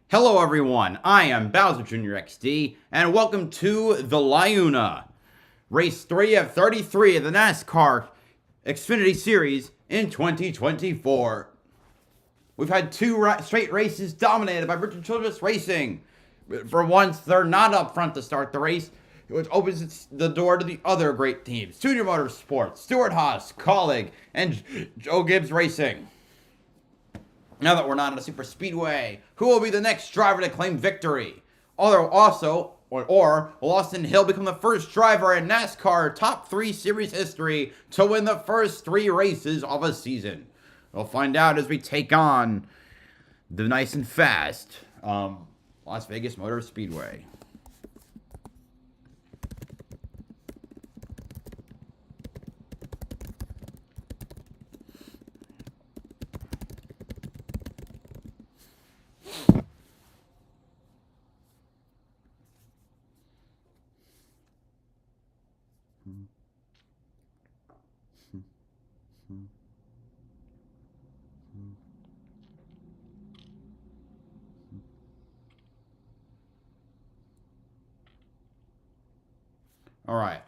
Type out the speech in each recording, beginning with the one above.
Hello everyone, I am BowserJrXD, and welcome to the LiUNA, Race 3 of 33 of the NASCAR Xfinity Series in 2024. We've had two straight races dominated by Richard Childress Racing. For once, they're not up front to start the race, which opens the door to the other great teams. Junior Motorsports, Stewart-Haas, Colleague, and Joe Gibbs Racing. Now that we're not in a super speedway, who will be the next driver to claim victory? Or will Austin Hill become the first driver in NASCAR Top 3 Series history to win the first 3 races of a season? We'll find out as we take on the nice and fast Las Vegas Motor Speedway. All right.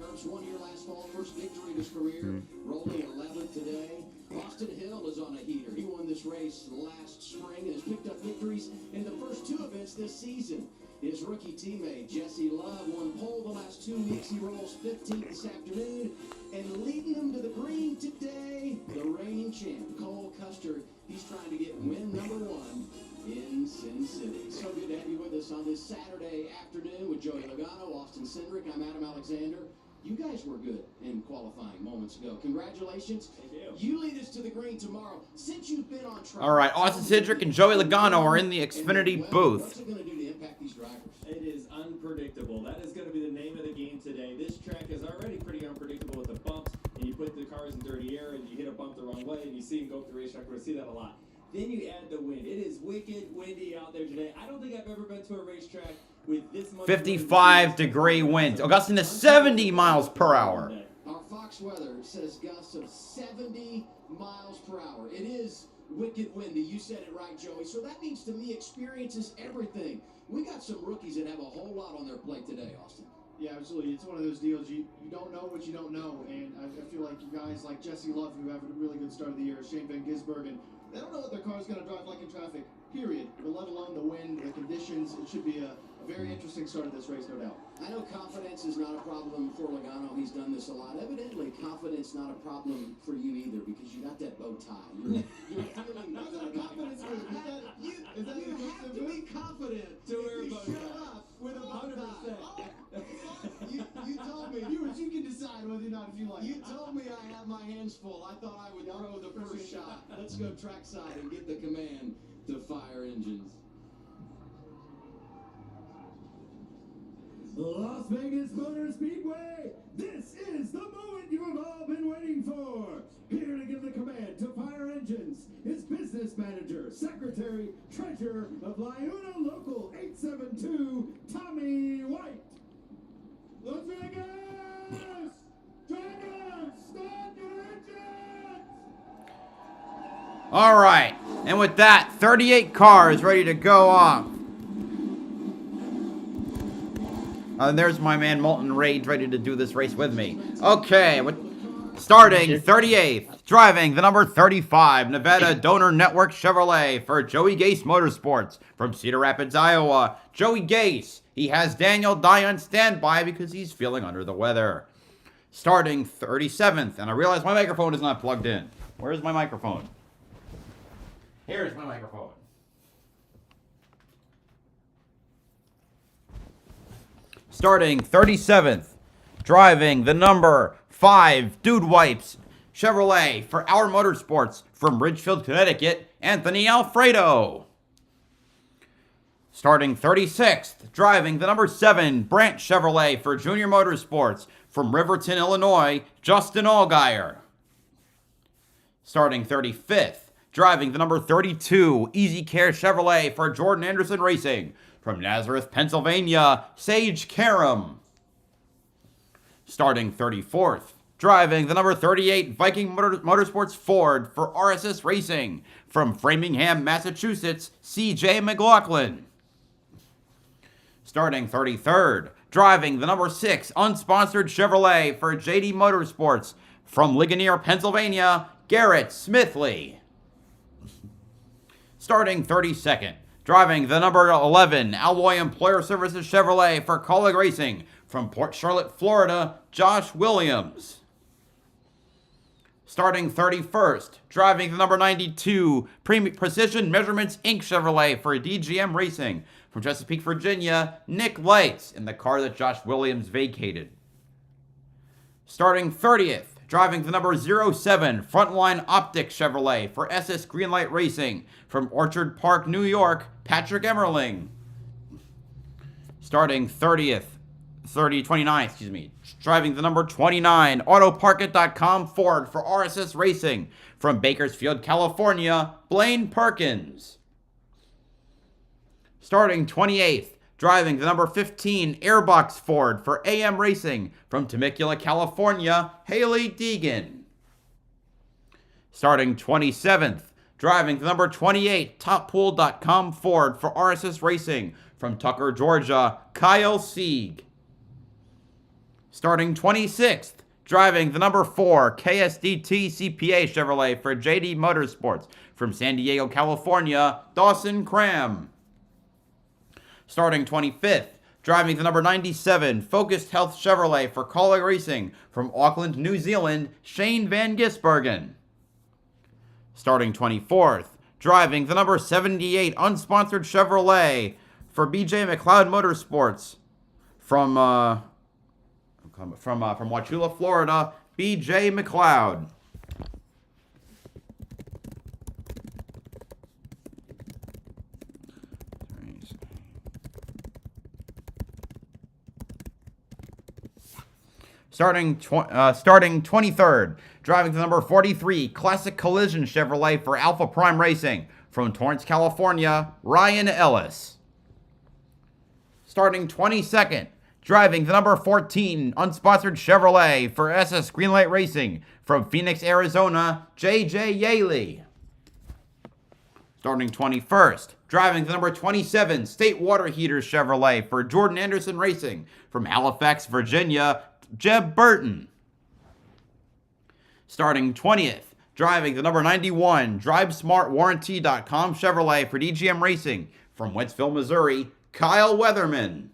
First 1 year last fall, first victory of his career, rolling 11th today. Austin Hill is on a heater. He won this race last spring and has picked up victories in the first 2 events this season. His rookie teammate, Jesse Love, won pole the last 2 weeks. He rolls 15th this afternoon. And leading him to the green today, the reigning champ, Cole Custer. He's trying to get win number 1 in Sin City. So good to have you with us on this Saturday afternoon with Joey Logano, Austin Cindric. I'm Adam Alexander. You guys were good in qualifying moments ago. Congratulations. Thank you. You lead us to the green tomorrow. Since you've been on track. All right, Austin Cindric and Joey Logano are in the Xfinity booth. What's it going to do to impact these drivers? It is unpredictable. That is going to be the name of the game today. This track is already pretty unpredictable with the bumps, and you put the cars in dirty air, and you hit a bump the wrong way, and you see them go up the racetrack. We're going to see that a lot. Then you add the wind. It is wicked windy out there today. I don't think I've ever been to a racetrack with this much 55-degree winds. Gusting to 70 miles per hour. Our Fox weather says gusts of 70 miles per hour. It is wicked windy. You said it right, Joey. So that means to me experience is everything. We got some rookies that have a whole lot on their plate today, Austin. Yeah, absolutely. It's one of those deals you don't know what you don't know, and I feel like you guys like Jesse Love, who have a really good start of the year, Shane Van Gisbergen, they don't know what their car is going to drive like in traffic, period, but let alone the wind, the conditions. It should be a very interesting start of this race, no doubt. I know confidence is not a problem for Logano. He's done this a lot. Evidently, confidence not a problem for you either because you got that bow tie. You're feeling How's that confidence for you? Is that you have to be confident to wear a bow tie. Show up with a bow tie. You told me. You can decide whether or not if you like. You told me I have my hands full. I thought I would throw the first shot. Let's go trackside and get the command to fire engines. Las Vegas Motor Speedway, this is the moment you have all been waiting for. Here to give the command to fire engines is business manager, secretary, treasurer of LiUNA Local 872, Tommy White. Las Vegas! Drivers, start your engines! All right, and with that, 38 cars ready to go off. There's my man Molten Rage ready to do this race with me. Okay, starting 38th, driving the number 35 Nevada Donor Network Chevrolet for Joey Gase Motorsports from Cedar Rapids, Iowa. Joey Gase, he has Daniel Dye on standby because he's feeling under the weather. Starting 37th, and I realize my microphone is not plugged in. Where's my microphone? Here's my microphone. Starting 37th, driving the number 5 Dude Wipes Chevrolet for Our Motorsports from Ridgefield, Connecticut, Anthony Alfredo. Starting 36th, driving the number 7 Branch Chevrolet for Junior Motorsports from Riverton, Illinois, Justin Allgaier. Starting 35th, driving the number 32 Easy Care Chevrolet for Jordan Anderson Racing from Nazareth, Pennsylvania, Sage Karam. Starting 34th, driving the number 38 Viking Motorsports Ford for RSS Racing from Framingham, Massachusetts, CJ McLaughlin. Starting 33rd, driving the number 6 unsponsored Chevrolet for JD Motorsports from Ligonier, Pennsylvania, Garrett Smithley. Starting 32nd, driving the number 11 Alloy Employer Services Chevrolet for Colleague Racing from Port Charlotte, Florida, Josh Williams. Starting 31st, driving the number 92 Precision Measurements Inc. Chevrolet for DGM Racing from Chesapeake, Virginia, Nick Lights, in the car that Josh Williams vacated. Starting 30th, driving the number 07 Frontline Optics Chevrolet for SS Greenlight Racing from Orchard Park, New York, Patrick Emmerling. Starting 29th, driving the number 29 AutoParkit.com Ford for RSS Racing from Bakersfield, California, Blaine Perkins. Starting 28th, driving the number 15 Airbox Ford for AM Racing from Temecula, California, Haley Deegan. Starting 27th, driving the number 28 TopPool.com Ford for RSS Racing from Tucker, Georgia, Kyle Sieg. Starting 26th, driving the number 4 KSDT CPA Chevrolet for JD Motorsports from San Diego, California, Dawson Cram. Starting 25th, driving the number 97 Focused Health Chevrolet for Colleague Racing from Auckland, New Zealand, Shane Van Gisbergen. Starting 24th, driving the number 78 unsponsored Chevrolet for BJ McLeod Motorsports from Wauchula, Florida, BJ McLeod. Starting 23rd, driving the number 43 Classic Collision Chevrolet for Alpha Prime Racing from Torrance, California, Ryan Ellis. Starting 22nd, driving the number 14 unsponsored Chevrolet for SS Greenlight Racing from Phoenix, Arizona, JJ Yaley. Starting 21st, driving the number 27 State Water Heaters Chevrolet for Jordan Anderson Racing from Halifax, Virginia, Jeb Burton. Starting 20th, driving the number 91 DriveSmartWarranty.com Chevrolet for DGM Racing from Wentzville, Missouri, Kyle Weatherman.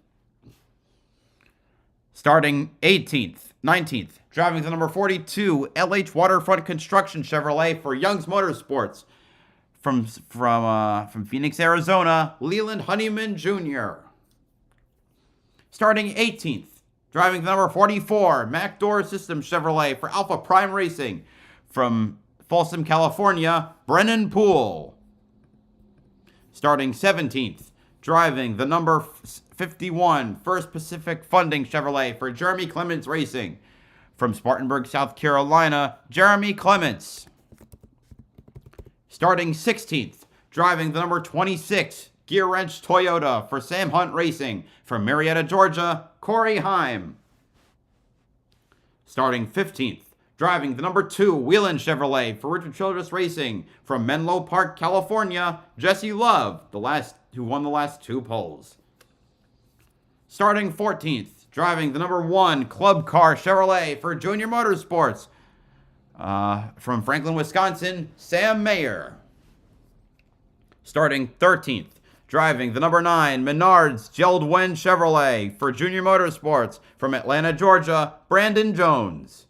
Starting 19th, driving the number 42 LH Waterfront Construction Chevrolet for Young's Motorsports from Phoenix, Arizona, Leland Honeyman Jr. Starting 18th, driving the number 44 Mac Door Systems Chevrolet for Alpha Prime Racing from Folsom, California, Brennan Poole. Starting 17th, driving the number 51 First Pacific Funding Chevrolet for Jeremy Clements Racing from Spartanburg, South Carolina, Jeremy Clements. Starting 16th, driving the number 26 Gear Wrench Toyota for Sam Hunt Racing from Marietta, Georgia, Corey Heim. Starting 15th, driving the number 2 Wheelan Chevrolet for Richard Childress Racing from Menlo Park, California, Jesse Love, who won the last 2 poles. Starting 14th, driving the number 1 Club Car Chevrolet for Junior Motorsports from Franklin, Wisconsin, Sam Mayer. Starting 13th, driving the number 9 Menards Geldwen Chevrolet for Junior Motorsports from Atlanta, Georgia, Brandon Jones.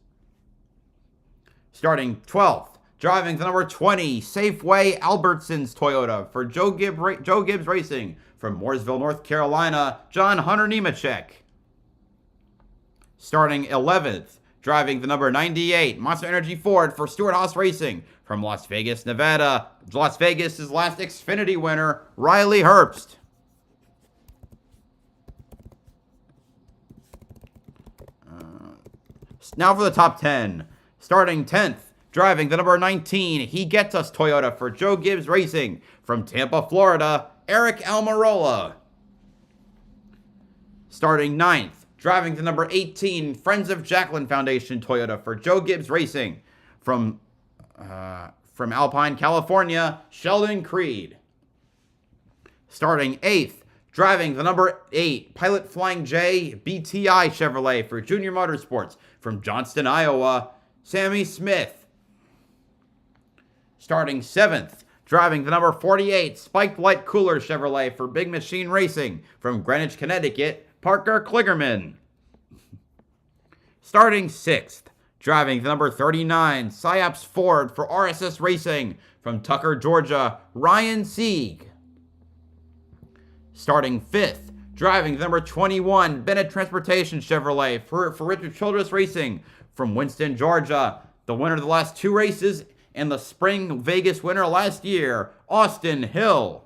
Starting 12th, driving the number 20 Safeway Albertsons Toyota for Joe Gibbs Racing from Mooresville, North Carolina, John Hunter Nemechek. Starting 11th, driving the number 98 Monster Energy Ford for Stewart Haas Racing from Las Vegas, Nevada, Las Vegas' last Xfinity winner, Riley Herbst. Now for the top 10. Starting 10th, driving the number 19 He Gets Us Toyota for Joe Gibbs Racing from Tampa, Florida, Eric Almirola. Starting 9th, Driving the number 18 Friends of Jacqueline Foundation Toyota for Joe Gibbs Racing. From Alpine, California, Sheldon Creed. Starting 8th, driving the number 8 Pilot Flying J BTI Chevrolet for Junior Motorsports. From Johnston, Iowa, Sammy Smith. Starting 7th, driving the number 48 Spiked Light Cooler Chevrolet for Big Machine Racing. From Greenwich, Connecticut, Parker Kligerman. Starting 6th, driving the number 39 Psyops Ford for RSS Racing. From Tucker, Georgia, Ryan Sieg. Starting 5th, driving the number 21 Bennett Transportation Chevrolet for Richard Childress Racing. From Winston, Georgia, the winner of the last 2 races and the Spring Vegas winner last year, Austin Hill.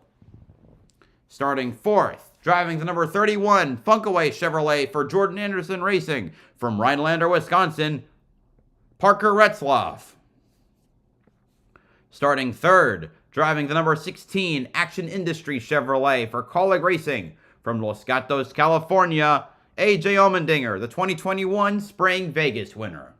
Starting 4th, driving the number 31 Funkaway Chevrolet for Jordan Anderson Racing. From Rhinelander, Wisconsin, Parker Retzloff. Starting 3rd, driving the number 16 Action Industry Chevrolet for Colleague Racing. From Los Gatos, California, AJ Allmendinger, the 2021 Spring Vegas winner.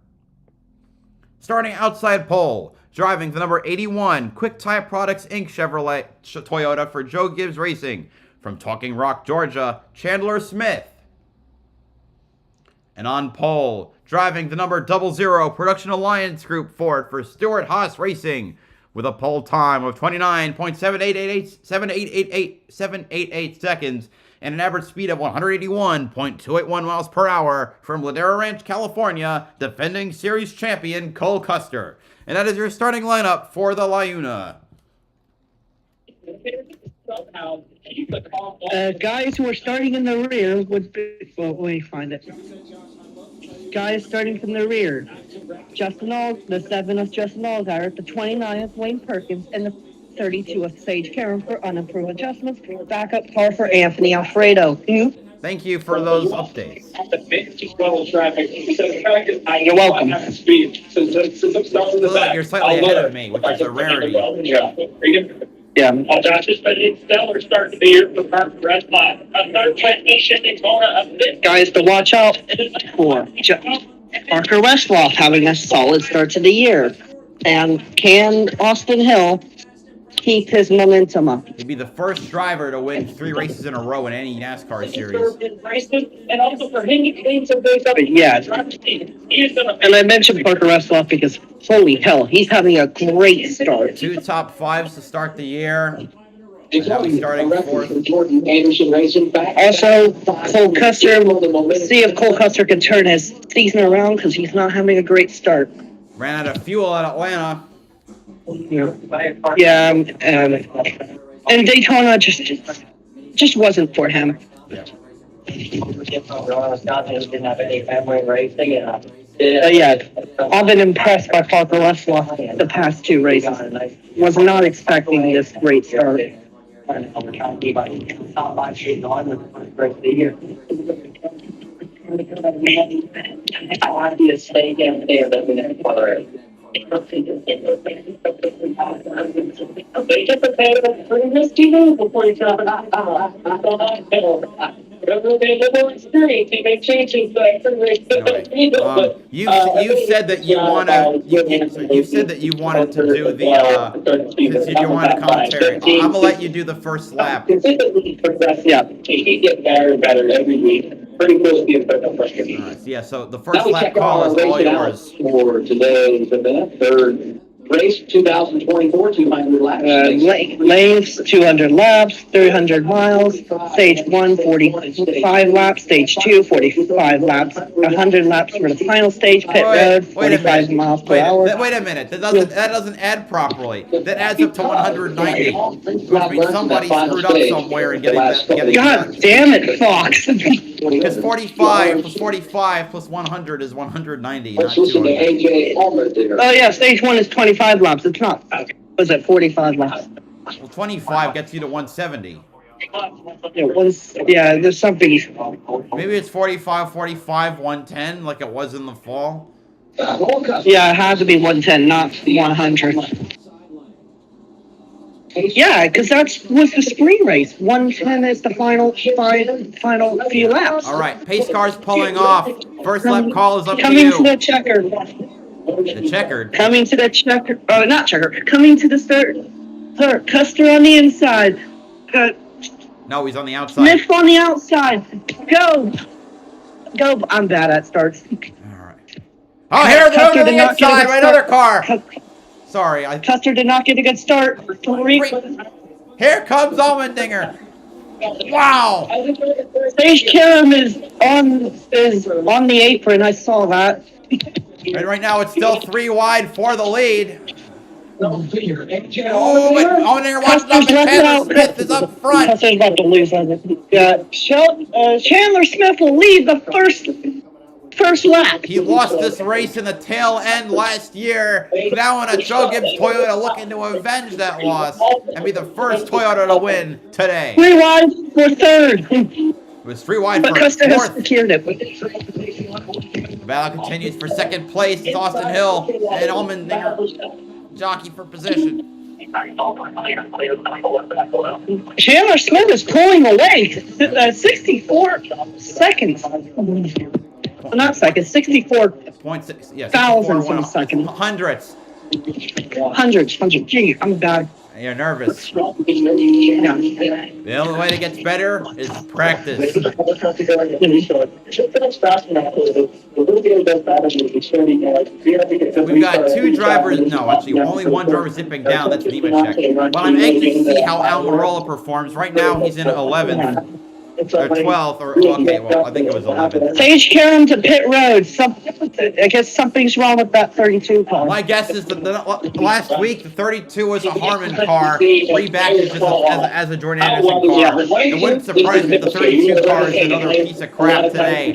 Starting outside pole, driving the number 81 Quick Tire Products Inc. Chevrolet Toyota for Joe Gibbs Racing. From Talking Rock, Georgia, Chandler Smith. And on pole, driving the number 00 Production Alliance Group Ford for Stuart Haas Racing, with a pole time of 29.788 seconds and an average speed of 181.281 miles per hour, from Ladera Ranch, California, defending series champion Cole Custer. And that is your starting lineup for the LiUNA. Guys who are starting in the rear would be, well, let me find it. Guys starting from the rear: Justin Alls, the 7th Justin Allgaier, the 29th Wayne Perkins, and the 32th Sage Karen for unimproved adjustments. Backup car for Anthony Alfredo. Thank you for those updates. You're welcome. You're slightly ahead of me, which is a rarity. Yeah. Josh has been stellar start to the year for Parker Retzloff. A third place nation in Daytona. Guys to watch out for: Parker Retzloff having a solid start to the year. And can Austin Hill keep his momentum up? He'd be the first driver to win 3 races in a row in any NASCAR series. And also for him to gain some base up. Yeah. And I mentioned Parker Retzloff because, holy hell, he's having a great start. 2 top 5s to start the year. And now he's starting 4th. Also, Cole Custer, see if Cole Custer can turn his season around, because he's not having a great start. Ran out of fuel at Atlanta. Yeah, and Daytona just wasn't for him. Yeah, I've been impressed by Parker Retzloff the past 2 races. Was not expecting this great start. You said that you wanted to do the you wanted commentary. I'm gonna let you do the first lap. Yeah. He gets better and better every week. Pretty close to being perfect. Yeah, so the first lap call is all yours. For today's event, third race, 2024, 200 laps. Lanes, 200 laps, 300 miles. Stage 1, 45 laps. Stage 2, 45 laps. 100 laps for the final stage. Pit road, 45 miles per hour. Wait a minute. That doesn't add properly. That adds up to 190. Which means somebody screwed up somewhere in getting that. God damn it, Fox. Because 45 plus 45 plus 100 is 190, not 200. Oh yeah, stage 1 is 25 laps. It's not. Was it 45 laps? Well, 25 gets you to 170. Yeah, there's something. Maybe it's 45, 110, like it was in the fall. Yeah, it has to be 110, not 100. Yeah, because that's was the sprint race. 110 is the final few laps. All right, pace car's pulling off. First lap call is up to Coming you. to the checker. The checkered. Coming to the checker. Oh, not checker. Coming to the start. Custer on the inside. No, he's on the outside. Smith on the outside. Go. I'm bad at starts. All right. Oh, here goes Custer to did the not get a inside good by another start. car. Sorry. Custer did not get a good start. Here comes Allmendinger. Wow. Sage Karam is on the apron. I saw that. And right now it's still 3 wide for the lead. Oh, but Allmendinger watching up, and Chandler Smith is up front. Custer's about to lose on it. Chandler Smith will lead the first lap. He lost this race in the tail end last year. Now in a Joe Gibbs Toyota looking to avenge that loss and be the first Toyota to win today. 3 wide for third. It was 3 wide But for Custer has fourth. secured it. The battle continues for second place. It's Austin Hill and Allmendinger jockey for position. Chandler Smith is pulling away. 64 seconds. Not seconds, 64 .6, yeah, thousandths of a second. Hundredths. Hundreds. Gee, I'm bad. You're nervous. Yeah. The only way to get better is practice. We've got 2 drivers, no, actually only 1 driver zipping down, that's Nemechek. But I'm anxious to see how Almirola performs. Right now he's in 11th. Or 12th, or okay, well, I think it was 11th. Sage Karam to pit road. I guess something's wrong with that 32 car. My guess is that last week the 32 was a Harmon car, rebacked as a Jordan Anderson car. It wouldn't surprise me if the 32 car is another piece of crap today.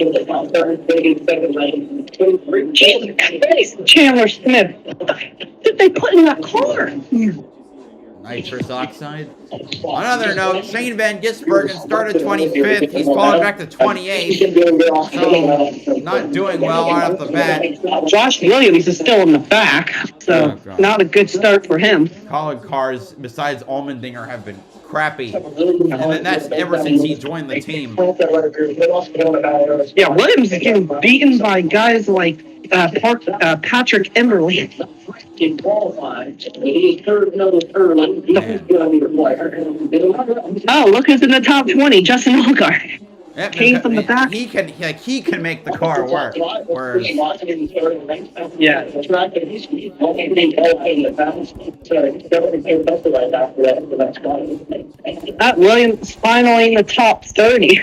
Chandler Smith. What did they put in that car? Nitrous oxide. On another note, Shane Van Gisbergen started 25th. He's fallen back to 28th. So, not doing well right off the bat. Josh Williams is still in the back, so not a good start for him. Colin cars, besides Allmendinger, have been crappy. And that's ever since he joined the team. Yeah, Williams is getting beaten by guys like Patrick Emberley. Oh, look who's in the top 20, Justin Allgaier. Yep, Came from the back. He can make the car work. Whereas, Yeah. Williams finally in the top 30.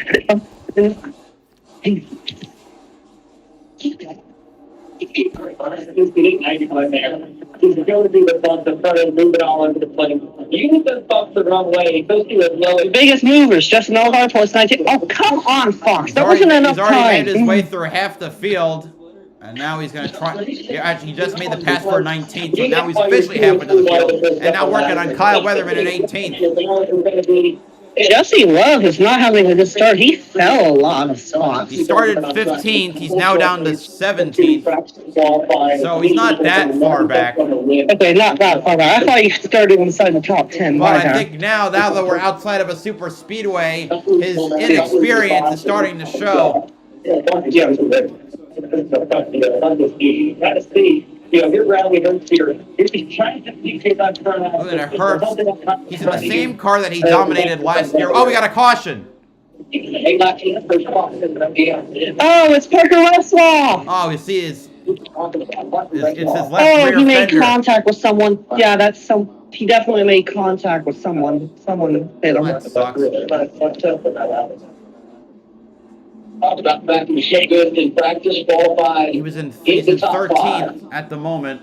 The biggest movers, Justin Allgaier plus 19. Oh, come on, Fox. That wasn't enough he's already time. made his way through half the field. And now he's going to try. Actually, he just made the pass for 19th, so now he's officially halfway to the field. And now working on Kyle Weatherman at 18th. Jesse Love is not having a good start. He fell a lot of spots. He started 15th. He's now down to 17th. So he's not that far back. Okay, not that far back. I thought he started inside the top 10. But I think now that we're outside of a super speedway, his inexperience is starting to show. You're rallying hurts here. He's trying to Look at it, Hurts. He's in the same car that he dominated last year. Oh, we got a caution. Oh, it's Parker Westlaw. Oh, you see his left Oh, rear he made fender. contact with someone. Yeah, he definitely made contact with someone. Someone hit him. That sucks. He was in 13th at the moment.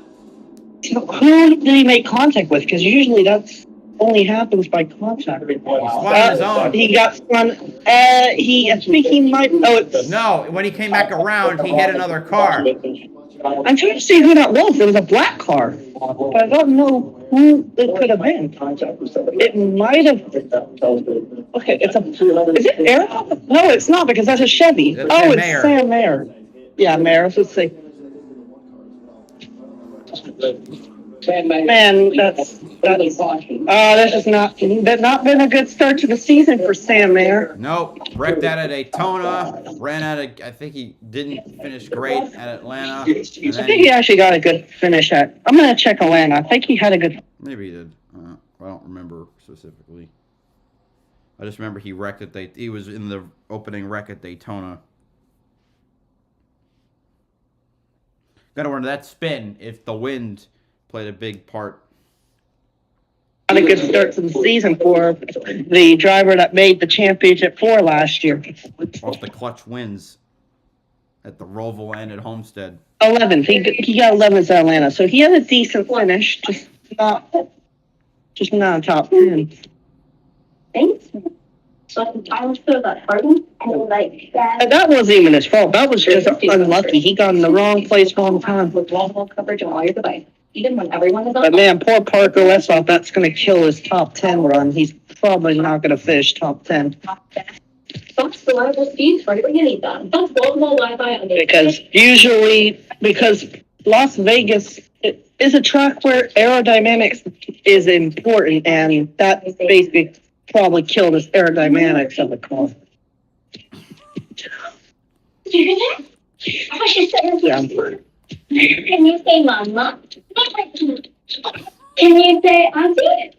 Who did he make contact with? Because usually that's only happens by contact. He spun on his own. He got spun. I think he might. Oh, it's. No, when he came back around, he hit another car. I'm trying to see who that was. It was a black car, but I don't know who it could have been. It might have. Okay, it's a. Is it Aaron? No, it's not because that's a Chevy. It's Oh, Sam it's Mayer. Sam Mayer. Yeah, Mayer. Let's see. Man, this has not been a good start to the season for Sam Mayer. Nope. Wrecked out at Daytona. Ran out of. I think he didn't finish great at Atlanta. And I think he actually got a good finish at. I'm gonna check Atlanta. I think he had a good. Maybe he did. I don't remember specifically. I just remember he wrecked at he was in the opening wreck at Daytona. Gotta wonder that spin if the wind played a big part. Not a good start to the season for the driver that made the championship for last year. Off the clutch wins at the Roval and at Homestead. 11th. He got 11th at Atlanta, so he had a decent finish, just not a top 10. Thanks. So I was feel that hardened and like that. And that wasn't even his fault. That was just unlucky. He got in the wrong place, wrong time. With wall coverage on all your device, even when everyone is on. But man, poor Parker Westphal, that's going to kill his top 10 run. He's probably not going to finish top 10. That's the reliable speeds for everybody getting done. That's global Wi-Fi on the Because Las Vegas is a track where aerodynamics is important, and that basically probably killed his aerodynamics of the car. Did you hear that? I should say Yeah. Can you say mama? Can you say auntie?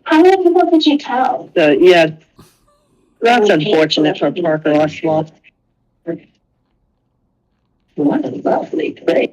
I want to know what you tell. Yeah, that's unfortunate for Parker Westphal. What a lovely place.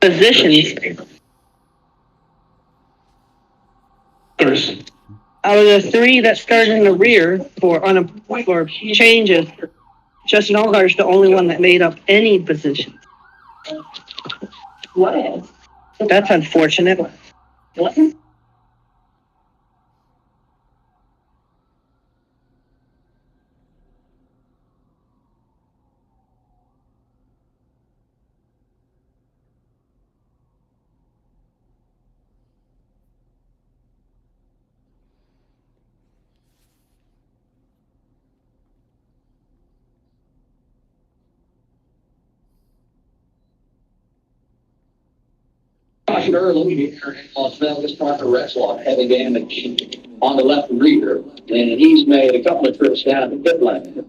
Positions. Out of the three that started in the rear for changes, Justin Allgaier is the only one that made up any position. What is? That's unfortunate. What? Early here in Las Vegas, Parker Westphal had a damage on the left rear, and he's made a couple of trips down the pit lane.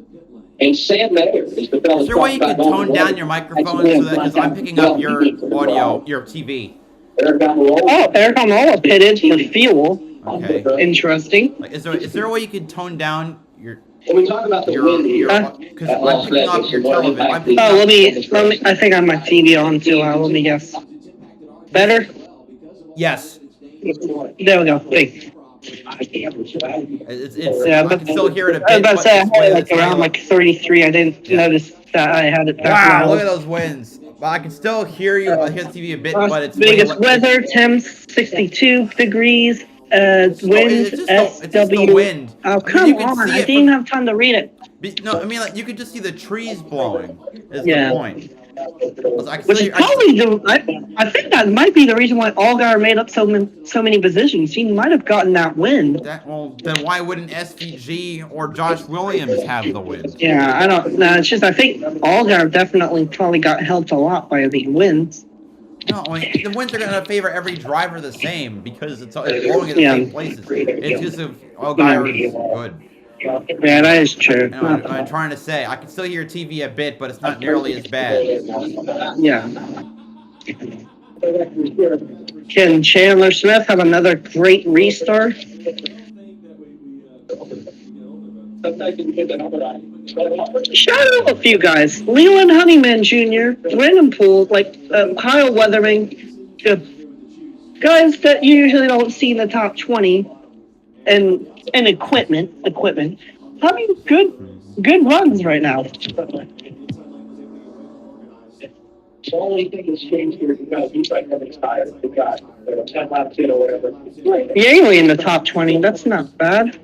And Sam Mayer is the fellow. Is there a way you can tone down your microphone so that because I'm picking up your audio, your TV? Eric Almirola pitted for fuel. Okay. Interesting. Like, is there a way you can tone down your? When we talk about the wind here, Because I'm picking up your television. Let me. I think I have my TV on too. Let me guess. Better? Yes. There we go. Thanks. I can still hear it a bit. I was about to say, I had it around like 33. I didn't notice that I had it that Wow, loud. look at those winds. Well, I can still hear you. I hear the TV a bit, but it's Vegas weather, temps 62 degrees. Winds it's just the SW. wind. Oh, I mean, come you can on. see I it didn't even have time to read it. No, I mean, like, you could just see the trees blowing. Is Yeah. the point. Which is probably I think that might be the reason why Allgaier made up so many positions. He might have gotten that win. Then why wouldn't SVG or Josh Williams have the win? Yeah, I don't know. It's just I think Allgaier definitely probably got helped a lot by the wins. No, I mean, the winds are going to favor every driver the same because it's blowing in the same places. It's just if Allgaier is good. Yeah, that is true. I'm trying to say, I can still hear TV a bit, but it's not nearly as bad. Yeah. Can Chandler Smith have another great restart? Shout out a few guys. Leland Honeyman Jr., Brandon Poole, Kyle Weathering, guys that you usually don't see in the top 20, and equipment having good runs right now. The only thing that's changed here is because he's like having tires. They got 10 laps in or whatever. Yaley in the top 20. That's not bad.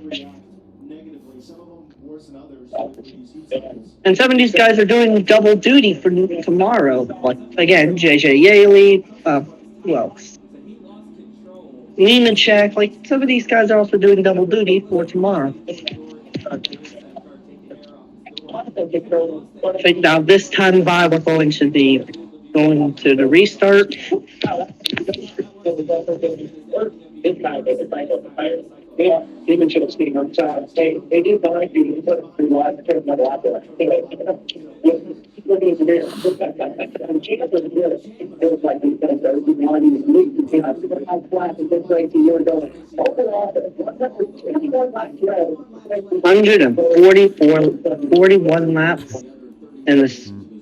Negatively, some of them worse than others with these heat cycles. And some of these guys are doing double duty for tomorrow. Like, again, JJ Yaley, who else? Nemechek. Like, some of these guys are also doing double duty for tomorrow. I think now this time by we're going to be going to the restart. Yeah, even should have seen on time. They did buy you, but they wanted to take another lap there. Anyway, looking at the mirror, and Jesus was there. It was like these guys are wanting to leave. You know, how flat is this race a year ago? Overall, 21 laps left. 41 laps.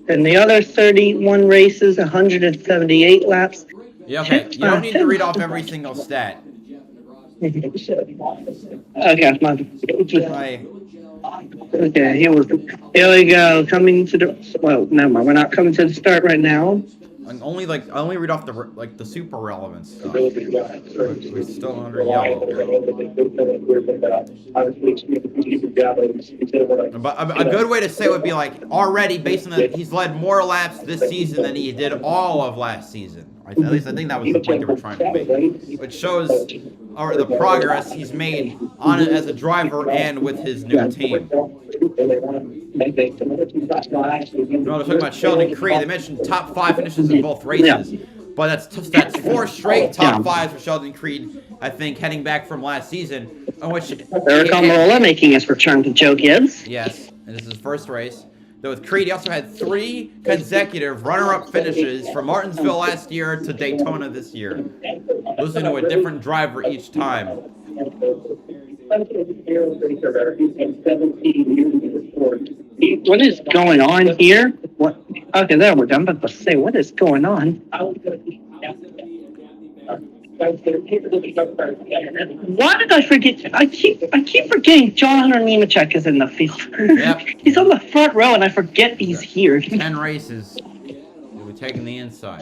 And the other 31 races, 178 laps. Yeah, okay. You don't need to read off every single stat. Okay, Right. okay, here we go. Coming to the, well, never mind. We're not coming to the start right now. And I only read off the super relevant stuff. We're still under yellow. But a good way to say it would be like already based on that he's led more laps this season than he did all of last season. At least I think that was the point they were trying to make, which shows the progress he's made on it as a driver and with his new team. No, they're talking about Sheldon Creed. They mentioned top 5 finishes in both races, but that's 4 straight top 5s for Sheldon Creed. I think heading back from last season, in which Eric Almirola making his return to Joe Gibbs. Yes, and this is his first race. Though with Creed, he also had 3 consecutive runner-up finishes from Martinsville last year to Daytona this year, losing to a different driver each time. What is going on here? What? Okay, there we're done. But to say, what is going on? Why did I forget? I keep forgetting John Hunter Nemechek is in the field. Yep. He's on the front row, and I forget he's here. 10 races. We're taking the inside.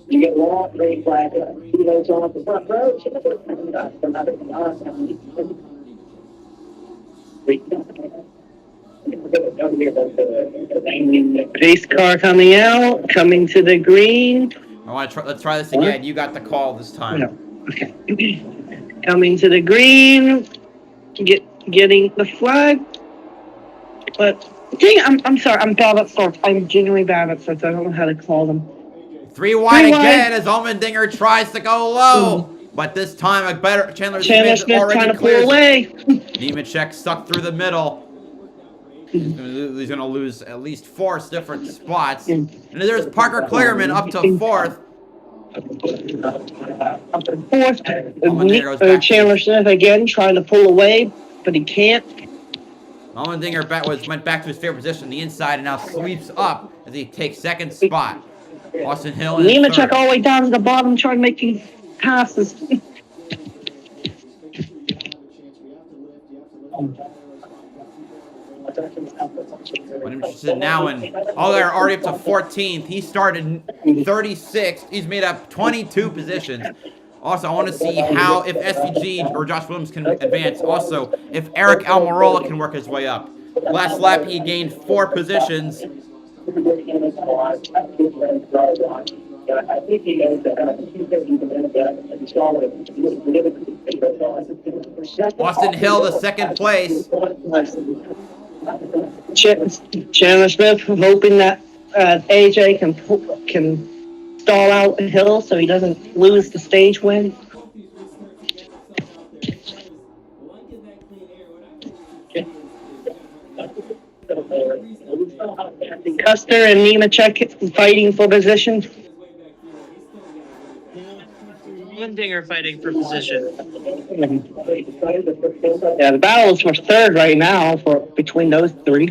You get long green flag, kilos on the front row. Pace car coming out, coming to the green. Let's try this again. You got the call this time. No. Okay. Coming to the green, getting the flag. But dang, I'm sorry. I'm bad at starts. I'm genuinely bad at starts. I don't know how to call them. 3 wide again as Allmendinger tries to go low. But this time, Chandler Smith trying already to pull clears. away. Nemechek stuck through the middle. He's going to lose at least 4 different spots. And there's Parker Kligerman up to 4th. Chandler Smith again trying to pull away, but he can't. Allmendinger went back to his favorite position on the inside and now sweeps up as he takes 2nd spot. Austin Hill and Nemechek all the way down to the bottom trying to make these passes. What I'm interested in now in, they're already up to 14th. He started 36th. He's made up 22 positions. Also, I want to see how, if SVG or Josh Williams can advance. Also, if Eric Almirola can work his way up. Last lap, he gained 4 positions. Austin Hill, the 2nd place. Chandler Smith hoping that AJ can stall out Hill so he doesn't lose the stage win. Custer and Nemechek fighting for position. Allmendinger fighting for position. Yeah, the battle is for 3rd right now between those 3.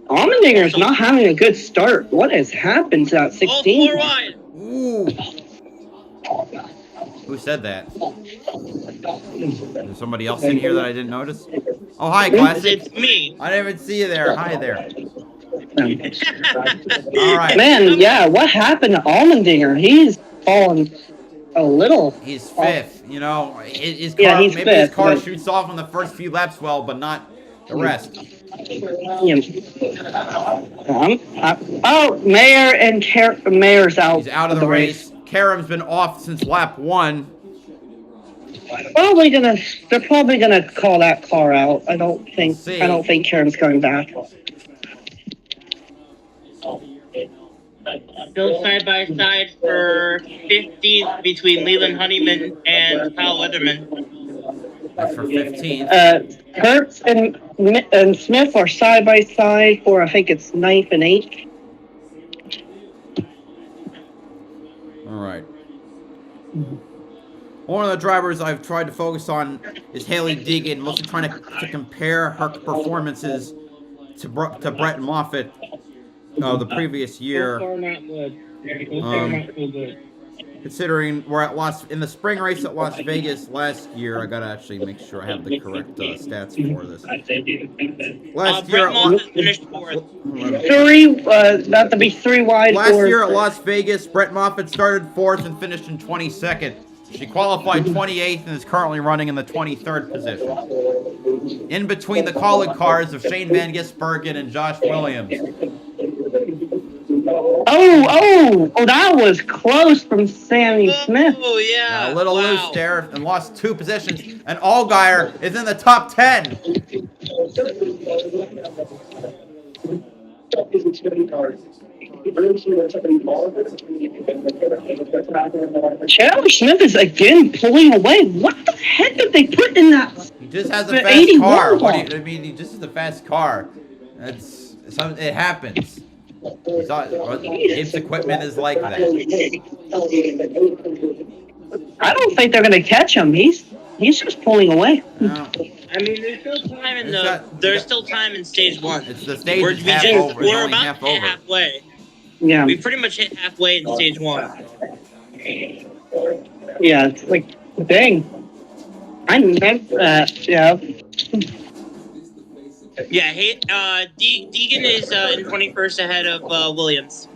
Allmendinger is not having a good start. What has happened to that 16? Ooh. Who said that? There's somebody else in here that I didn't notice. Oh, hi, Classic. It's me. I didn't even see you there. Hi there. All right. Man, yeah, what happened to Allmendinger? He's fallen a little. He's fifth. You know, his car, Yeah, he's maybe his fifth, car but- shoots off on the first few laps well, but not the rest. Oh, Mayer and Mayer's out. He's out of the race. Karam's been off since lap 1. They're probably gonna call that car out. I don't think Karam's coming back. Still side by side for 15th between Leland Honeyman and Kyle Weatherman. That's for 15th. Hertz and Smith are side by side for, I think it's 9th and 8th. All right. One of the drivers I've tried to focus on is Haley Deegan, mostly trying to compare her performances to Brett Moffitt the previous year. Considering we're at in the spring race at Las Vegas last year, I gotta actually make sure I have the correct stats for this. Last year, Brett Moffitt finished 4th. Not to be 3 wide. Last year at Las Vegas, Brett Moffitt started 4th and finished in 22nd. She qualified 28th and is currently running in the 23rd position. In between the College cars of Shane Van Gisbergen and Josh Williams. Oh, that was close from Sammy Smith. Oh, yeah. A little loose there and lost 2 positions. And Allgaier is in the top 10. Chandler Smith is again pulling away. What the heck did they put in that? He just has a fast car. What do you, I mean, he just has a fast car. It happens. Gibbs equipment is like that. I don't think they're gonna catch him. He's just pulling away. No. I mean, there's still time in stage 1. It's the stage is half over. We're about to hit halfway. Yeah. We pretty much hit halfway in stage 1. Yeah, it's like, dang. I meant that. Yeah. Yeah, Deegan is in 21st ahead of Williams.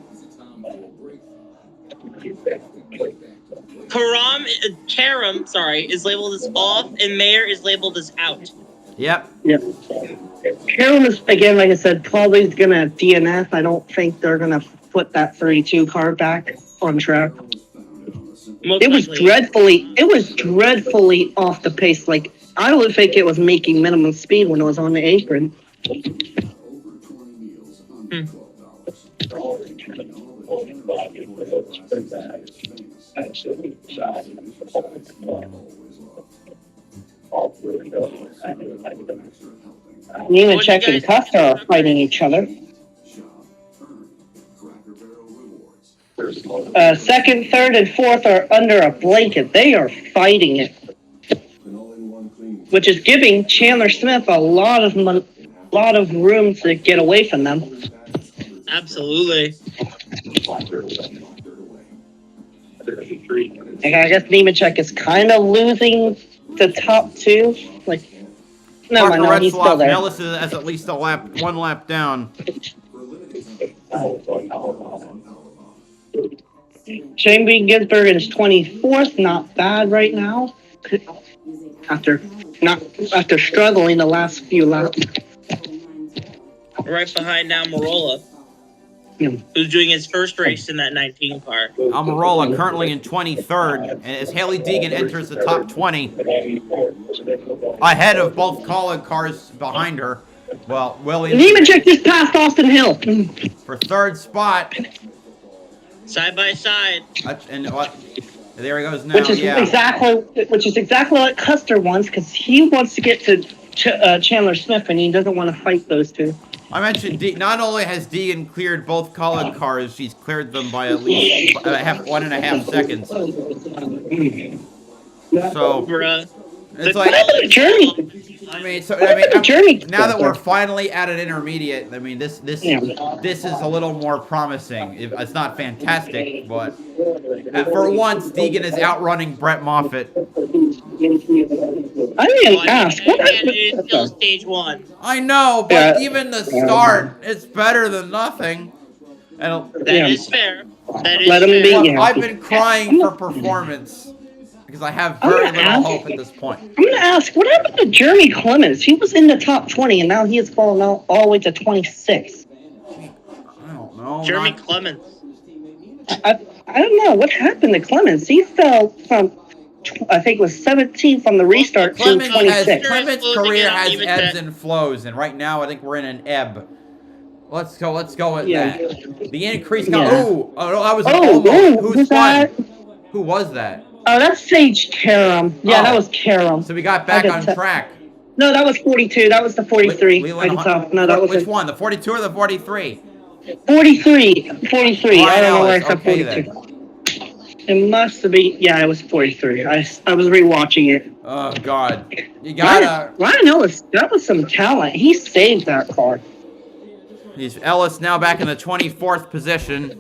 Karam, is labeled as off, and Mayer is labeled as out. Yep. Karam is, again, like I said, probably gonna DNF. I don't think they're gonna put that 32 car back on track. It was dreadfully off the pace. Like, I don't think it was making minimum speed when it was on the apron. Nemechek and Custer are fighting each other. Second, third, and fourth are under a blanket. They are fighting it, which is giving Chandler Smith a lot of room to get away from them. Absolutely. And I guess Nemechek is kind of losing the top 2. Like, no, he's still there. Nellis is at least one lap down. Shane Van Gisbergen is 24th, not bad right now. After struggling the last few laps. Right behind now Marola, who's doing his first race in that 19 car. Almirola currently in 23rd, and as Haley Deegan enters the top 20, ahead of both College cars behind her. Well, Williams. Nemechek just passed Austin Hill for 3rd spot. Side by side. And there he goes now. Which is exactly what Custer wants, because he wants to get to Chandler Smith, and he doesn't want to fight those two. I mentioned not only has Deegan cleared both College cars, she's cleared them by at least 1.5 seconds. So it's like Journey. Now that we're finally at an intermediate, I mean this is a little more promising. It's not fantastic, but for once Deegan is outrunning Brett Moffitt. I didn't ask. What It's still stage 1. I know, but even the start, it's better than nothing. And That is fair. That is Let him be. fair. Yeah. I've been crying for performance because I have very little hope at this point. I'm gonna ask, what happened to Jeremy Clemens? He was in the top 20, and now he has fallen out all the way to 26. I don't know. Jeremy Clemens. I don't know what happened to Clemens. He fell from, I think it was 17 from the restart to 26. Clemens' career has ebbs and flows, and right now I think we're in an ebb. Let's go with that. The increase got. Oh, that was almost. Who's won? Who was that? Oh, that's Sage Karam. Yeah, that was Karam. So we got back on track. No, that was 42. That was the 43. I can tell. No, that was which one? The 42 or the 43? 43. 43. I don't know where I said 42. Then. It must have been. Yeah, it was 43. I was rewatching it. Oh God, you gotta. Ryan Ellis, that was some talent. He saved that car. He's Ellis now back in the 24th position.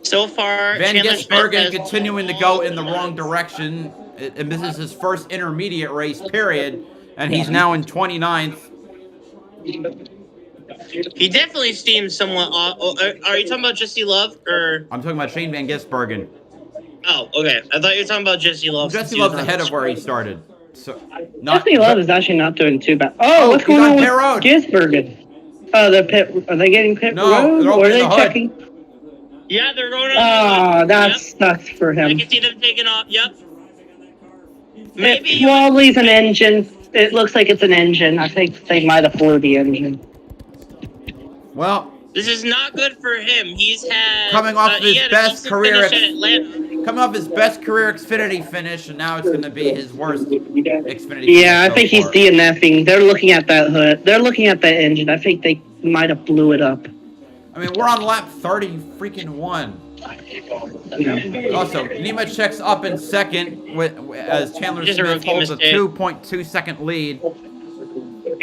So far, Van Chandler Gisbergen continuing to go in the wrong direction. And this is his first intermediate race, period. And he's now in 29th. He definitely seems somewhat off. Are you talking about Jesse Love or? I'm talking about Shane Van Gisbergen. Oh, okay. I thought you were talking about Jesse Love. Jesse Love's ahead of where he started. So, Jesse Love is actually not doing too bad. Oh, what's going on with Gisbergen? The pit. Are they getting pit road? Or are they checking? Yeah, they're going on. Oh, that's for him. I can see them taking off. Yep. Maybe. Probably an engine. It looks like it's an engine. I think they might have blew the engine. Well, this is not good for him. He's had coming off his best career at Atlanta. Coming off his best career Xfinity finish, and now it's going to be his worst Xfinity. Yeah, I think he's DNFing. They're looking at that hood. They're looking at that engine. I think they might have blew it up. I mean, we're on lap 30 freaking 1. Also, Nemechek's up in second as Chandler Smith holds a 2.2 second lead.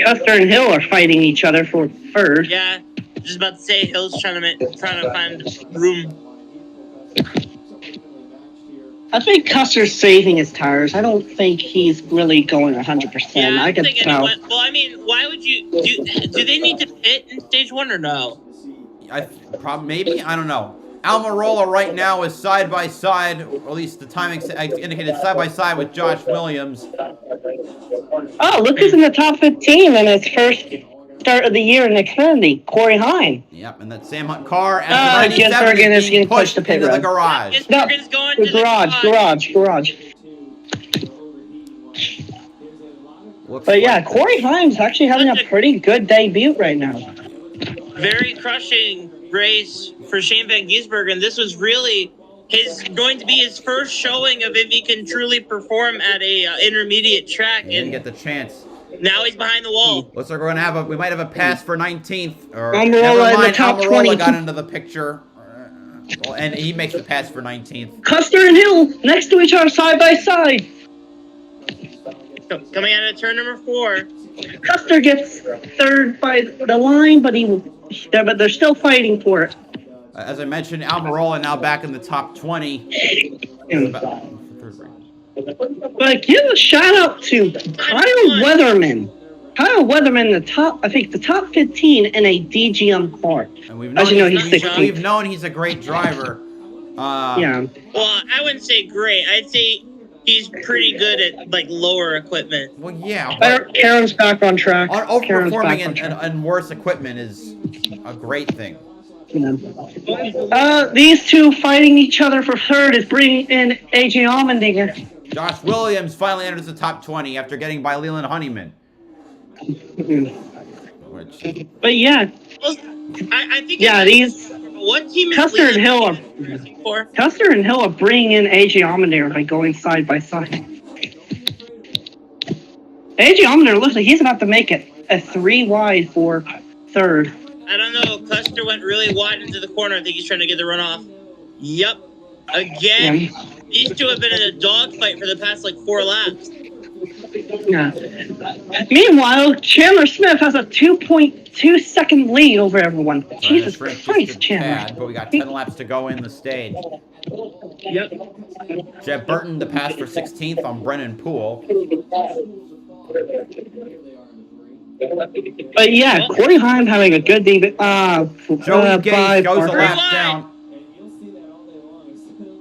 Custer and Hill are fighting each other for first. Yeah, just about to say Hill's trying to find room. I think Custer's saving his tires. I don't think he's really going 100%. Yeah, I could tell. Well, I mean, why would you do they need to pit in stage 1 or no? Maybe, I don't know. Almirola right now is side by side, or at least the timing indicated side by side with Josh Williams. Oh, look who's in the top 15 in his first start of the year in Xfinity, Corey Hine. Yep, and that Sam Hunt car at the 97 is being pushed into the garage. No, the garage. But yeah, Corey Hine's actually having a pretty good debut right now. Very crushing race for Shane Van Gisbergen. This was really going to be his first showing of if he can truly perform at a intermediate track. He didn't get the chance. Now he's behind the wall. Looks like we're gonna we might have a pass for 19th. Or Almirola in the top 20. Got into the picture, and he makes the pass for 19th. Custer and Hill next to each other, side by side. Coming out of turn number 4. Custer gets third by the line, but they're still fighting for it. As I mentioned, Almirola now back in the top 20. But give a shout out to Kyle Weatherman. Kyle Weatherman, the top 15 in a DGM car. And we've known he's 16. We've known he's a great driver. Yeah. Well, I wouldn't say great. I'd say he's pretty good at lower equipment. Well, yeah. Karen's back on track. Overperforming and worse equipment is a great thing. These two fighting each other for third is bringing in AJ Allmendinger. Josh Williams finally enters the top 20 after getting by Leland Honeyman. But yeah. I think. Yeah, these. What team is Custer and Hill are bringing in AJ Allmendinger by going side by side. AJ Allmendinger looks like he's about to make it a 3 wide for third. I don't know. Custer went really wide into the corner. I think he's trying to get the runoff. Yep. Again, these two have been in a dogfight for the past 4 laps. Yeah. Meanwhile, Chandler Smith has a 2.2 second lead over everyone. So Jesus shrink just Christ, a Chandler. tad, but we got 10 laps to go in the stage. Yep. Jeb Burton to pass for 16th on Brennan Poole. But yeah, Corey Heim having a good day. Joey Gase goes a Parker. lap down.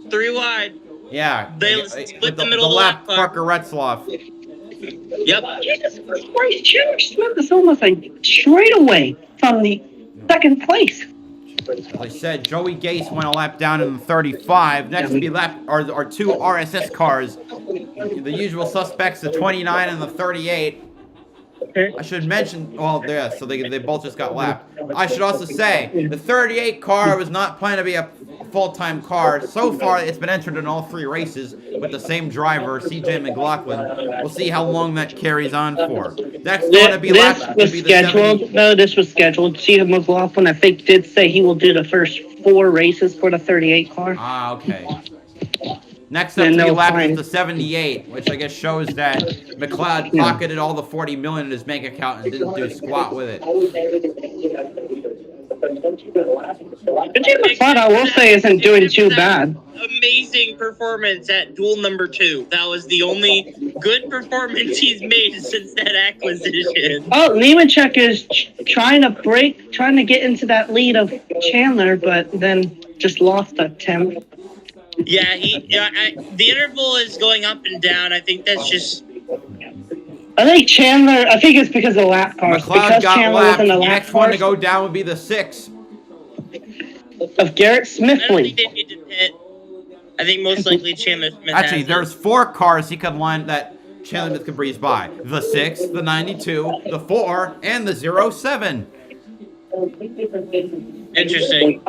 3 wide. Yeah, They like, split the middle the of the lap lap, Parker Retzloff. Yep. Jesus Christ, Chandler Smith is almost like straight away from the second place. As I said, Joey Gase went a lap down in the 35. Next to be lap are two RSS cars. The usual suspects, the 29 and the 38. I should mention, well, yeah, so they both just got lapped. I should also say, the 38 car was not planned to be a full-time car. So far, it's been entered in all 3 races with the same driver, CJ McLaughlin. We'll see how long that carries on for. That's going to be This lap was to be the scheduled. 70. No, this was scheduled. CJ McLaughlin, I think, did say he will do the first 4 races for the 38 car. Ah, okay. Next up to be lapped is the 78, which I guess shows that McLeod pocketed all the $40 million in his bank account and didn't do squat with it. McLeod, I will say, isn't doing too bad. Amazing performance at duel number 2. That was the only good performance he's made since that acquisition. Oh, Nemechek is trying to get into that lead of Chandler, but then just lost a 10. Yeah, the interval is going up and down. I think that's just. I think it's because of the lap cars. McLeod because got Chandler lapped. was in the The lap next one to cars go down would be the 6. of Garrett I don't Smithley. think they need to pit. I think most likely Chandler Smith. Actually, has there's 4 cars he could line that Chandler Smith could breeze by. The 6, the 92, the 4, and the 07. Interesting.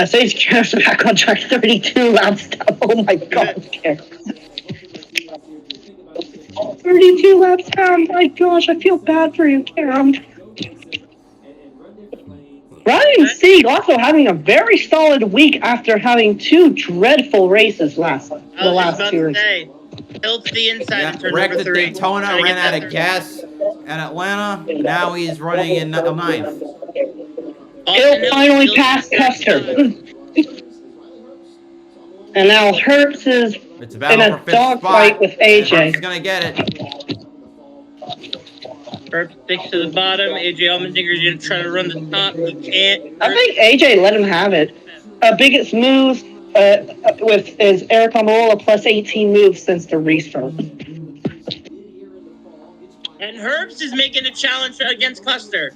Says Garrett's back on track 32 laps down. Oh my God, Garrett. 32 laps down. My gosh, I feel bad for you, Garrett. Ryan Sieg also having a very solid week after having 2 dreadful races the last 2 races. Tilt to the inside Yeah, and turn wrecked number at 3. Daytona, Trying to ran get out that of gas at Atlanta. Now he's running in 9th. He'll finally pass Custer. And now Herbst is It's a in battle a for 5th dogfight spot. with Herbst AJ. is going to get it. Herbst sticks to the bottom. AJ Allmendinger's going to try to run the top. He can't. I think AJ let him have it. Biggest moves is Eric Almirola plus 18 moves since the restart. And Herbst is making a challenge against Custer.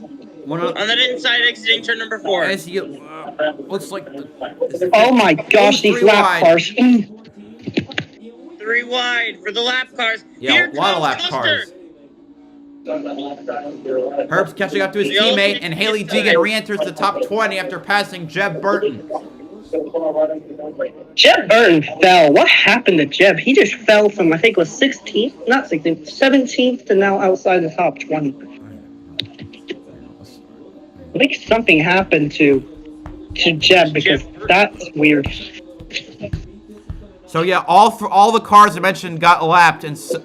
On On that inside exiting turn number 4. Looks like Oh my gosh, these lap cars. 3 wide for the lap cars. Yeah, Here a lot of comes lap Custer. cars. Herbst catching up to his teammate, and Haley Deegan re-enters the top 20 after passing Jeb Burton. Jeb Burton fell. What happened to Jeb? He just fell from, I think it was 16th, not 16th, 17th to now outside the top 20. I think something happened to Jeb because that's weird. So yeah, all the cars I mentioned got lapped, and so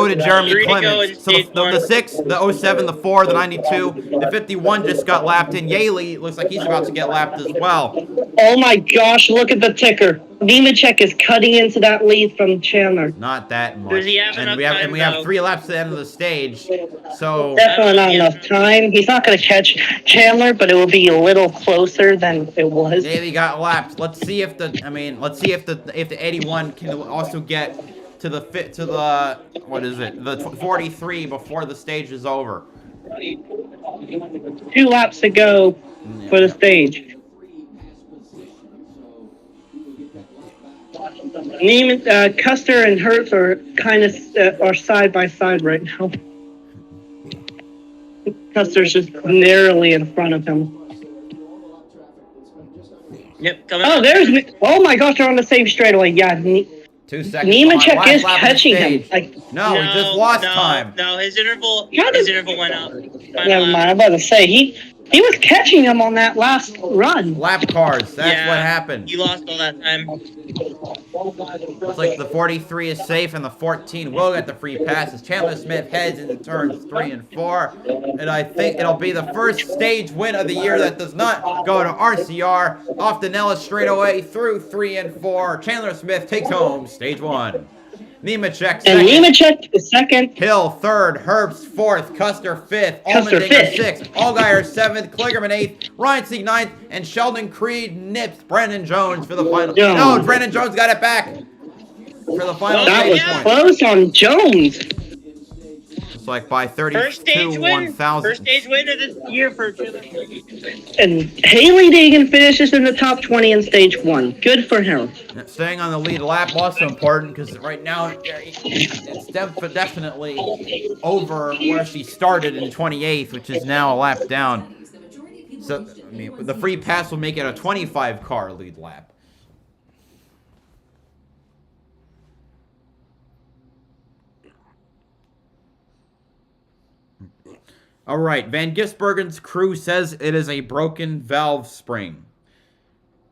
did Jeremy Clements. So the 6, the 07, the 4, the 92, the 51 just got lapped, and Yaley looks like he's about to get lapped as well. Oh my gosh, look at the ticker. Nemechek is cutting into that lead from Chandler. Not that much. Does he have and enough we have time, we have though? 3 laps to the end of the stage. So Definitely not enough time. He's not going to catch Chandler, but it will be a little closer than it was. Yaley got lapped. Let's see if the 81 can also get to the what is it? The 43 before the stage is over. 2 laps to go for the stage. Custer and Hertz are kind of are side by side right now. Custer's just narrowly in front of him. Yep, coming Oh, up. oh my gosh, they're on the same straightaway. Yeah, 2 seconds. Nemechek behind. is Last lap of the catching him. stage. Like, No, he just lost time. No, his interval How went up. never mind. I'm about to say He was catching him on that last run. Lap cars. That's Yeah, what happened. He lost all that time. Looks like the 43 is safe, and the 14 will get the free pass as Chandler Smith heads into turns 3 and 4. And I think it'll be the first stage win of the year that does not go to RCR. Off the Nellis straightaway through 3 and 4. Chandler Smith takes home stage 1. Nemechek second. And Nemechek is second. Hill third, Herbst fourth, Custer fifth, Custer Allmendinger fifth. sixth, Allgaier seventh, Kligerman eighth, Ryan Sieg ninth, and Sheldon Creed nips Brandon Jones for the final. Jones. No, Brandon Jones got it back for the final That stage was point. close on Jones. It's like by First stage 32, win. 1,000. First stage win of the year for Chandler. And Haley Deegan finishes in the top 20 in stage 1. Good for him. Staying on the lead lap also important because right now it's definitely over where she started in 28th, which is now a lap down. So, I mean, the free pass will make it a 25-car lead lap. All right, Van Gisbergen's crew says it is a broken valve spring.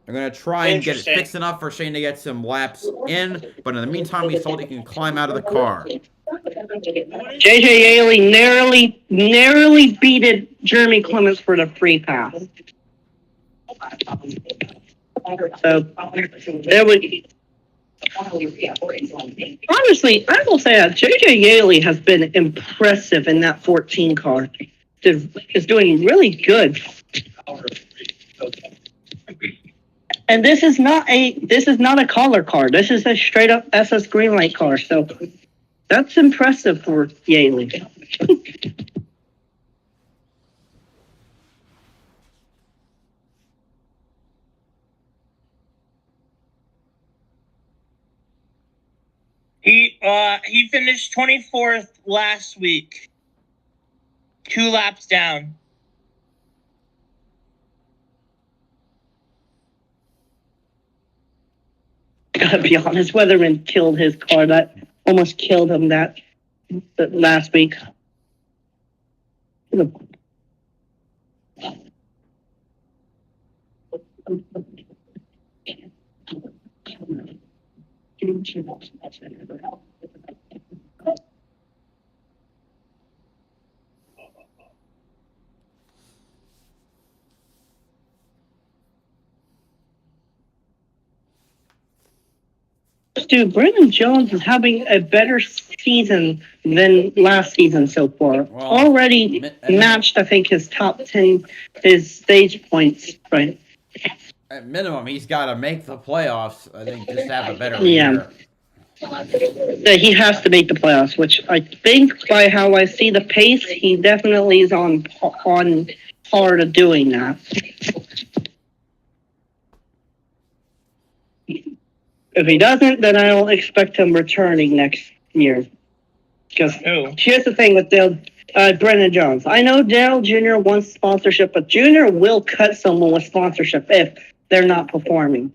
They're going to try and get it fixed enough for Shane to get some laps in, but in the meantime, he's told he can climb out of the car. JJ Haley narrowly beated Jeremy Clements for the free pass. So, there would... Honestly, I will say that JJ Yaley has been impressive in that 14 car. Is doing really good. And this is not a collar car. This is a straight up SS Greenlight car. So that's impressive for Yaley. He finished 24th last week. 2 laps down. Gotta be honest, Weatherman killed his car. That almost killed him that last week. Dude, Brandon Jones is having a better season than last season so far. Well, already matched, I think, his top 10, his stage points, right? At minimum, he's got to make the playoffs, I think, just to have a better year. Yeah, he has to make the playoffs, which I think by how I see the pace, he definitely is on par to doing that. If he doesn't, then I don't expect him returning next year. Because here's the thing with Brendan Jones. I know Dale Jr. wants sponsorship, but Jr. will cut someone with sponsorship if they're not performing.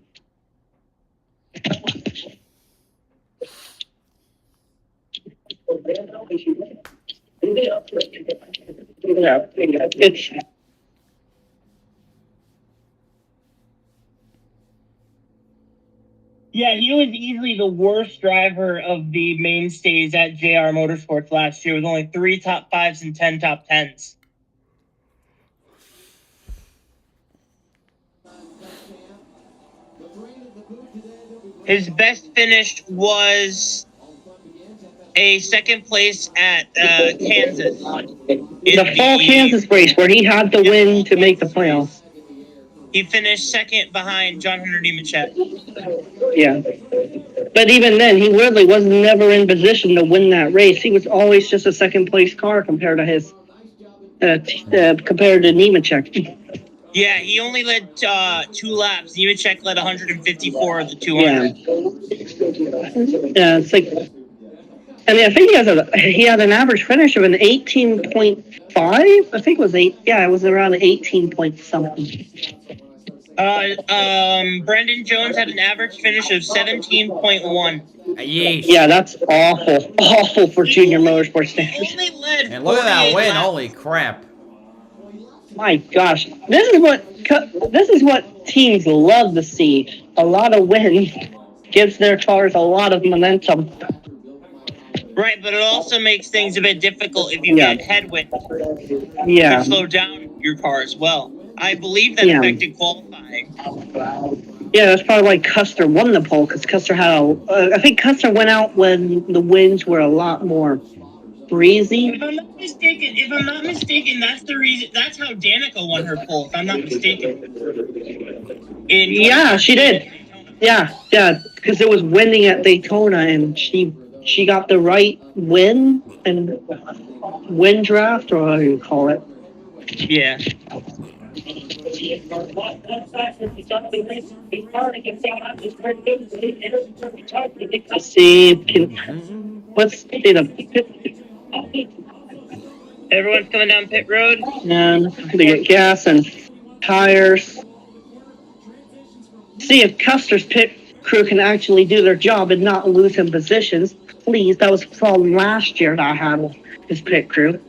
Yeah, he was easily the worst driver of the mainstays at JR Motorsports last year with only 3 top 5s and 10 top 10s. His best finish was a second place at Kansas. The fall Kansas race where he had to win to make the playoffs. He finished second behind John Hunter Nemechek. Yeah. But even then, he really was never in position to win that race. He was always just a second place car compared to his compared to Nemechek. Yeah, he only led 2 laps. Nemechek led 154 of the 200. Yeah, it's like, I mean, I think he had an average finish of an 18.5. I think it was 8. Yeah, it was around 18 point something. Brandon Jones had an average finish of 17.1. Yeah, that's awful for junior motorsports standards. He only led And look at that win! laps. Holy crap! My gosh, this is what teams love to see. A lot of wind gives their cars a lot of momentum. Right, but it also makes things a bit difficult if you Yeah. get headwind. Yeah. To slow down your car as well. I believe that Yeah. affected qualifying. Yeah, that's probably why Custer won the pole, because Custer had I think Custer went out when the winds were a lot more breezy. If I'm not mistaken, that's the reason. That's how Danica won her pole. If I'm not mistaken. Yeah, she did. Yeah, because it was windy at Daytona, and she got the right wind and wind draft, or how you call it. Yeah. Let's see. What's Everyone's coming down pit road. And they get gas and tires. See if Custer's pit crew can actually do their job and not lose in positions. Please, that was a problem last year that I had with his pit crew.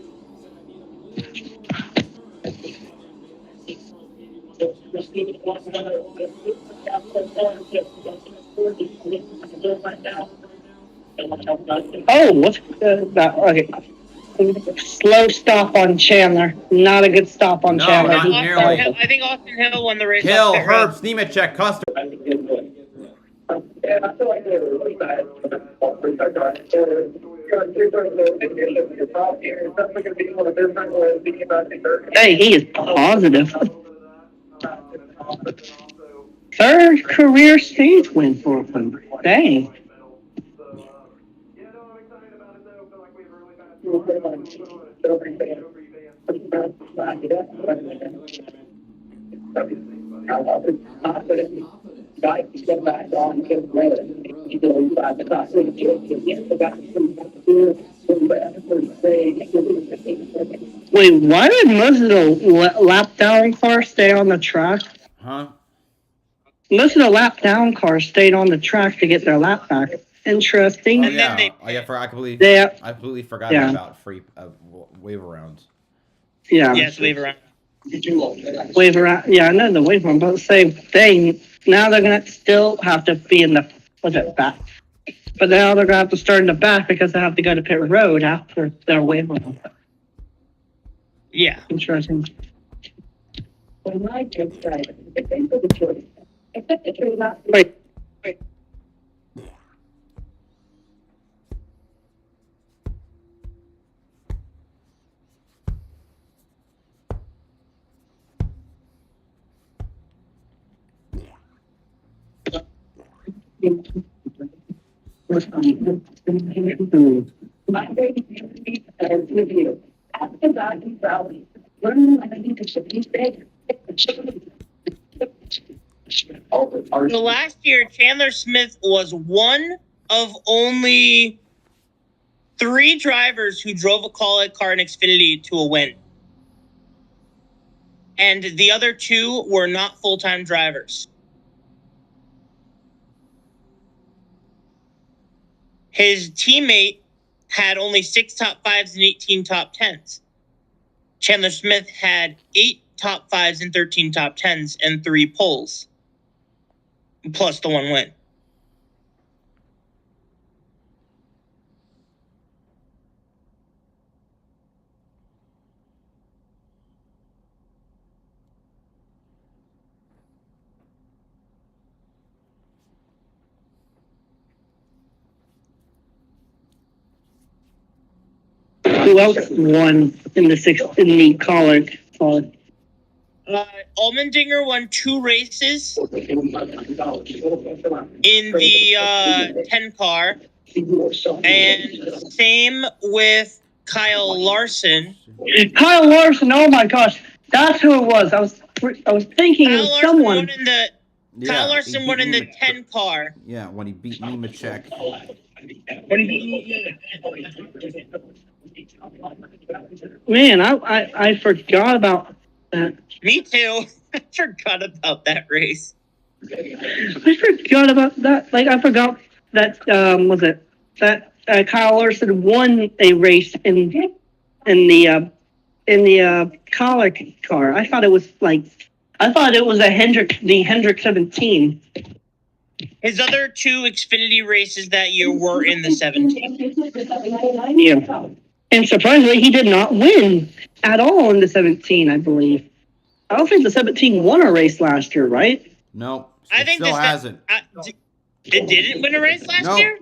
Oh, what's that? Okay. Slow stop on Chandler. Not a good stop on No, Chandler. not nearly. I think Austin Hill won the race. Kill, Herb, Nemechek, Custer. Yeah, I feel like they're really bad. Hey, he is positive. Third career stage win for him. Dang. Wait, why did most of the lap down cars stay on the track? Huh? Most of the lap down cars stayed on the track to get their lap back. Interesting. Oh, yeah. I completely forgot about free wave arounds. Yeah. Yes, wave around. Wave around. Yeah, I know the wave around, but the same thing. Now they're gonna still have to be in the back. But now they're gonna have to start in the back because they have to go to pit road after their wave around. Yeah. Interesting. Wait. So last year, Chandler Smith was one of only 3 drivers who drove a call-out car in Xfinity to a win. And the other 2 were not full-time drivers. His teammate had only 6 top 5s and 18 top 10s. Chandler Smith had 8 top 5s and 13 top 10s and 3 poles, plus the 1 win. Who else won in the college? Allmendinger won 2 races in the 10 car, and same with Kyle Larson. Kyle Larson, oh my gosh, that's who it was. I was thinking it was someone. Kyle Larson won in the 10 car. Yeah, when he beat Nemechek. Man, I forgot about that. Me too. I forgot about that race. I forgot about that. Like, I forgot that, Kyle Larson won a race in the in the collar car. I thought it was a the Hendrick 17. His other two Xfinity races that year were in the 17. Yeah. And surprisingly, he did not win at all in the 17, I believe. I don't think the 17 won a race last year, right? No, I it think still this hasn't. It didn't win a race last year?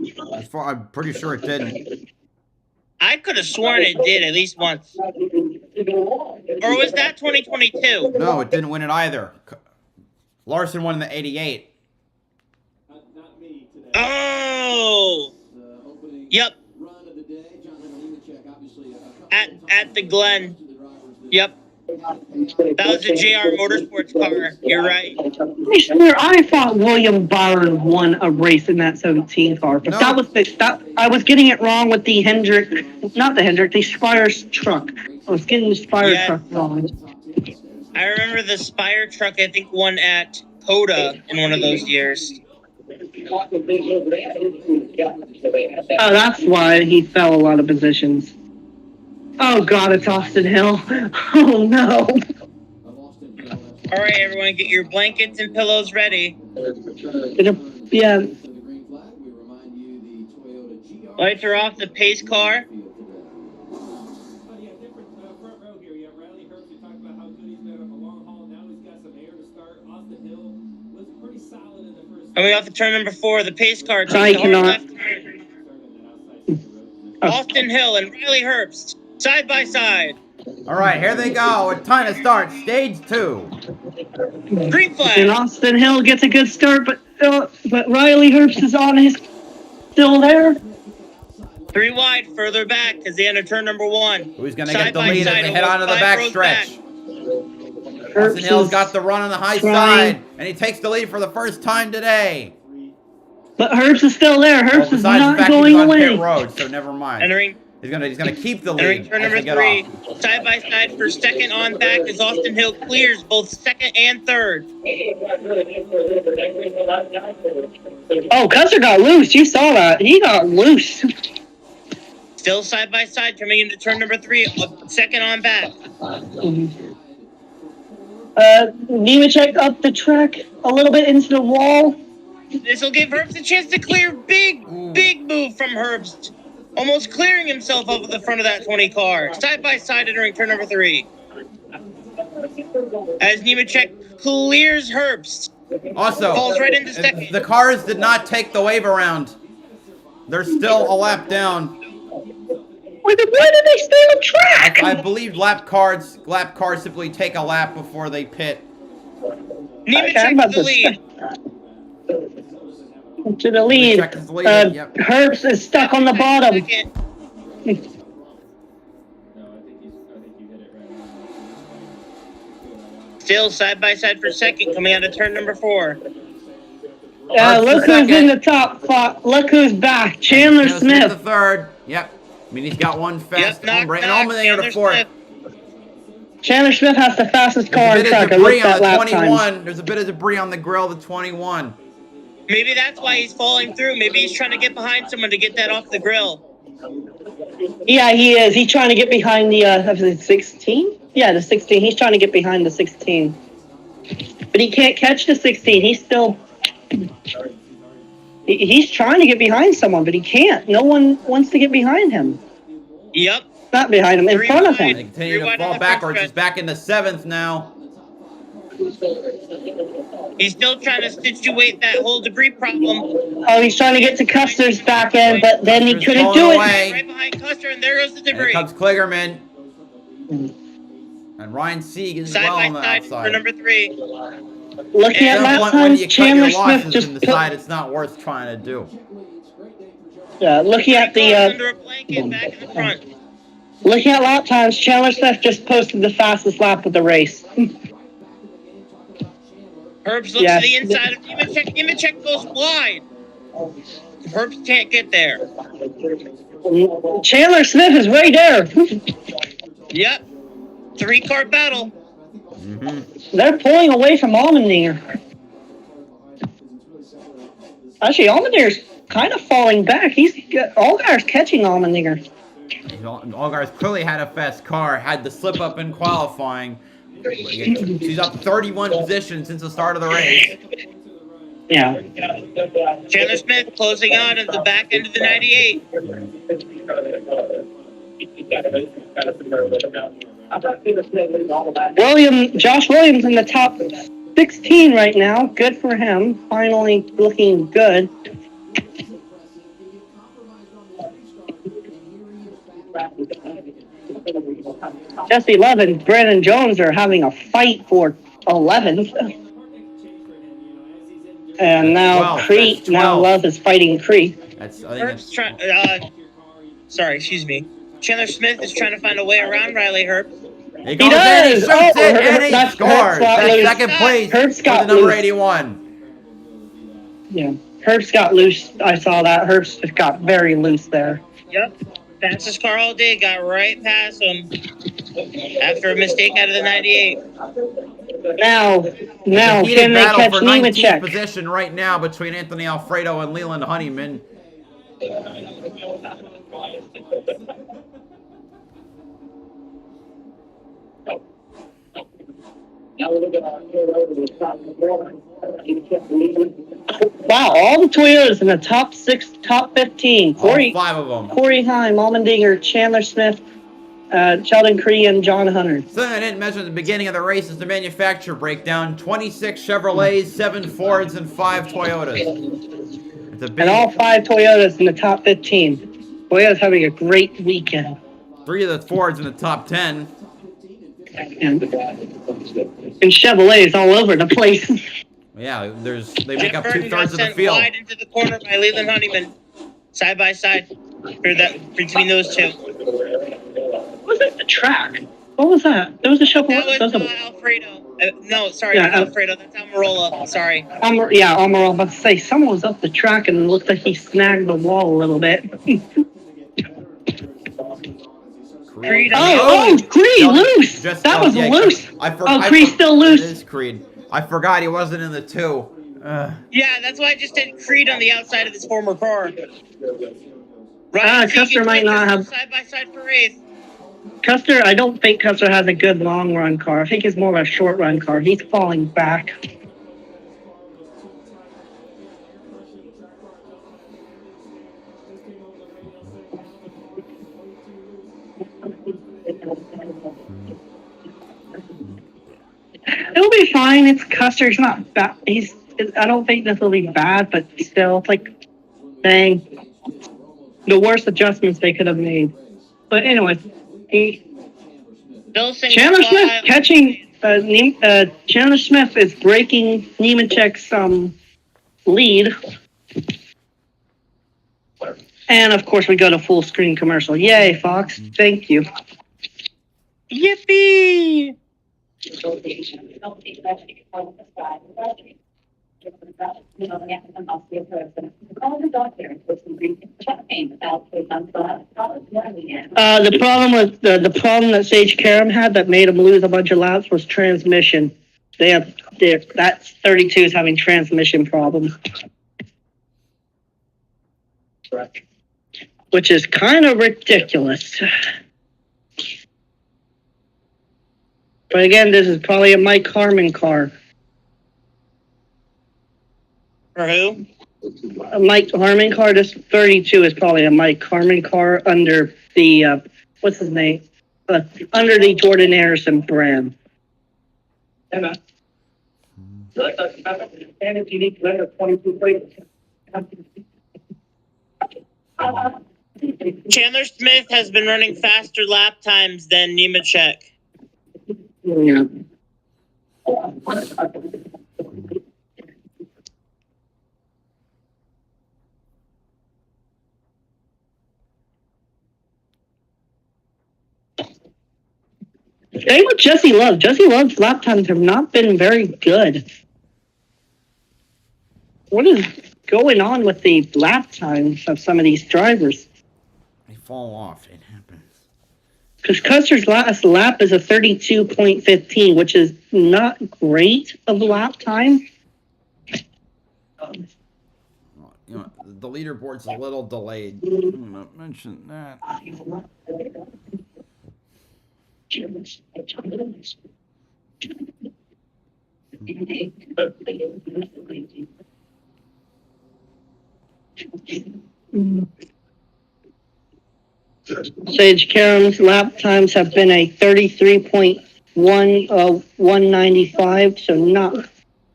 I'm pretty sure it didn't. I could have sworn it did at least once. Or was that 2022? No, it didn't win it either. Larson won in the 88. Not me today. Oh! Yep. At the Glen. Yep. That was a JR Motorsports car. You're right. I swear, I thought William Byron won a race in that 17 car, but I was getting it wrong with the the Spire's truck. I was getting the Spire truck wrong. I remember the Spire truck, I think, won at Coda in one of those years. Oh, that's why he fell a lot of positions. Oh, God, it's Austin Hill. Oh, no. All right, everyone, get your blankets and pillows ready. Yeah. Lights are off the pace car. Coming off the turn number 4, the pace car takes the hard left turn. Austin Hill and Riley Herbst, side by side. All right, here they go. It's time to start stage 2. Green flag. And Austin Hill gets a good start, but Riley Herbst is on his still there. 3 wide, further back as they enter turn number 1. Who's going to get the lead as they head onto the backstretch? Austin Hill's got the run on the high side, and he takes the lead for the first time today. But Herbst is still there. Herbst is not going away. Pit road, so never mind. He's gonna keep the lead. Turn number 3, side by side for second on back as Austin Hill clears both second and third. Oh, Custer got loose. You saw that. He got loose. Still side by side coming into turn number 3, second on back. Nemechek up the track a little bit into the wall. This will give Herbst a chance to clear. Big move from Herbst. Almost clearing himself up at the front of that 20 car. Side by side entering turn number 3. As Nemechek clears Herbst. Also, falls right into second. The cars did not take the wave around. They're still a lap down. Why did they stay on track? I believe lap cars simply take a lap before they pit. Nemechek to the lead. To the lead. Yep. Herbst is stuck on the bottom. Still side by side for second, coming out of turn number 4. Look who's in the top spot. Look who's back. Chandler Smith. The third. Yep. I mean, he's got one fast hombre. And Allmendinger to fourth. Chandler Smith has the fastest car in track. I looked at last time. There's a bit of debris on the grill of the 21. Maybe that's why he's falling through. Maybe he's trying to get behind someone to get that off the grill. Yeah, he is. He's trying to get behind the 16? Yeah, the 16. He's trying to get behind the 16. But he can't catch the 16. He's still... He's trying to get behind someone, but he can't. No one wants to get behind him. Yep. Not behind him, in front of him. They continue to fall backwards. He's back in the 7th now. He's still trying to situate that whole debris problem. Oh, he's trying to get to Custer's back end, but then he couldn't do it. Right behind Custer, and there goes the debris. Here comes Kligerman. And Ryan Sieg is well on the outside. For number 3. Looking at lap times, Chandler Smith just decide it's not worth trying to do. Yeah, looking at the under a blanket back in the front. Looking at lap times, Chandler Smith just posted the fastest lap of the race. Herbst looks to the inside of Nemechek. Nemechek goes wide. Herbst can't get there. Chandler Smith is right there. Yep. 3-car battle. They're pulling away from Allmendinger. Actually, Allmendinger's kind of falling back. Allgaier's catching Allmendinger. Allgaier's clearly had a fast car, had the slip up in qualifying. She's up 31 positions since the start of the race. Yeah. Chandler Smith closing on at the back end of the 98. Josh Williams in the top 16 right now. Good for him. Finally looking good. Jesse Love and Brandon Jones are having a fight for 11th. And now Crete, now Love is fighting Crete. Sorry, excuse me. Chandler Smith is trying to find a way around Riley Herb. He goes in, he shoots it, and he scores. That's second place for the number 81. Yeah, Herbst got loose. I saw that. Herbst got very loose there. Yep. Fastest car all day, got right past him after a mistake out of the 98. Now, can they catch Nemechek? Position right now between Anthony Alfredo and Leland Honeyman. Wow, all the Toyotas in the top 15. All 5 of them. Corey Heim, Allmendinger, Chandler Smith, Sheldon Cree, and John Hunter. Something I didn't mention at the beginning of the race is the manufacturer breakdown. 26 Chevrolets, 7 Fords, and 5 Toyotas. It's a big... And all 5 Toyotas in the top 15. Toyota's having a great weekend. 3 of the Fords in the top 10. And Chevrolets all over the place. Yeah, they make up 2/3 of the field. Wide into the corner by Leland Honeyman, side by side, between those two. What was that? The track? What was that? There was a Chevrolet. That was Alfredo. No, sorry, not Alfredo. That's Almirola. Sorry. Almirola. About to say someone was up the track and it looked like he snagged the wall a little bit. Creed. Creed loose. That was loose. Creed's still loose. It is Creed. I forgot he wasn't in the 2. Yeah, that's why I just did Creed on the outside of his former car. Custer might not have side by side for 8th. Custer, I don't think Custer has a good long run car. I think it's more of a short run car. He's falling back. It'll be fine. It's Custer. He's not bad. I don't think this will be bad, but still, it's like, dang, the worst adjustments they could have made. But anyway, Chandler Smith catching. Chandler Smith is breaking Nemechek's lead. And of course, we got a full screen commercial. Yay, Fox! Thank you. Yippee! The problem that Sage Karam had that made him lose a bunch of laps was transmission. That 32 is having transmission problems, which is kind of ridiculous. But again, this is probably a Mike Harmon car. For who? A Mike Harmon car. This 32 is probably a Mike Harmon car under the, what's his name? Under the Jordan Anderson brand. Chandler Smith has been running faster lap times than Nemechek. Yeah. Same with Jesse Love. Jesse Love's lap times have not been very good. What is going on with the lap times of some of these drivers? They fall off. It happens. Because Custer's last lap is a 32.15, which is not great of lap time. you know, the leaderboard's a little delayed. I'm gonna mention that. Sage Karam's lap times have been a 33.195, so not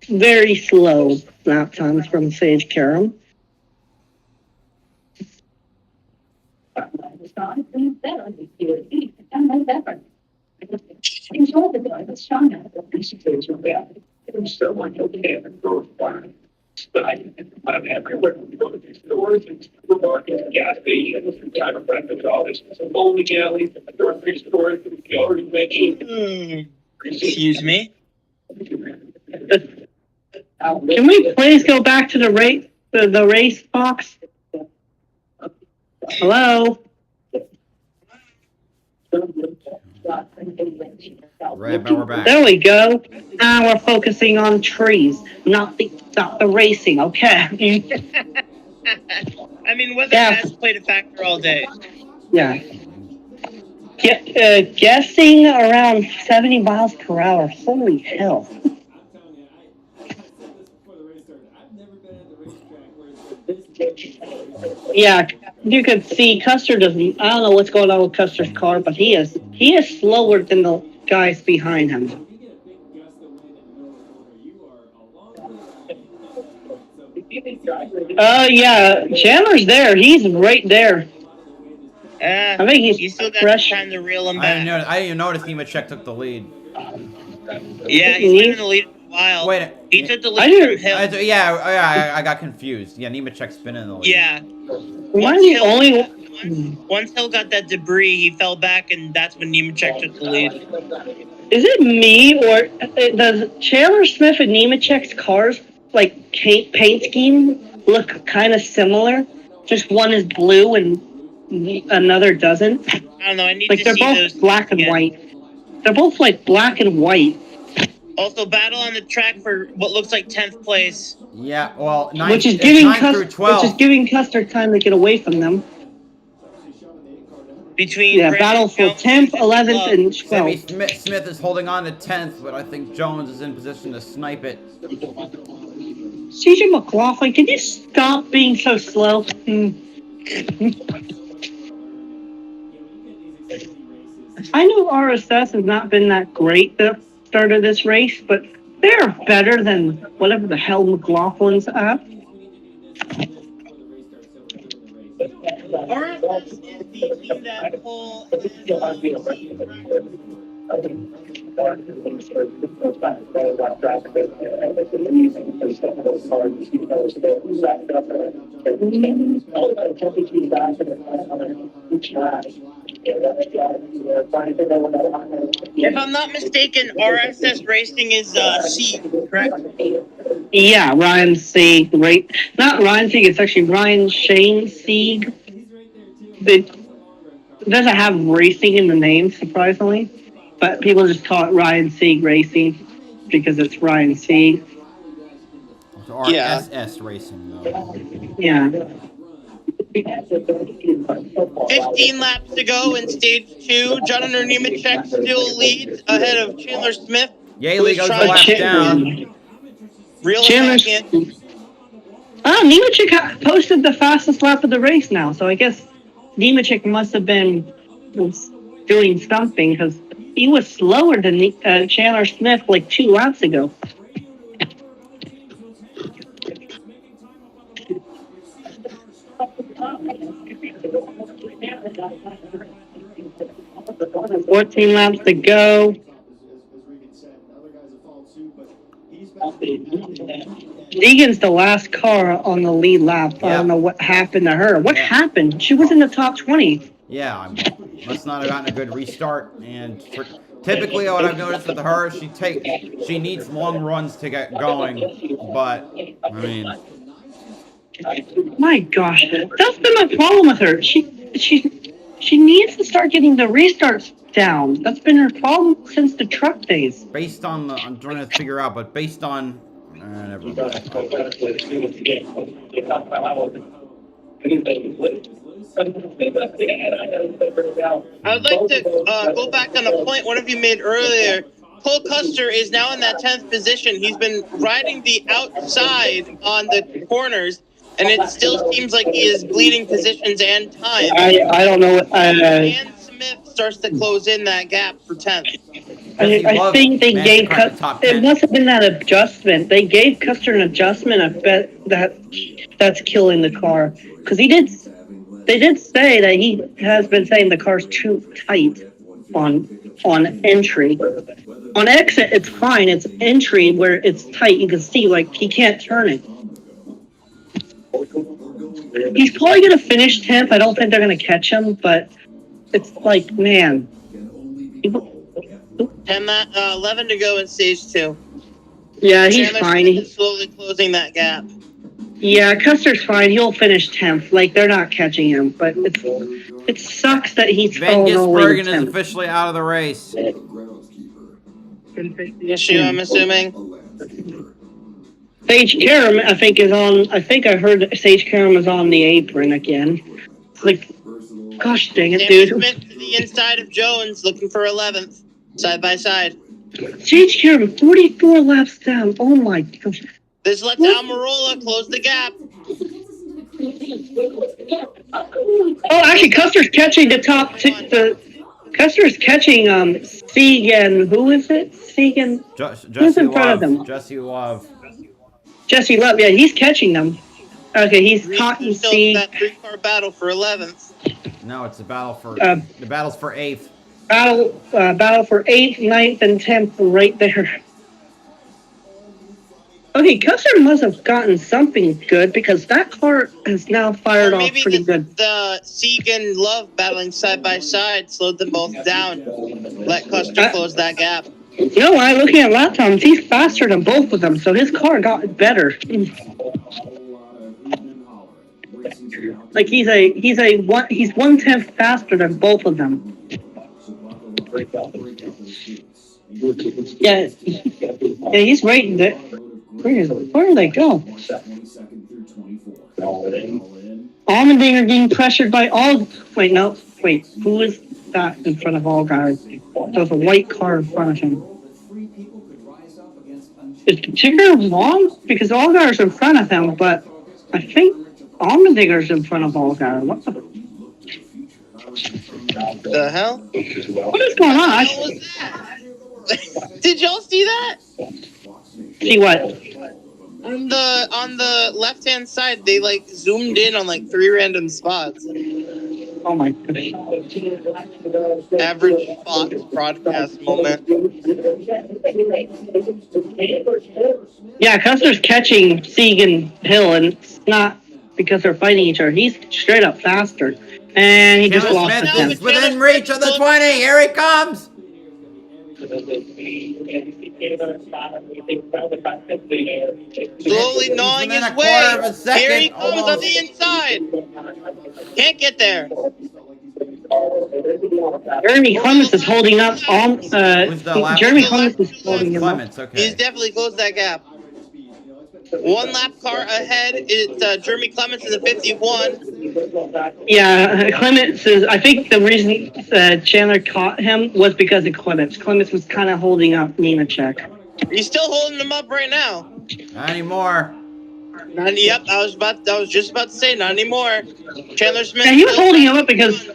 very slow lap times from Sage Karam. But I'm everywhere. Go to these stores and supermarkets, gas stations, and kind of breakfast, all this. Bowling alleys, grocery stores, you already mentioned. Excuse me? Can we please go back to the race box? Hello? Right, but we're back. There we go. Now we're focusing on trees, not the racing, okay? I mean, weather Yeah. has played a factor all day. Yeah. Guessing around 70 miles per hour. Holy hell. I'm telling you, I said this before the race started. I've never been at the racetrack where it's been this. Yeah, you could see Custer doesn't. I don't know what's going on with Custer's car, but he is slower than the guys behind him. If you get a big gust of wind in the middle of the corner, you are a long way behind. Yeah, Chandler's there. He's right there. I think he's you still got fresh. time to reel him I back. didn't even notice Nemechek took the lead. Yeah, he's been in the lead for a while. Wait, he took the lead from Hill. I got confused. Yeah, Nemechek's been in the lead. Yeah. Once Hill got that debris, he fell back, and that's when Nemechek took the lead. Is it me, or does Chandler Smith and Nemechek's cars, like, paint scheme, look kind of similar? Just one is blue and another doesn't? I don't know, I need like, to they're see both those black and again. white. They're both, like, black and white. Also, battle on the track for what looks like 10th place. Yeah, well, 9 Which is giving through 12. Which is giving Custer time to get away from them. Between Yeah, Brandon battle for Jones 10th, and 11th, and Sammy 12th. Smith is holding on to 10th, but I think Jones is in position to snipe it. CJ McLaughlin, can you stop being so slow? I know RSS has not been that great the start of this race, but they're better than whatever the hell McLaughlin's at. RSS is the team that pull If I'm not mistaken, RSS Racing is C, correct? Yeah, Ryan Sieg, right? Not Ryan Sieg, it's actually Ryan Shane Sieg. It doesn't have racing in the name, surprisingly, but people just call it Ryan Sieg Racing because it's Ryan Sieg. It's RSS Racing, though. Yeah. 15 laps to go in stage 2. Jonathan Nemechek still leads ahead of Chandler Smith. Yaley goes a lap down. Reel Chandler. back in. Oh, Nemechek posted the fastest lap of the race now, so I guess Nemechek must have been doing something because he was slower than Chandler Smith like 2 laps ago. As 14 laps to go. Regan said, other guys have followed suit, but he's Deegan's the last car on the lead lap. I don't know what happened to her. What happened? She was in the top 20. Yeah, must not have gotten a good restart. And typically, what I've noticed with her, she needs long runs to get going. But I mean, my gosh, that's been my problem with her. She needs to start getting the restarts down. That's been her problem since the truck days. based on I'm trying to figure out, but based on Never I would like to go back on a point one of you made earlier. Cole Custer is now in that 10th position. He's been riding the outside on the corners, and it still seems like he is bleeding positions and time. I don't know. And Smith starts to close in that gap for 10th. I think they gave it must have been that adjustment. They gave Custer an adjustment. I bet that's killing the car because they did say that he has been saying the car's too tight on entry. On exit, it's fine. It's entry where it's tight. You can see like he can't turn it. He's probably gonna finish 10th. I don't think they're gonna catch him, but it's like man. 11 to go in stage 2. Yeah, he's fine. He's slowly closing that gap. Yeah, Custer's fine. He'll finish 10th. Like, they're not catching him, but it sucks that he's falling all the way to 10th. Gisbergen is officially out of the race. Issue, I'm assuming. Sage Karam, I think I heard Sage Karam is on the apron again. Like, gosh dang it, dude. Smith to the inside of Jones, looking for 11th. Side by side. Sage Karam, 44 laps down. Oh my gosh. This lets Almirola close the gap. Oh, actually, Custer's catching the top. Custer's catching Segan. Who is it? Segan. Who's in front of them? Jesse Love. Jesse Love. Yeah, he's catching them. Okay, he's caught and still that 3-car battle for 11th. No, it's the battle for the battle's for 8th. Battle for 8th, 9th, and 10th right there. Okay, Custer must have gotten something good because that car has now fired off pretty good. The Sieg and Love battling side by side slowed them both down. Let Custer close that gap. You know what? Looking at lap times, he's faster than both of them, so his car got better. Like he's 1/10 faster than both of them. Yeah, he's right there. Where did they go? Allmendinger getting pressured by all. Wait, who is that in front of Allgaier? There's a white car in front of him. Is the ticker wrong? Because Allgaier's in front of him, but I think Allmendinger's in front of Allgaier. What the hell? What is going on? What was that? Did y'all see that? See what? On the left-hand side, they like zoomed in on like 3 random spots. Oh my goodness. Average Fox broadcast moment. Yeah, Custer's catching Sieg and Hill, and it's not because they're fighting each other. He's straight up faster. And he just lost the 10. Smith is within reach of the 20. Here he comes. Slowly gnawing his way. Here he comes on the inside. Can't get there. Jeremy Clements is holding up. Jeremy Clements is holding him up. Okay. He's definitely closed that gap. 1 lap car ahead is Jeremy Clements in the 51. Yeah, Clements is. I think the reason Chandler caught him was because of Clements. Clements was kind of holding up Nemechek. He's still holding him up right now. Not anymore. Yep, I was just about to say not anymore. Chandler Smith. Yeah, he was holding him up because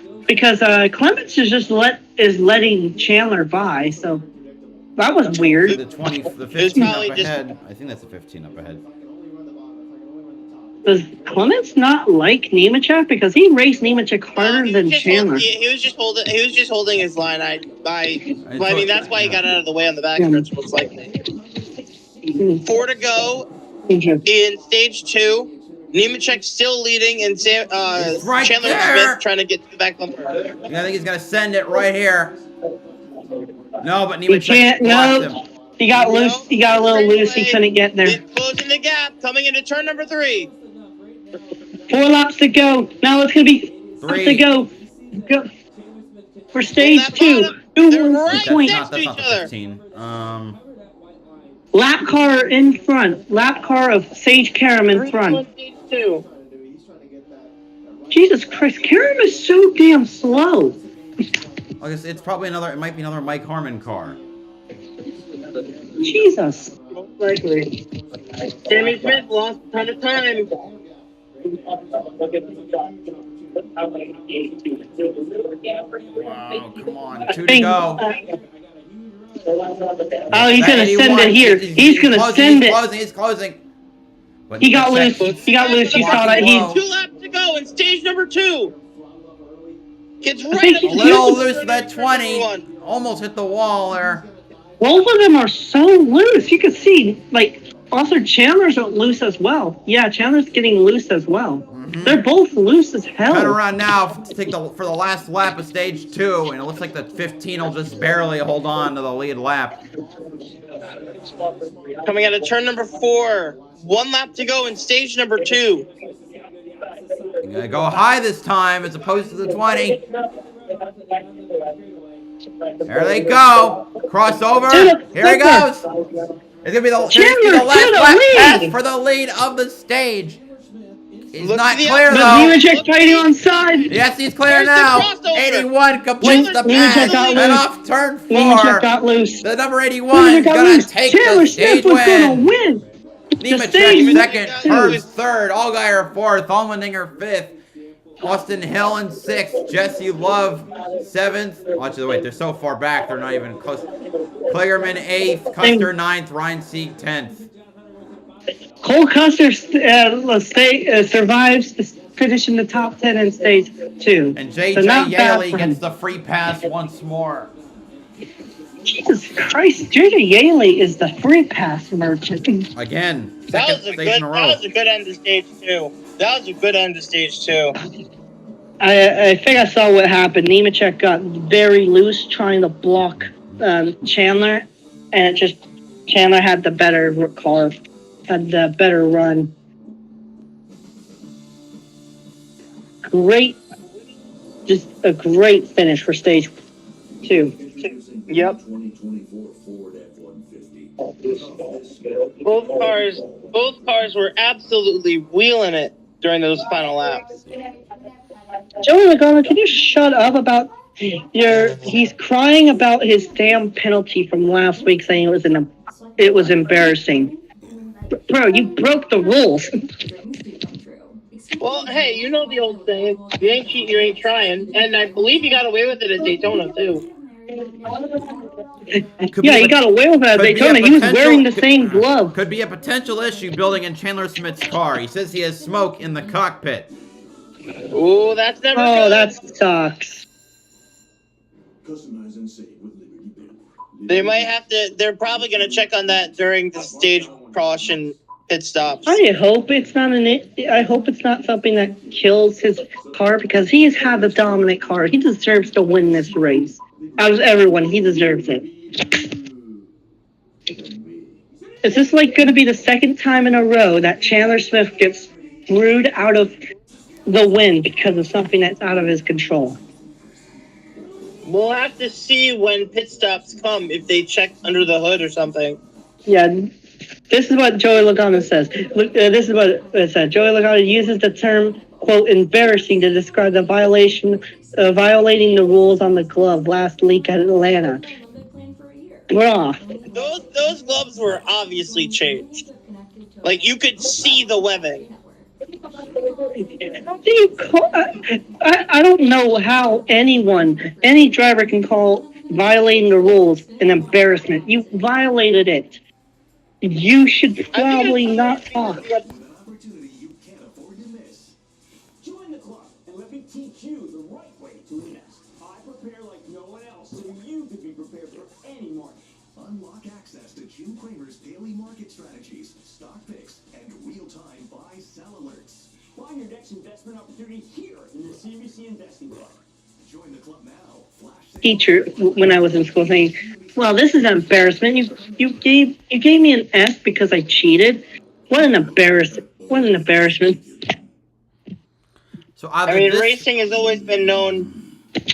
Clements is just letting Chandler by. So that was weird. The 15 up ahead. I think that's the 15 up ahead. Does Clements not like Nemechek because he raced Nemechek harder than Chandler? He was just holding his line. I mean, that's why he got out of the way on the back stretch, most likely. 4 to go in stage 2. Nemechek still leading, and right Chandler there. Smith trying to get to the back bumper. I think he's gonna send it right here. No, but Nemechek blocked him. He got loose. He got a little loose. He couldn't get there. Closing the gap, coming into turn number 3. 4 laps to go. Now it's gonna be 3 to go. For stage 2. They're right point. next to each other. 15. Lap car in front. Lap car of Sage Karam in front. Stage 2. Jesus Christ, Karam is so damn slow. I guess it's probably another. It might be another Mike Harmon car. Jesus. Most likely. Sammy Smith lost a ton of time. Wow, come on, 2 to go. Oh, he's gonna send it here. He's gonna send it. He's closing. But He got loose. He got loose. You saw that. He's 2 laps to go in stage number 2. Gets right think up a he's little loose for that 20. Almost hit the wall there. Both of them are so loose. You can see, like, also Chandler's loose as well. Yeah, Chandler's getting loose as well. They're both loose as hell. Turn around now to take for the last lap of stage 2, and it looks like the 15 will just barely hold on to the lead lap. Coming out of turn number 4. 1 lap to go in stage number 2. You're gonna go high this time as opposed to the 20. There they go. Crossover. Here he goes. It's gonna be the last lap pass for the lead of the stage. He's not clear though. NASCAR fighting on side. Yes, he's clear now. 81 completes the pass and off turn 4. Got loose. The number 81 is gonna take the stage win. Nemechek second, Herbst third, Allgaier fourth, Allmendinger fifth, Austin Hill in 6th, Jesse Love 7th. Watch the wait, they're so far back, they're not even close. Kligerman 8th, Custer 9th, Ryan Sieg 10th. Cole Custer survives to finish in the top 10 in stage 2. And JJ Yaley gets the free pass once more. Jesus Christ, JJ Yaley is the free pass merchant. Again, That was a good end to stage 2. That was a good end to stage 2. I think I saw what happened. Nemechek got very loose trying to block Chandler, and Chandler had the better car, had the better run. Just a great finish for stage 2. Yep. Both cars were absolutely wheeling it during those final laps. Joey Logano, can you shut up about he's crying about his damn penalty from last week, saying it was embarrassing. Bro, you broke the rules. Well, hey, you know the old saying, you ain't cheating, you ain't trying. And I believe he got away with it at Daytona, too. Yeah, he got away with that at Daytona. He was wearing the same glove. Could be a potential issue building in Chandler Smith's car. He says he has smoke in the cockpit. Oh, that's never good. Oh, that sucks. They might have to, they're probably going to check on that during the stage caution pit stops. I hope it's not something that kills his car, because he's had the dominant car. He deserves to win this race. Out of everyone, he deserves it. Is this like going to be the second time in a row that Chandler Smith gets screwed out of the win because of something that's out of his control? We'll have to see when pit stops come, if they check under the hood or something. Yeah, this is what Joey Logano says. This is what it said. Joey Logano uses the term, quote, embarrassing to describe the violating the rules on the glove last leak at Atlanta. Those gloves were obviously changed. Like, you could see the webbing. How do you call? I don't know how any driver can call violating the rules an embarrassment. You violated it. You should probably not talk. Join the club and let me teach you the right way to invest. I prepare like no one else, so you can be prepared for any market. Unlock access to Jim Cramer's daily market strategies, stock picks, and real-time buy-sell alerts. Find your next investment opportunity here in the CNBC Investing Club. Join the club now. Teacher, when I was in school, saying, "Well, this is an embarrassment. You gave me an F because I cheated. What an embarrassment! What an embarrassment!" So racing has always been known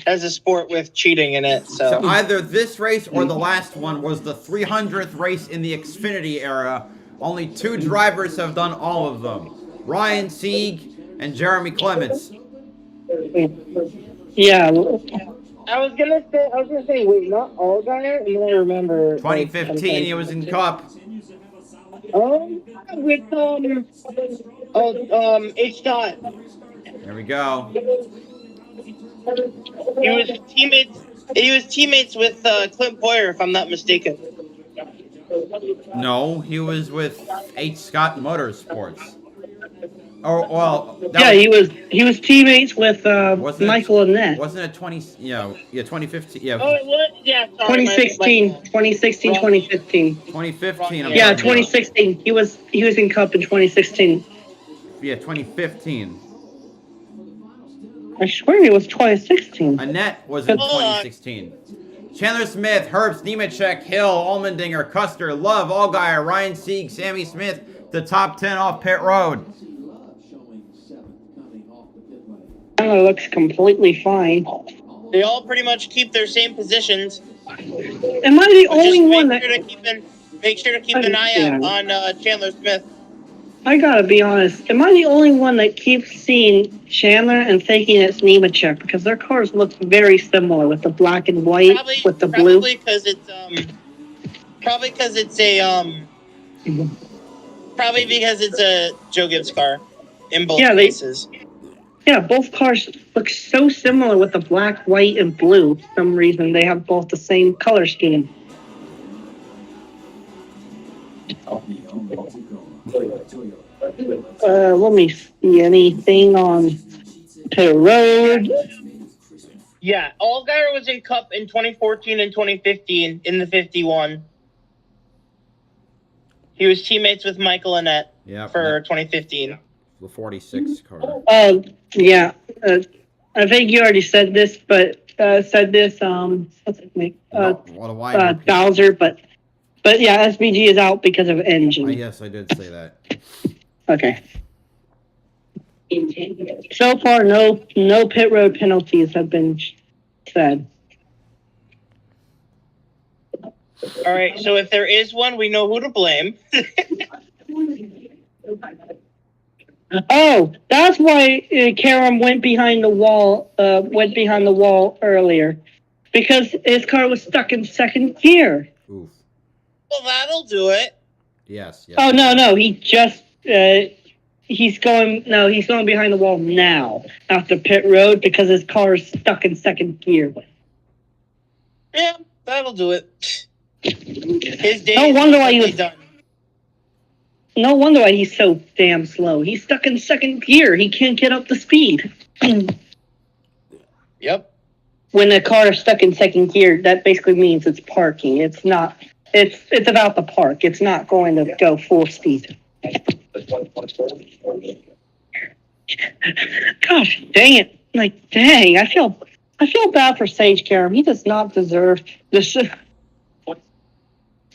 as a sport with cheating in it. So either this race or the last one was the 300th race in the Xfinity era. Only 2 drivers have done all of them. Ryan Sieg and Jeremy Clements. Yeah. I was gonna say, wait, not Allgaier? And then I remember. 2015, he was in Cup. With H. Dot. There we go. He was teammates with Clint Boyer, if I'm not mistaken. No, he was with H. Scott Motorsports. Oh well. Yeah, he was teammates with Michael Annett. Wasn't it 2015? Yeah. Oh, it was. Yeah. Sorry, 2016, 2015. 2015. Yeah, 2016. He was in Cup in 2016. Yeah, 2015. I swear it was 2016. Annette was in 2016. Chandler Smith, Herbst, Nemechek, Hill, Allmendinger, Custer, Love, Allgaier, Ryan Sieg, Sammy Smith, the top 10 off pit road. It looks completely fine. They all pretty much keep their same positions. Am I the only one that... Make sure to keep an eye out on Chandler Smith. I gotta be honest. Am I the only one that keeps seeing Chandler and thinking it's Nemechek? Because their cars look very similar with the black and white, with the blue. Probably because it's a Joe Gibbs car in both cases. Yeah, both cars look so similar with the black, white, and blue. For some reason, they have both the same color scheme. Let me see anything on pit road. Yeah, Allgaier was in Cup in 2014 and 2015 in the 51. He was teammates with Michael Annett for 2015. The 46 car. Yeah. I think you already said this, but what's his name? Bowser, but yeah, SBG is out because of engine. Yes, I did say that. Okay. So far, no pit road penalties have been said. All right, so if there is one, we know who to blame. Oh, that's why Karam went behind the wall. Earlier, because his car was stuck in second gear. Oof. Well, that'll do it. Yes. Oh no, he just he's going behind the wall now after pit road because his car is stuck in second gear. Yeah, that'll do it. His day No wonder why he's so damn slow. He's stuck in second gear. He can't get up the speed. Yep. When a car is stuck in second gear, that basically means it's parking. It's not. It's about the park. It's not going to go full speed. Gosh, dang it! Like, dang, I feel bad for Sage Karam. He does not deserve this.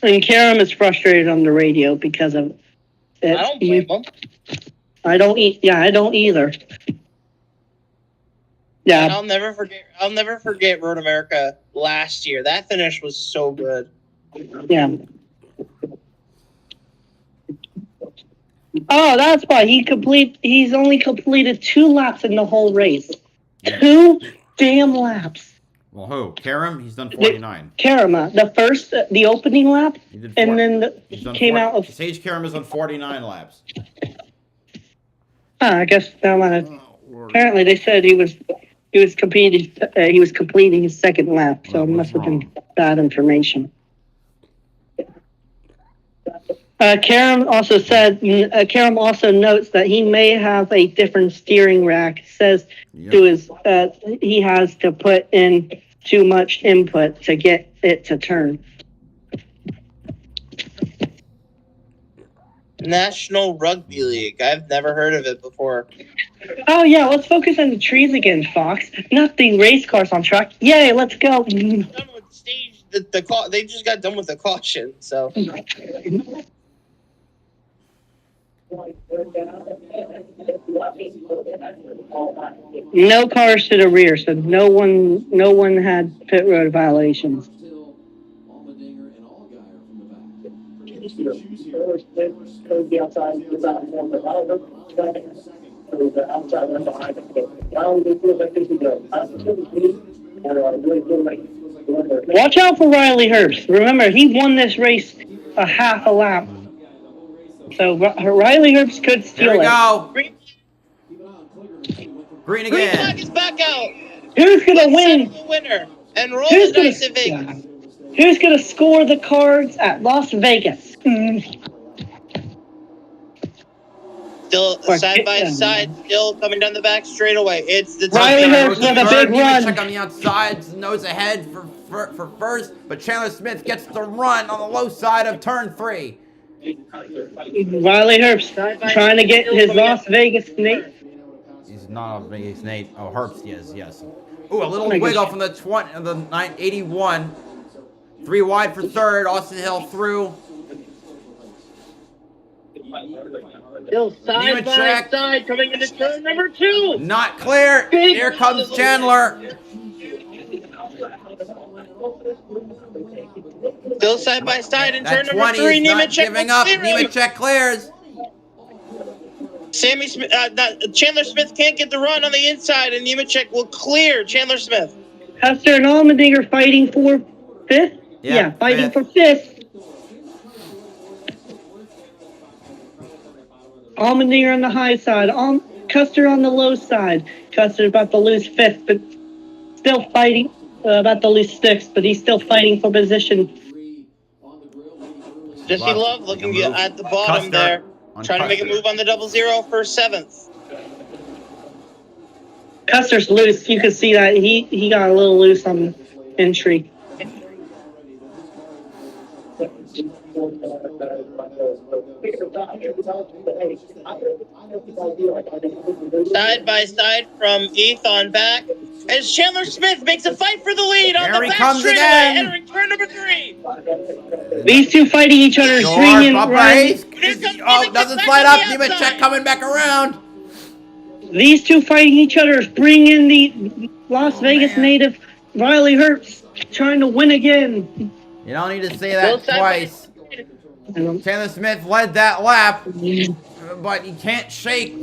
And Karam is frustrated on the radio because of it. I don't blame him. I don't either. Yeah. And I'll never forget Road America last year. That finish was so good. Yeah. Oh, that's why he's only completed 2 laps in the whole race. Yeah. 2 damn laps. Well, who? Karam? He's done 49. Karam, the opening lap, and then came out of... Sage Karam has done 49 laps. I guess that might have... Apparently, they said he was completing his second lap, so it must have been bad information. Karam also notes that he may have a different steering rack. Says he has to put in too much input to get it to turn. National Rugby League. I've never heard of it before. Oh yeah, let's focus on the trees again, Fox. Not the race cars on track. Yay, let's go. Done with stage. They just got done with the caution, so. No cars to the rear, so no one had pit road violations. Till Allmendinger and Allgaier from the back. The outside, outside and behind. Watch out for Riley Herbst. Remember, he won this race a half a lap. So Riley Herbst could steal There we it. go. Green, Green green flag again. is back out. Who's gonna Let's win? settle the winner and roll Who's the dice in Vegas. gonna? Who's gonna score the cards at Las Vegas? Still side by side, still coming down the back straightaway. It's the Riley Herbst with a big run. Check on the outside, nose ahead for first, but Chandler Smith gets the run on the low side of turn 3. Riley Herbst trying to get his Las Vegas Nate. He's not a Vegas Nate. Oh, Herbst, yes. Ooh, a little wiggle from the 981. 3 wide for third. Austin Hill through. Still side by side coming into turn number 2. Not clear. Here comes Chandler. Still side by side in turn That number 20 3. is not Nemechek giving will up. clear him. Nemechek clears. Chandler Smith can't get the run on the inside, and Nemechek will clear Chandler Smith. Custer and Allmendinger fighting for 5th? Yeah, fighting fifth. for 5th. Allmendinger on the high side. Custer on the low side. Custer about to lose 5th, but still fighting. About to lose 6th, but he's still fighting for position. Jesse Love looking at the bottom Custer there. on Trying to make a Custer. move on the 0-0 for 7th. Custer's loose. You can see that he got a little loose on entry. Side by side from 8th on back. As Chandler Smith makes a fight for the lead on Here the he back comes straightaway, again. entering turn number 3. These two fighting each other. Sure, Bubba. Here comes Oh, Nemechek doesn't back slide on up. the Nemechek outside. coming back around. These two fighting each other. Bring in the Las Vegas man. native Riley Herbst trying to win again. You don't need to say Still that side by twice. side. Chandler Smith led that lap, but he can't shake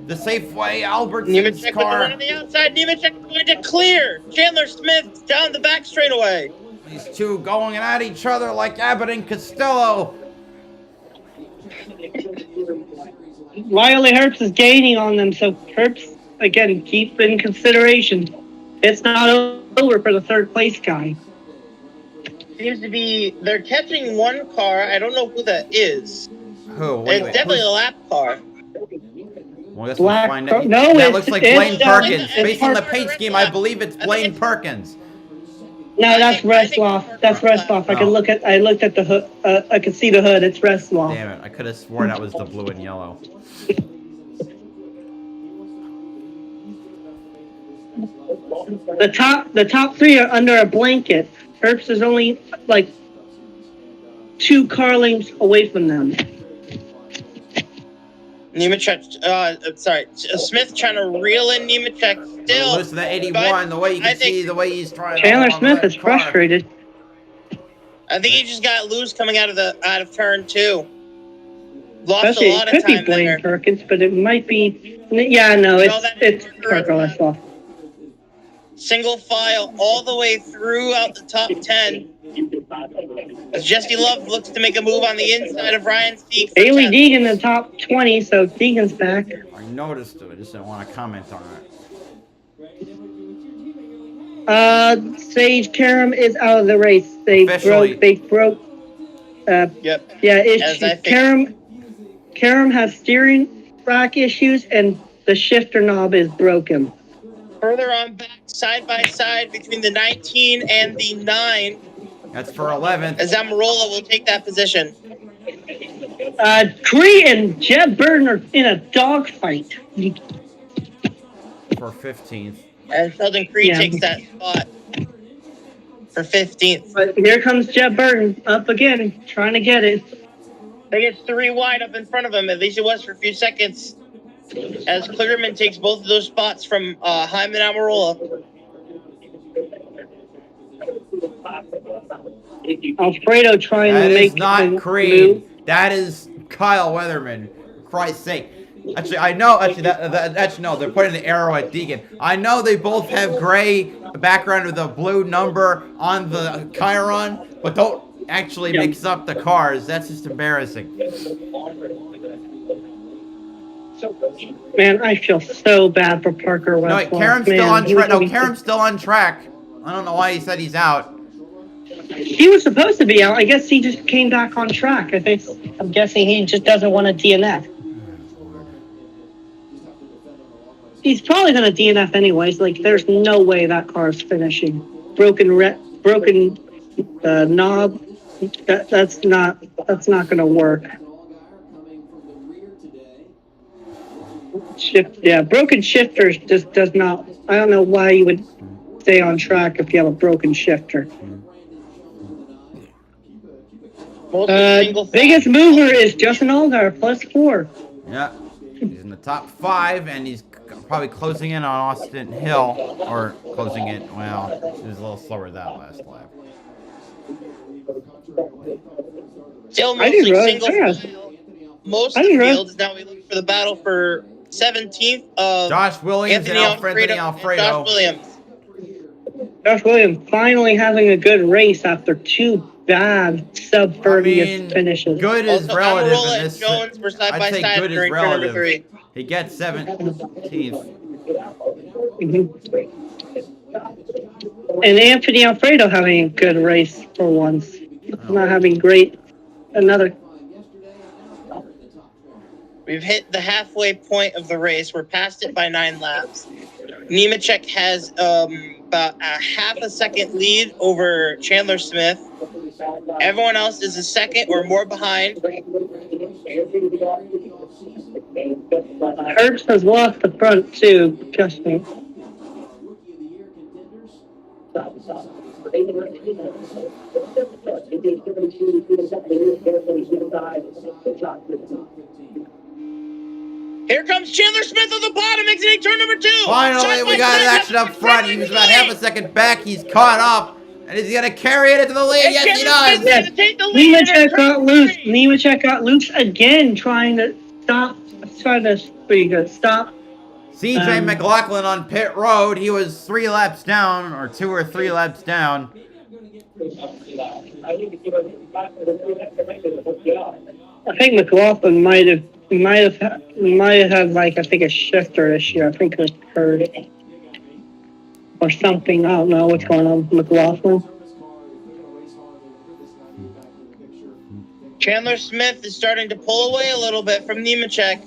the Safeway Albertson's Nemechek with the run car. on the outside. Nemechek going to clear Chandler Smith down the back straightaway. These two going at each other like Abbott and Costello. Riley Herbst is gaining on them, so Herbst, again, keep in consideration. It's not over for the 3rd place guy. Seems to be, they're catching one car. I don't know who that is. Who? It's definitely a lap car. Well, I guess Black we'll find Car- out. no, That it's- looks like it's, Blaine Perkins. it's Based on the Park- paint scheme, I believe it's Blaine Perkins. No, that's I think Resloff. That's Resloff. Oh. I looked at the hood. I could see the hood. It's Resloff. Damn it, I could have sworn that was the blue and yellow. The top 3 are under a blanket. Herbst is only like 2 car lengths away from them. Nemechek, Smith trying to reel in Nemechek still. Listen to the 81, the way you I can think- see the way he's trying. Chandler to Smith is frustrated. I think he just got loose coming out of turn 2. Lost Especially, a lot it of could be time Blaine there. Perkins, but it might be. Yeah, no, it's Parker Resloff. Single file all the way throughout the top 10. As Jesse Love looks to make a move on the inside of Ryan Steeg. for Haley 10th. Deegan in the top 20, so Deegan's back. I noticed it, I just didn't want to comment on it. Sage Karam is out of the race. Officially. Yep. Yeah, As I think- Karam has steering rack issues and the shifter knob is broken. Further on back, side by side between the 19 and the 9, That's for 11th. as Amarola will take that position. Cree and Jeb Burton are in a dogfight. For 15th. And Sheldon Creed Yeah. takes that spot for 15th. But here comes Jeb Burton up again, trying to get it. They get 3 wide up in front of him. At least it was for a few seconds. As Clearman takes both of those spots from Hyman Amarola. Alfredo trying That to is make not a Creed. move. That is Kyle Weatherman. For Christ's sake. Actually, I know. Actually, no. They're putting the arrow at Deegan. I know they both have gray background with a blue number on the Chiron, but don't actually mix up the cars. That's just embarrassing. Man, I feel so bad for Parker No, wait, Westlaw. Karam's still on track. No, Karam's still on track. I don't know why he said he's out. He was supposed to be out. I guess he just came back on track. I'm guessing he just doesn't want to DNF. He's probably going to DNF anyways. Like, there's no way that car's finishing. Broken knob. That's not going to work. Broken shifters just does not. I don't know why you would stay on track if you have a broken shifter. Biggest mover is Justin Allgaier, +4. Yeah, he's in the top 5, and he's probably closing in on Austin Hill, or closing it. Well, he was a little slower that last lap. Still mostly single file. Most of the field is now we look for the battle for 17th of Josh Williams and Anthony Alfredo. Josh Williams. Josh Williams finally having a good race after 2 bad sub-30th finishes. Good is relative in this. Jones were side by I'd say side good is during turn number relative. 3. He gets 17th. And Anthony Alfredo having a good race for once. Not having great. Another. We've hit the halfway point of the race. We're past it by 9 laps. Nemechek has about a half a second lead over Chandler Smith. Everyone else is a second or more behind. Herbst has lost the front too, trust me. Here comes Chandler Smith on the bottom, exiting turn number 2. Finally, we got an action up front. He was about half a second back. He's caught up. And is he going to carry it into the lead? Yes, he does. Yes. Nemechek got loose. Nemechek got loose again, trying to stop. Stop. CJ McLaughlin on pit road. He was 3 laps down, or 2 or 3 laps down. I think McLaughlin might have had like a shifter issue. I think it was hurt or something. I don't know what's going on with McLaughlin. Chandler Smith is starting to pull away a little bit from Nemechek.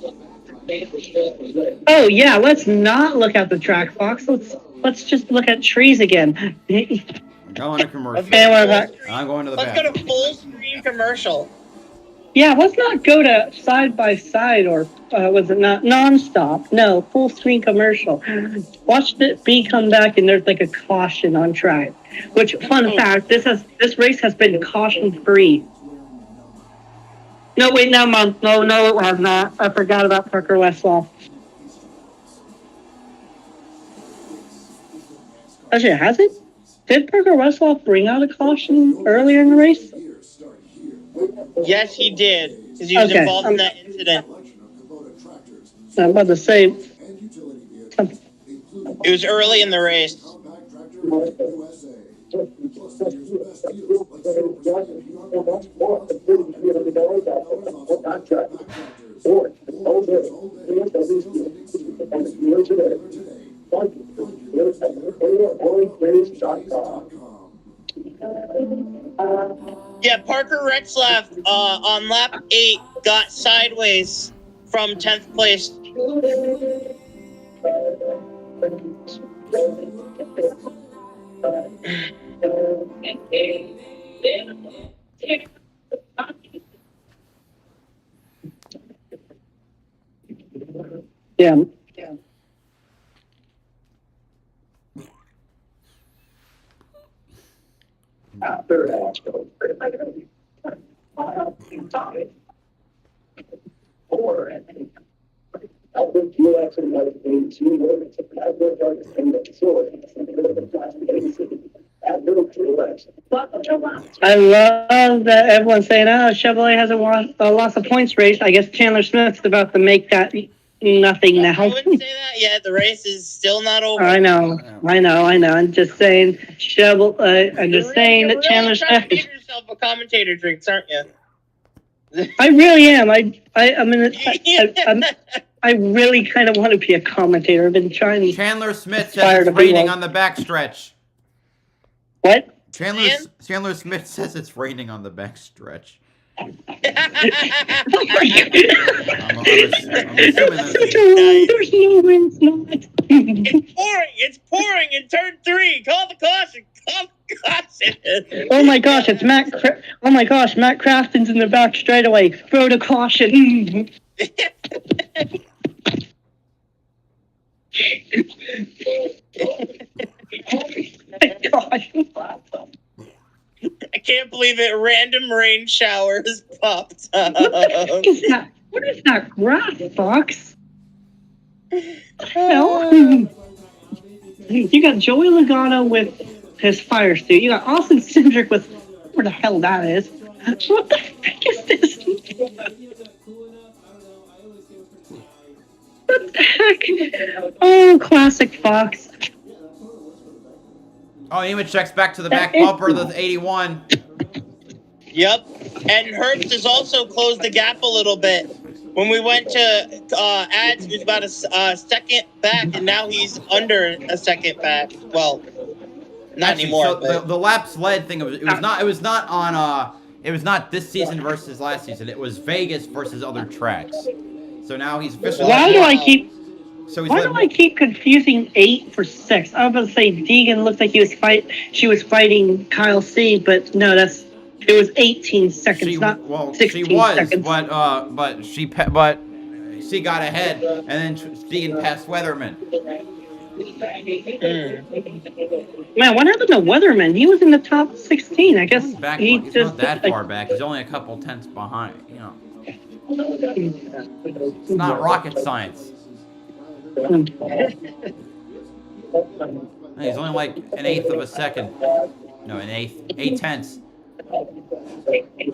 Oh yeah, let's not look at the track, Fox. Let's just look at trees again. Going to commercial. I'm going to the bathroom. Let's go to full screen commercial. Yeah, let's not go to side by side or was it not nonstop? No, full screen commercial. Watch the B come back and there's like a caution on track. Which fun fact, this race has been caution free. No, wait, no, Mom. No, it was not. I forgot about Parker Westlaw. Actually, has it? Did Parker Westlaw bring out a caution earlier in the race? Yes, he did. Because he was involved in that incident. I'm about to say. It was early in the race. Yeah, Parker Rexlaff on lap 8 got sideways from 10th place. Yeah. I love that everyone's saying, "Oh, Chevrolet has lost a points race." I guess Chandler Smith's about to make that nothing now. I wouldn't say that yet. The race is still not over. I know. I'm just saying, I'm just saying that Chandler Smith. You're give yourself a commentator drinks, aren't you? I really am. I mean, I really kind of want to be a commentator. I've been trying. Chandler Smith says it's raining on the backstretch. What? Chandler Smith says it's raining on the backstretch. I'm assuming that's There's no wind. It's pouring in turn 3. Call the caution. Oh my gosh, it's Matt. Oh my gosh, Matt Crafton's in the back straightaway. Throw the caution. I can't believe it. Random rain showers popped up. What is that grass, Fox? Hell? You got Joey Logano with his fire suit. You got Austin Cindric with where the hell that is. What the heck is this? What the heck? Oh, classic Fox. Oh, Image checks back to the back bumper of the 81. Yep. And Herbst has also closed the gap a little bit. When we went to ads, he was about a second back, and now he's under a second back. Well, not Actually, anymore. So the laps led thing, it was not this season versus last season. It was Vegas versus other tracks. So now he's officially. Why do I keep confusing 8 for 6? I was about to say Deegan looked like she was fighting Kyle C, but no, it was 18 seconds, not 16 seconds. But she got ahead, and then Deegan passed Weatherman. Man, what happened to Weatherman? He was in the top 16. I guess he's not that far back. He's only a couple tenths behind. You know, it's not rocket science. He's only like an eighth of a second. No, an eighth, 8 tenths.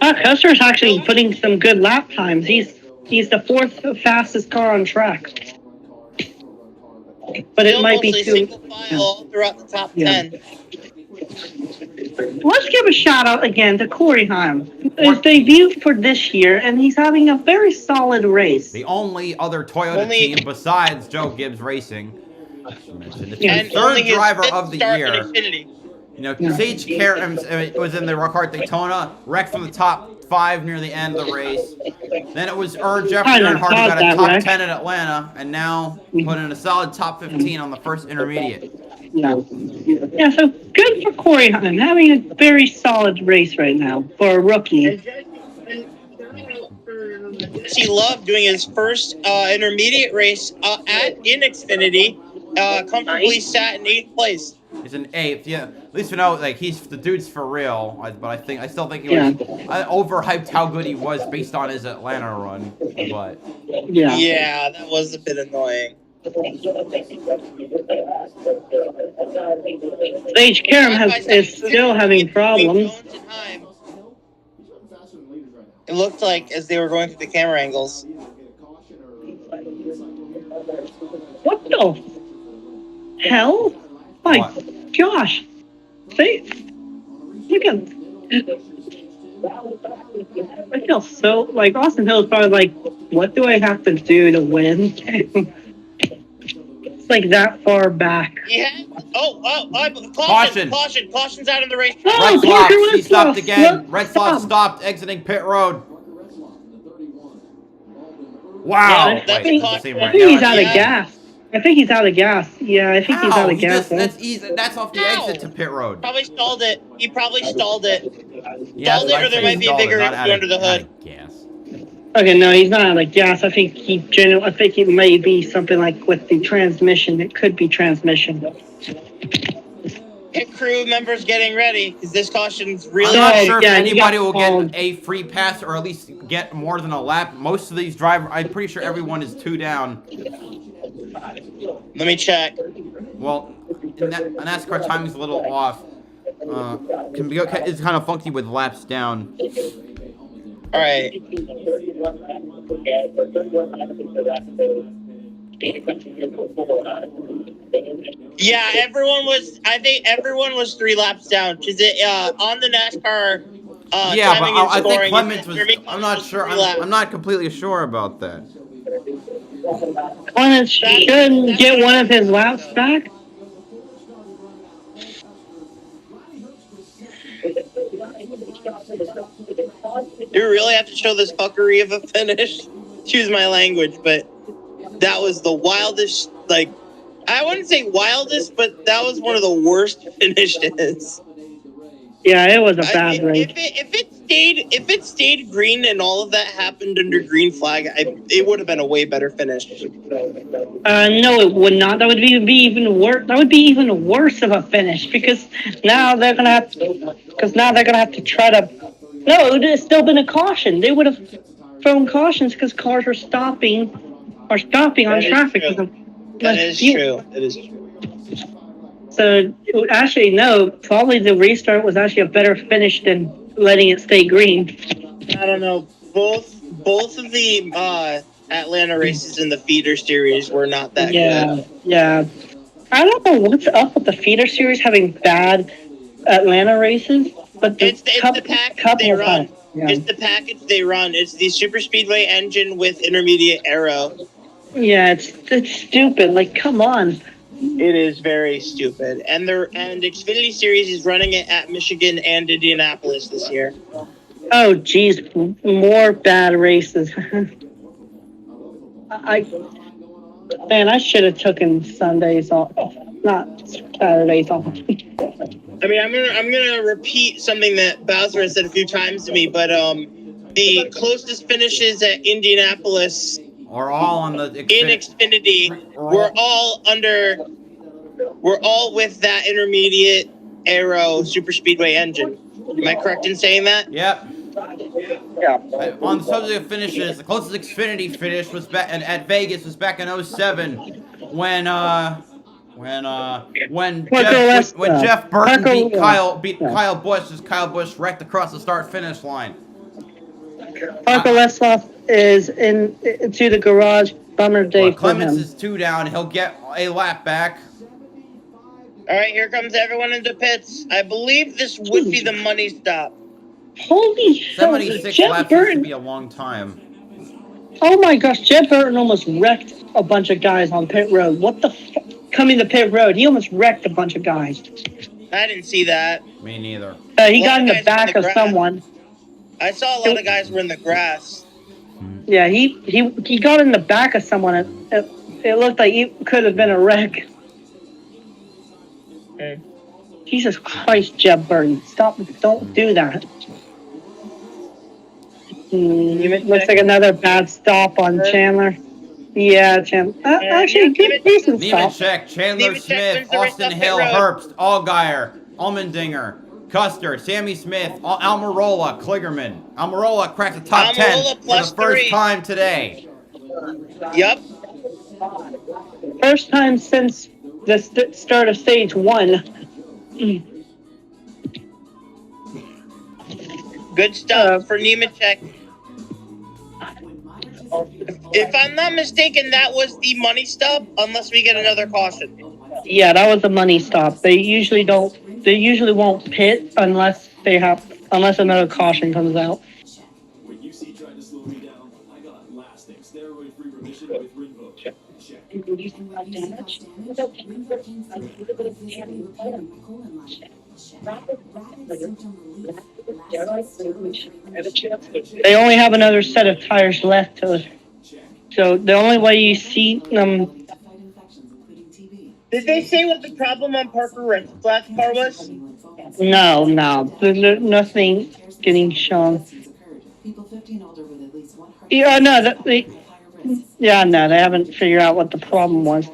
Custer's actually putting some good lap times. He's the 4th fastest car on track. But it might be too. Single file all throughout the top 10. Let's give a shout out again to Corey Heim. His debut for this year, and he's having a very solid race. The only other Toyota team besides Joe Gibbs Racing. It's and the third driver of the year. Xfinity. You know, Sage Karam was in the Rockart Daytona, wrecked from the top 5 near the end of the race. Then it was Jeffrey Earnhardt who got a top 10 in Atlanta, and now put in a solid top 15 on the first intermediate. Yeah, so good for Corey Hunter, having a very solid race right now for a rookie. He loved doing his first intermediate race in Xfinity. Comfortably sat in 8th place. He's in 8th, yeah. At least we know, like, the dude's for real. But I still think he was overhyped how good he was based on his Atlanta run. But yeah, that was a bit annoying. Sage Karam is still having problems. It looked like as they were going through the camera angles. What the hell? My gosh. Look at. I feel so like Austin Hill is probably like, what do I have to do to win? It's like that far back. Yeah. Caution's out of the race. Red Sloth, he stopped again. Red Sloth stopped, exiting pit road. Wow. Yeah, I think he's out of gas. I think he's out of gas. Yeah, I think he's out of gas. That's easy. That's off the exit to pit road. Probably stalled it. He probably stalled it. Yeah, stalled it, or there might be a bigger issue under the hood. Gas. Okay, no, he's not out of gas. I think it may be something like with the transmission. It could be transmission. pit crew members getting ready because this caution's really. I'm not sure if yeah, he anybody got will called. get a free pass or at least get more than a lap. Most of these drivers, I'm pretty sure everyone is 2 down. Let me check. Well, NASCAR timing's a little off. It's kind of funky with laps down. All right. Yeah, I think everyone was 3 laps down. Cause on the NASCAR. Yeah, but timing and I think scoring, Clements was. I'm not sure. I'm not completely sure about that. Clements shouldn't get one of his laps back. You really have to show this fuckery of a finish. Excuse my language, but that was the wildest. Like, I wouldn't say wildest, but that was one of the worst finishes. Yeah, it was a bad race. If it stayed green and all of that happened under green flag, it would have been a way better finish. No, it would not. That would be even worse. That would be even worse of a finish because now they're gonna have to try to. No, it would have still been a caution. They would have thrown cautions because cars were stopping on traffic. That is true. That is true. So actually, no. Probably the restart was actually a better finish than letting it stay green. I don't know. Both of the Atlanta races in the feeder series were not that good. Yeah. I don't know what's up with the feeder series having bad Atlanta races, but It's the package they run. Yeah. It's the package they run. It's the super speedway engine with intermediate aero. Yeah, it's stupid. Like, come on. It is very stupid. And Xfinity Series is running it at Michigan and Indianapolis this year. Oh, geez, more bad races. I should have taken Sundays off, not Saturdays off. I mean, I'm gonna repeat something that Bowser has said a few times to me, but the closest finishes at Indianapolis are all on the in Xfinity. We're all with that intermediate aero super speedway engine. Am I correct in saying that? Yep. Yeah. On the subject of finishes, the closest Xfinity finish was back at Vegas was back in 07 when Jeff Burton beat Kyle Busch as Kyle Busch wrecked across the start-finish line. Parker Westhoff is to the garage. Bummer day for him. Clements is 2 down. He'll get a lap back. All right, here comes everyone into pits. I believe this would be the money stop. Holy shit! 76 laps used to be a long time. Oh my gosh, Jeff Burton almost wrecked a bunch of guys on pit road. What the fuck? Coming to pit road, he almost wrecked a bunch of guys. I didn't see that. Me neither. He got in the back of someone. I saw a lot of guys were in the grass. Yeah, he got in the back of someone. It looked like it could have been a wreck. Okay. Jesus Christ, Jeff Burton. Stop. Don't do that. Looks like another bad stop on Chandler. Yeah, Chandler. Actually, good decent stop. Nemechek, Chandler Smith, Austin Hill, Herbst, Allgaier, Allmendinger, Custer, Sammy Smith, Almirola, Kligerman. Almirola cracked the top 10 for the first time today. Yep. First time since the start of stage 1. Good stuff for Nemechek. If I'm not mistaken, that was the money stop, unless we get another caution. Yeah, that was a money stop. They usually won't pit unless another caution comes out. When UC tried to slow me down, I got lasting steroid-free remission with Rinvoq. Check. They only have another set of tires left, so the only way you see them. Did they say what the problem on Parker Rent's last car was? No, there's nothing getting shown. Yeah, no, they haven't figured out what the problem was.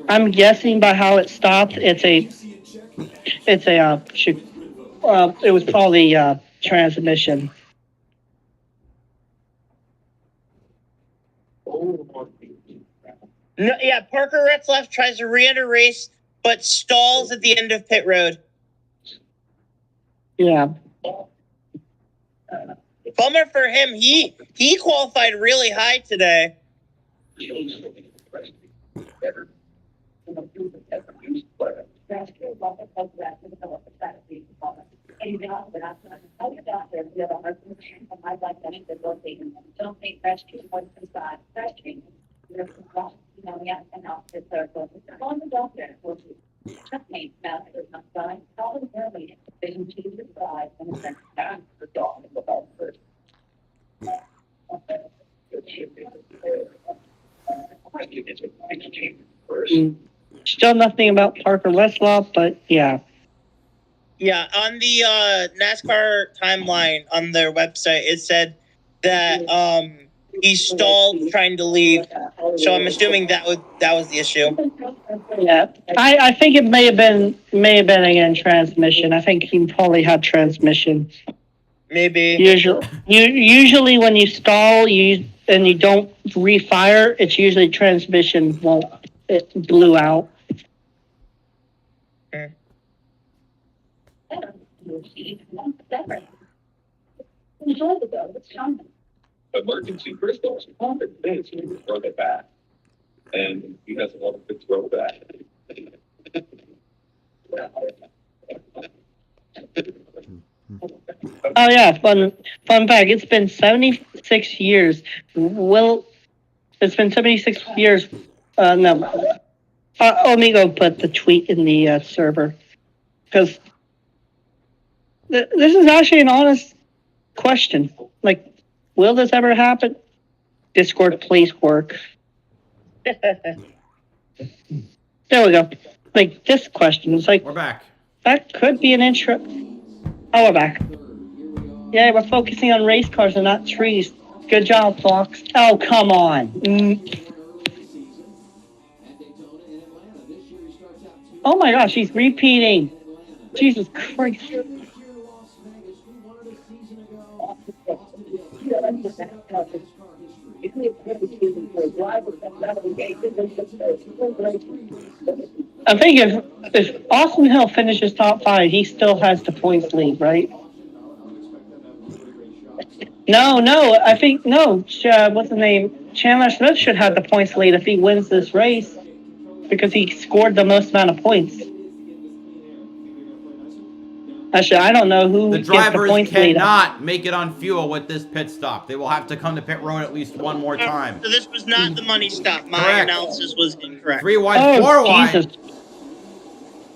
I'm guessing by how it stopped, it's It's a it was probably transmission. No, yeah, Parker Retzlaff tries to re-enter race, but stalls at the end of pit road. Yeah. Bummer for him. He qualified really high today. Still nothing about Parker Retzlaff, but yeah. Yeah, on the NASCAR timeline on their website, it said that he stalled trying to leave. So I'm assuming that was the issue. Yeah, I think it may have been again transmission. I think he probably had transmission. Maybe. Usually when you stall and you don't refire, it's usually transmission it blew out. Emergency crystals, things you can throw it back. And he doesn't want to throw back. Oh yeah, fun fact. It's been 76 years. It's been 76 years. No. Let me go put the tweet in the server, because this is actually an honest question. Like, will this ever happen? Discord, please work. There we go. Like, this question is like, We're back. That could be an intro. Oh, we're back. Yeah, we're focusing on race cars and not trees. Good job, Fox. Oh, come on. Oh my gosh, he's repeating. Jesus Christ. I think if Austin Hill finishes top 5, he still has the points lead, right? No, I think, no. What's the name? Chandler Smith should have the points lead if he wins this race, because he scored the most amount of points. Actually, I don't know who the gets drivers the points lead. cannot make it on fuel with this pit stop. They will have to come to pit road at least one more time. So this was not the money stop. My Correct. analysis was incorrect. 3 wide, 4 wide. Jesus.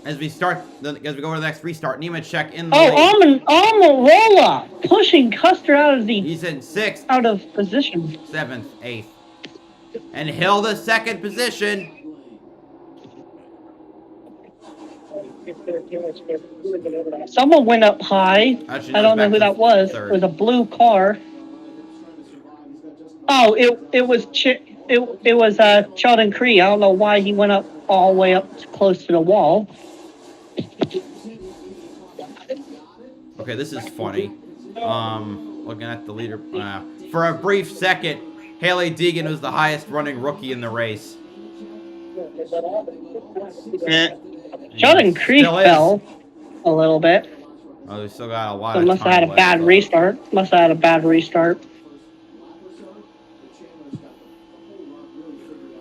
As we go to the next restart, Nemechek in the lead. Almirola pushing Custer out of He's in 6th. Out of position. 7th, 8th. And Hill the 2nd position. Someone went up high. Actually, I don't know who that was. third. It was a blue car. Oh, it was Sheldon Cree. I don't know why he went up all the way up close to the wall. Okay, this is funny. Looking at the leader. For a brief second, Haley Deegan was the highest running rookie in the race. Sheldon Cree fell a little bit. Oh, we still got a lot So of must have had a bad restart.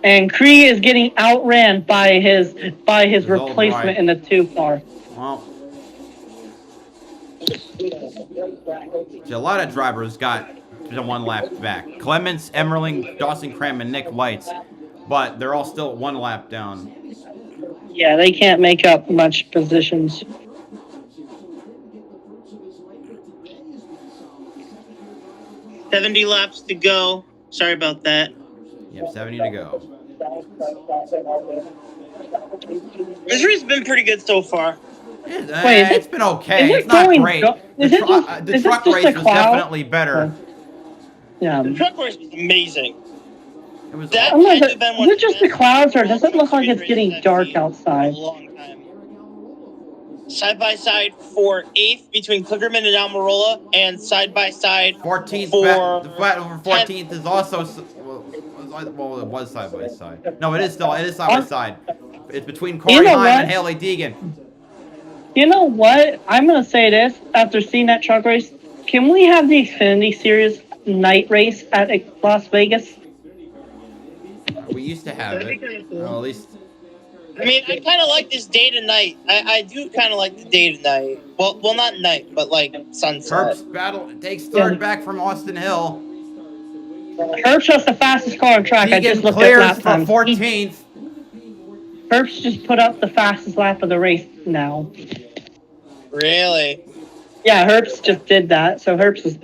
And Cree is getting outran by his replacement in the 2 car. Well, see, a lot of drivers got the 1 lap back. Clements, Emmerling, Dawson Cram, and Nick Lights, but they're all still 1 lap down. Yeah, they can't make up much positions. $70 laps to go. Sorry about that. Yep, 70 to go. This race has been pretty good so far. It's been okay. It's not great. The truck race was definitely better. Yeah. The truck race was amazing. It was. Is it just the clouds, or does it look like it's getting dark outside? Side by side for 8th between Kligerman and Almirola, and side by side 14th. for The battle for 14th is also well, it was side by side. No, it is side by side. It's between Corey Heim and Haley Deegan. You know what? I'm gonna say this after seeing that truck race. Can we have the Xfinity Series night race at Las Vegas? We used to have it. Well, at least. I mean, I kind of like this day to night. I do kind of like the day to night. Well, not night, but like sunset. Herbst battle takes third back from Austin Hill. Herbst has the fastest car on track. I just looked clears at lap for time. 14th. Herbst just put up the fastest lap of the race now. Really? Yeah, Herbst just did that. So Herbst's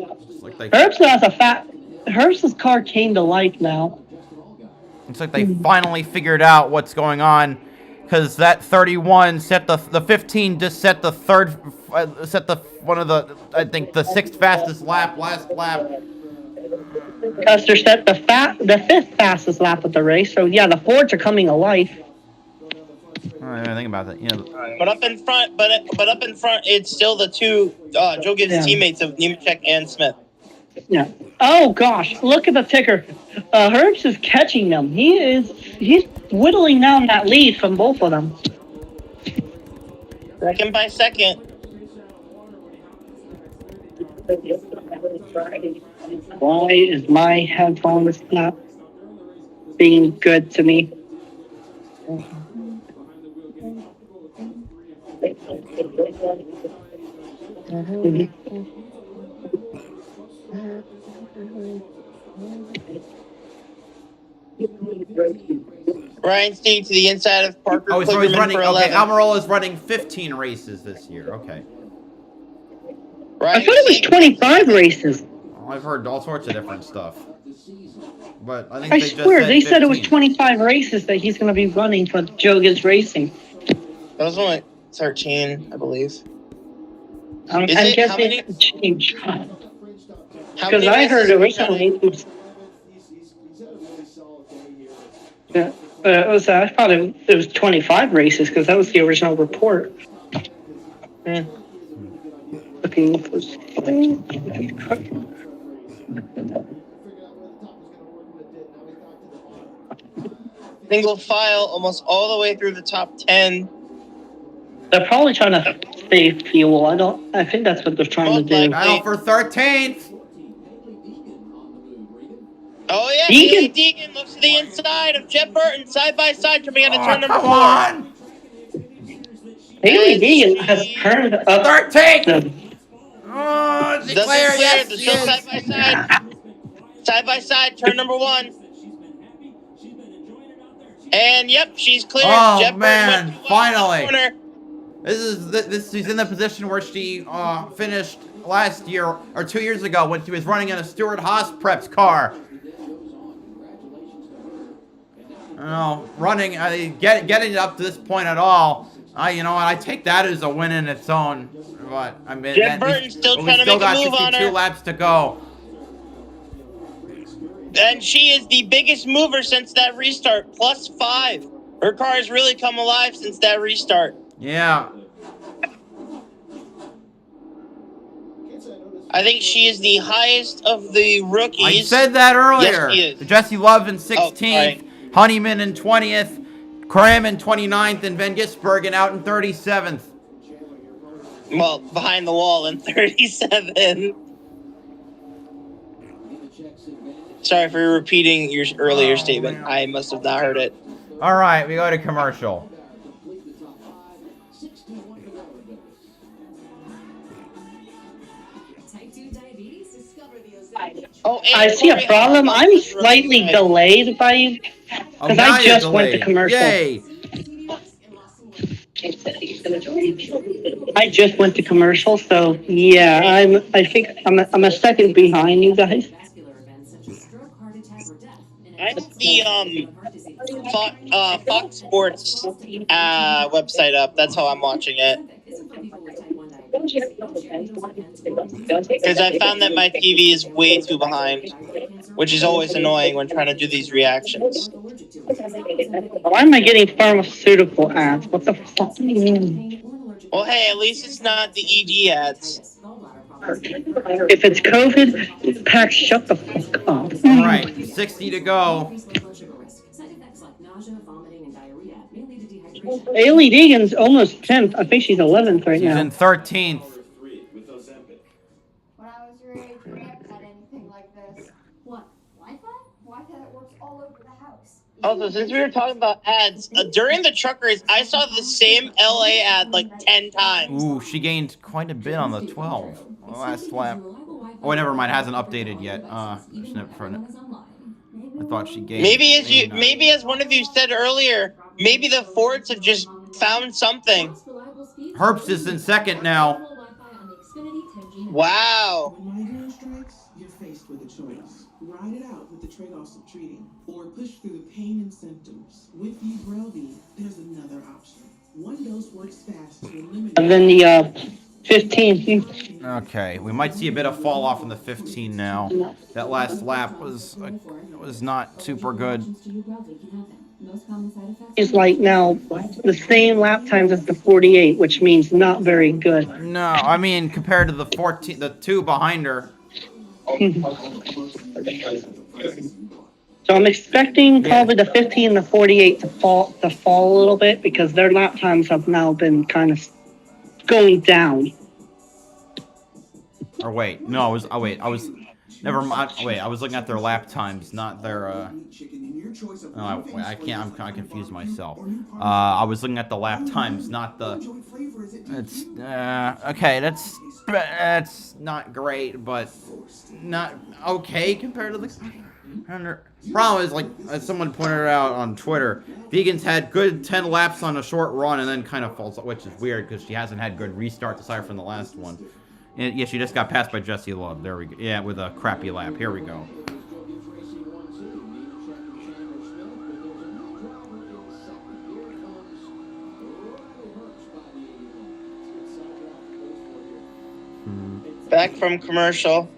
car came to life now. Looks like they finally figured out what's going on, because that 31 set the 15 just set the third, set the one of the, I think the 6th fastest lap, last lap. Custer set the 5th fastest lap of the race. So yeah, the Fords are coming to life. I don't even think about that. You know. But up in front, it's still the two Joe Gibbs teammates of Nemechek and Smith. Yeah. Oh gosh, look at the ticker. Herbst is catching them. He's whittling down that lead from both of them. Second by second. Why is my headphones not being good to me? Ryan Steed to the inside of Parker. Oh, so he's running. For Okay, 11. Almirola is running 15 races this year. Okay. Ryan I thought it was 25 races. Well, I've heard all sorts of different stuff, but I think I they swear just they said said it was 15. 25 races that he's going to be running for Joe Gibbs Racing. That was only 13, I believe. I'm Is it? How guessing many? it changed. How Because many I heard races originally it was. He's had a really solid day here. Yeah, I thought it was 25 races because that was the original report. Looking for single file almost all the way through the top 10. They're probably trying to save fuel. I think that's what they're trying to do. Battle for 13th. Oh yeah, Deegan. Haley Deegan looks to the inside of Jeff Burton, side by side, coming out of turn number 4. Come on. Haley Deegan has turned up 13th. Oh, Doesn't declare, clear. yes, They're still side by side. Side by side, turn number 1. And yep, she's clear. Oh Jeff man, Burton went too wide finally. in the corner. She's in the position where she finished last year or 2 years ago when she was running in a Stuart Haas Preps car. Running, getting it up to this point at all. You know what? I take that as a win in its own. But I mean, Jeff Burton's still trying to make a move on her. 62 laps to go. And she is the biggest mover since that restart, +5. Her car has really come alive since that restart. Yeah. I think she is the highest of the rookies. I said that earlier. Yes, she is. Jesse Love in 16th, Oh, Honeyman in 20th, Cram in 29th, and Van Gisbergen out in 37th. Well, behind the wall in 37. Sorry for repeating your earlier statement. Man. I must have not heard it. All right, we go to commercial. Oh, I see a problem. I'm slightly delayed by because now I you're just went to delayed. commercial. Yay. I just went to commercial, so yeah, I think I'm a second behind you guys. I have the Fox Sports website up. That's how I'm watching it. Because I found that my TV is way too behind, which is always annoying when trying to do these reactions. Why am I getting pharmaceutical ads? What the fuck? Well, hey, at least it's not the ED ads. If it's COVID, Pax, shut the fuck up. All right, 60 to go. Ailey Deegan's almost 10th. I think she's 11th right She's now. in 13th. When I was your age, we never had anything like this. What? Wi-Fi? Wi-Fi that works all over the house. Also, since we were talking about ads, during the truck race, I saw the same LA ad like 10 times. Ooh, she gained quite a bit on the 12 last lap. Oh, never mind, hasn't updated yet. I thought she gained. Maybe as one of you said earlier, maybe the Fords have just found something. Herbst is in second now. Wow. When migraine strikes, you're faced with a choice. Ride it out with the trade-offs of treating, or push through the pain and symptoms. With Ubrelvy, there's another option. One dose works fast to eliminate. And then the 15. Okay, we might see a bit of fall off in the 15 now. That last lap was not super good. Is like now the same lap times as the 48, which means not very good. No, I mean compared to the 14, the two behind her. So I'm expecting probably the 15 and the 48 to fall a little bit because their lap times have now been kind of going down. Or wait, no, never mind. Wait, I was looking at their lap times, not their. No, wait, I can't. I'm kind of confused myself. I was looking at the lap times, not the. It's okay. That's not great, but not okay compared to the. Problem is, like as someone pointed out on Twitter, Deegan's had good 10 laps on a short run and then kind of falls, which is weird because she hasn't had good restarts aside from the last one. And yeah, she just got passed by Jessie Love. There we go. Yeah, with a crappy lap. Here we go. Back from commercial.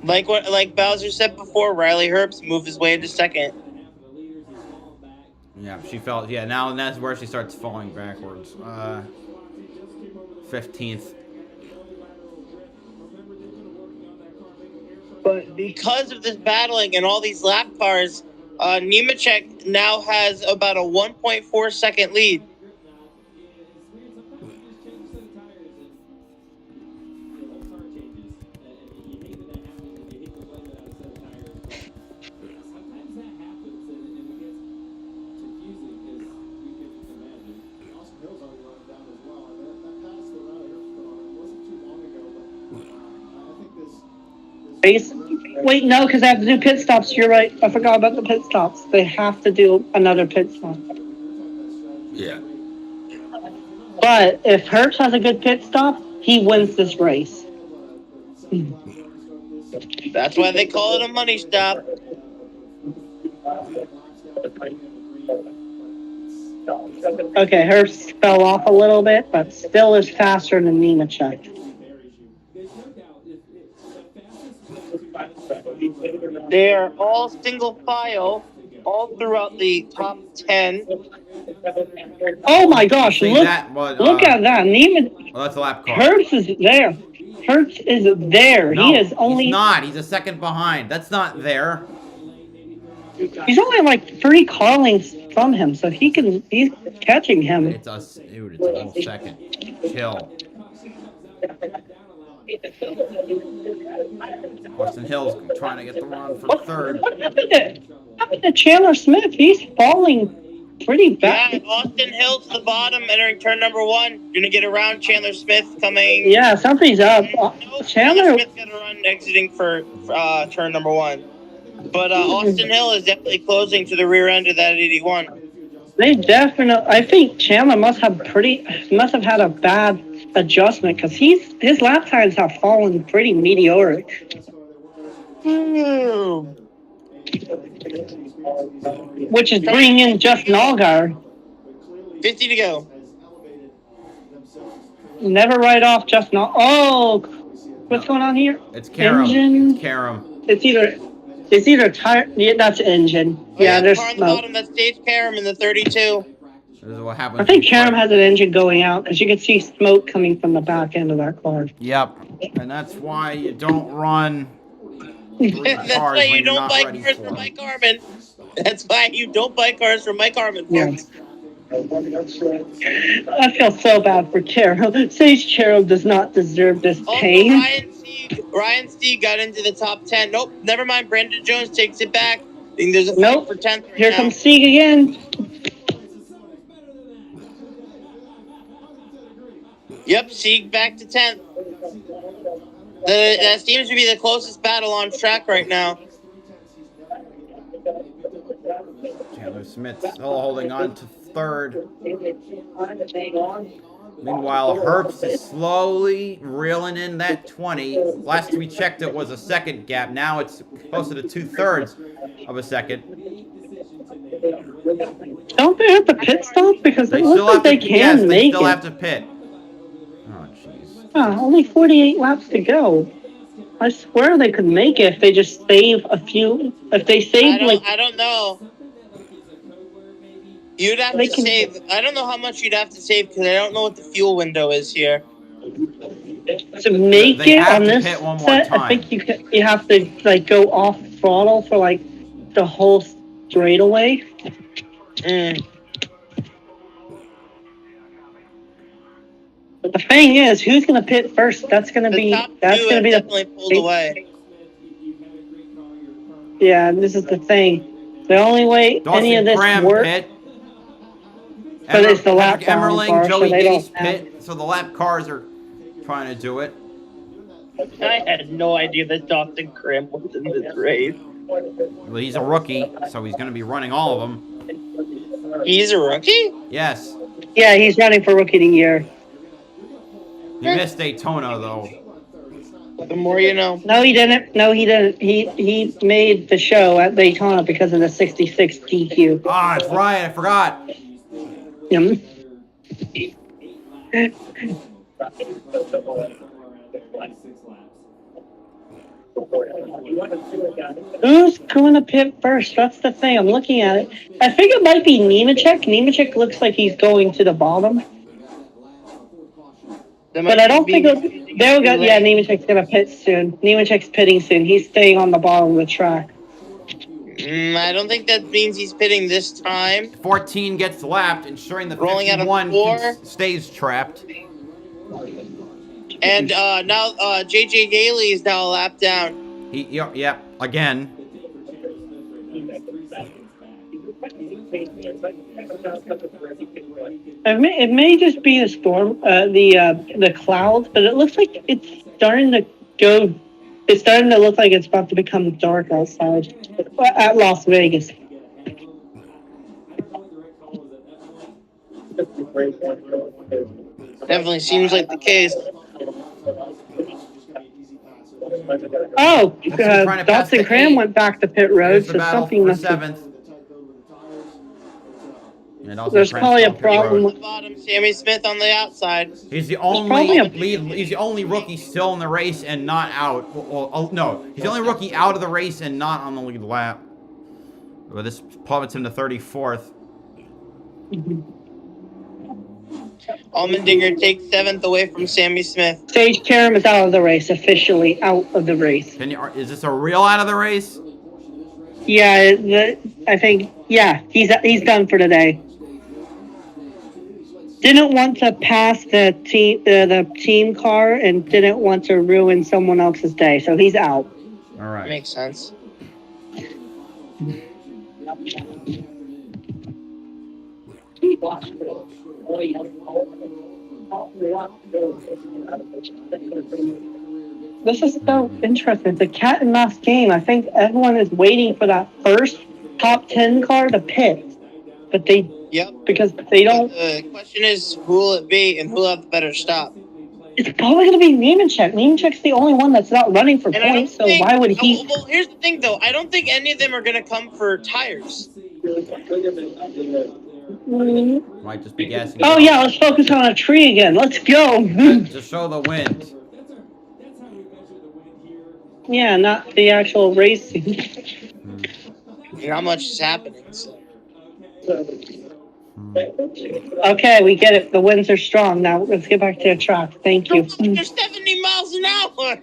Like Bowser said before, Riley Herbst moved his way into second. Yeah, she fell. Yeah, now that's where she starts falling backwards. 15th. But because of this battling and all these lap cars, Nemechek now has about a 1.4 second lead. Wait, no, because they have to do pit stops. You're right. I forgot about the pit stops. They have to do another pit stop. Yeah. But if Herbst has a good pit stop, he wins this race. That's why they call it a money stop. Okay, Herbst fell off a little bit, but still is faster than Nemechek. They are all single file, all throughout the top 10. Oh my gosh! Look that, but, look at that! Well, that's a lap car. Herbst is there. Herbst is there. No, he is only. He's not. He's a second behind. That's not there. He's only like 3 car lengths from him, so he's catching him. It's a whole second. Chill. Austin Hill's trying to get the run for third. What happened to Chandler Smith? He's falling pretty bad. Yeah, Austin Hill to the bottom, entering turn number 1. Gonna get around Chandler Smith coming. Yeah, something's up. Chandler Smith got a run exiting for turn number 1. But Austin Hill is definitely closing to the rear end of that 81. They definitely. I think Chandler must have had a bad adjustment because his lap times have fallen pretty meteoric. Which is bringing in Justin Allgaier. 50 to go. Never write off Justin. Oh, what's going on here? It's Karam. Engine. It's Karam. It's either. It's either tire. Yeah, that's engine. Oh, Yeah, yeah, there's car on the smoke. bottom. That's Stage Karam in the 32. This is what happens. I think when you Karam put- has an engine going out because you can see smoke coming from the back end of that car. Yep, and that's why you don't run 3 That's cars why when you you're don't not buy ready cars for from them. Mike Harmon. That's why you don't buy cars from Mike Harmon, Yeah. folks. I feel so bad for Carol. Sage Carol does not deserve this Also, pain. Ryan Sieg got into the top 10. Nope, never mind. Brandon Jones takes it back. I think there's a fight Nope. for 10th right Here now. comes Sieg again. Yep, Sieg back to 10th. That seems to be the closest battle on track right now. Chandler Smith still holding on to 3rd. Meanwhile, Herbst is slowly reeling in that 20. Last we checked, it was a second gap. Now it's closer to 2/3 of a second. Don't they have to pit stop? Because They it looks still like have they to. can Yes, they make still it. have to pit. Oh, jeez. Oh, only 48 laps to go. I swear they could make it if they just save a few. If they save I don't know. You'd have They to can- save. I don't know how much you'd have to save because I don't know what the fuel window is here. to make They it have on to this pit one more set, I time. think you have to like go off throttle for like the whole straightaway. But the thing is, who's gonna pit first? That's gonna The be top that's two gonna have be definitely pulled away. Yeah, this is the thing. The only way any of Dawson this Cram works, pit. but it's the lap Patrick Emmerling, car, so Joey they Gase don't have. pit. So the lap cars are trying to do it. I had no idea that Dawson Cram was in this race. Well, he's a rookie, so he's going to be running all of them. He's a rookie? Yes. Yeah, he's running for rookie of the year. He missed Daytona, though. The more you know. No, he didn't. No, he didn't. He made the show at Daytona because of the 66 DQ. Ah, that's right. I forgot. Who's going to pit first? That's the thing. I'm looking at it. I think it might be Nemechek. Nemechek looks like he's going to the bottom. But I don't think there we go. Yeah, Nemechek's going to pit soon. Nemechek's pitting soon. He's staying on the bottom of the track. I don't think that means he's pitting this time. 14 gets lapped, ensuring the Rolling out of 51 stays trapped. And now JJ Daly is now a lap down. Yep, again. It may just be the storm, the clouds, but it looks like it's starting to go. It's starting to look like it's about to become dark outside at Las Vegas. Definitely seems like the case. Oh, Dawson Cram went back to pit road, There's the so battle something for must have. 7th. There's probably a problem. On the bottom, Sammy Smith on the outside. He's the only rookie still in the race and not out. No, he's the only rookie out of the race and not on the lead lap. Well, this plummets him to 34th. Allmendinger takes 7th away from Sammy Smith. Sage Karam is out of the race, officially out of the race. Is this a real out of the race? Yeah, I think, yeah, he's done for today. Didn't want to pass the team car and didn't want to ruin someone else's day, so he's out. All right. Makes sense. This is so interesting. It's a cat and mouse game. I think everyone is waiting for that first top 10 car to pit, but because they don't. The question is, who will it be and who will have the better stop? It's probably going to be Nemechek. Nemechek's the only one that's not running for points, so why would he? Well, here's the thing, though. I don't think any of them are going to come for tires. Might just be gassing. Oh yeah, let's focus on a tree again. Let's go. To show the wind. Yeah, not the actual racing. Not much is happening. So. Okay, we get it. The winds are strong. Now let's get back to the track. Thank you. They're 70 miles an hour.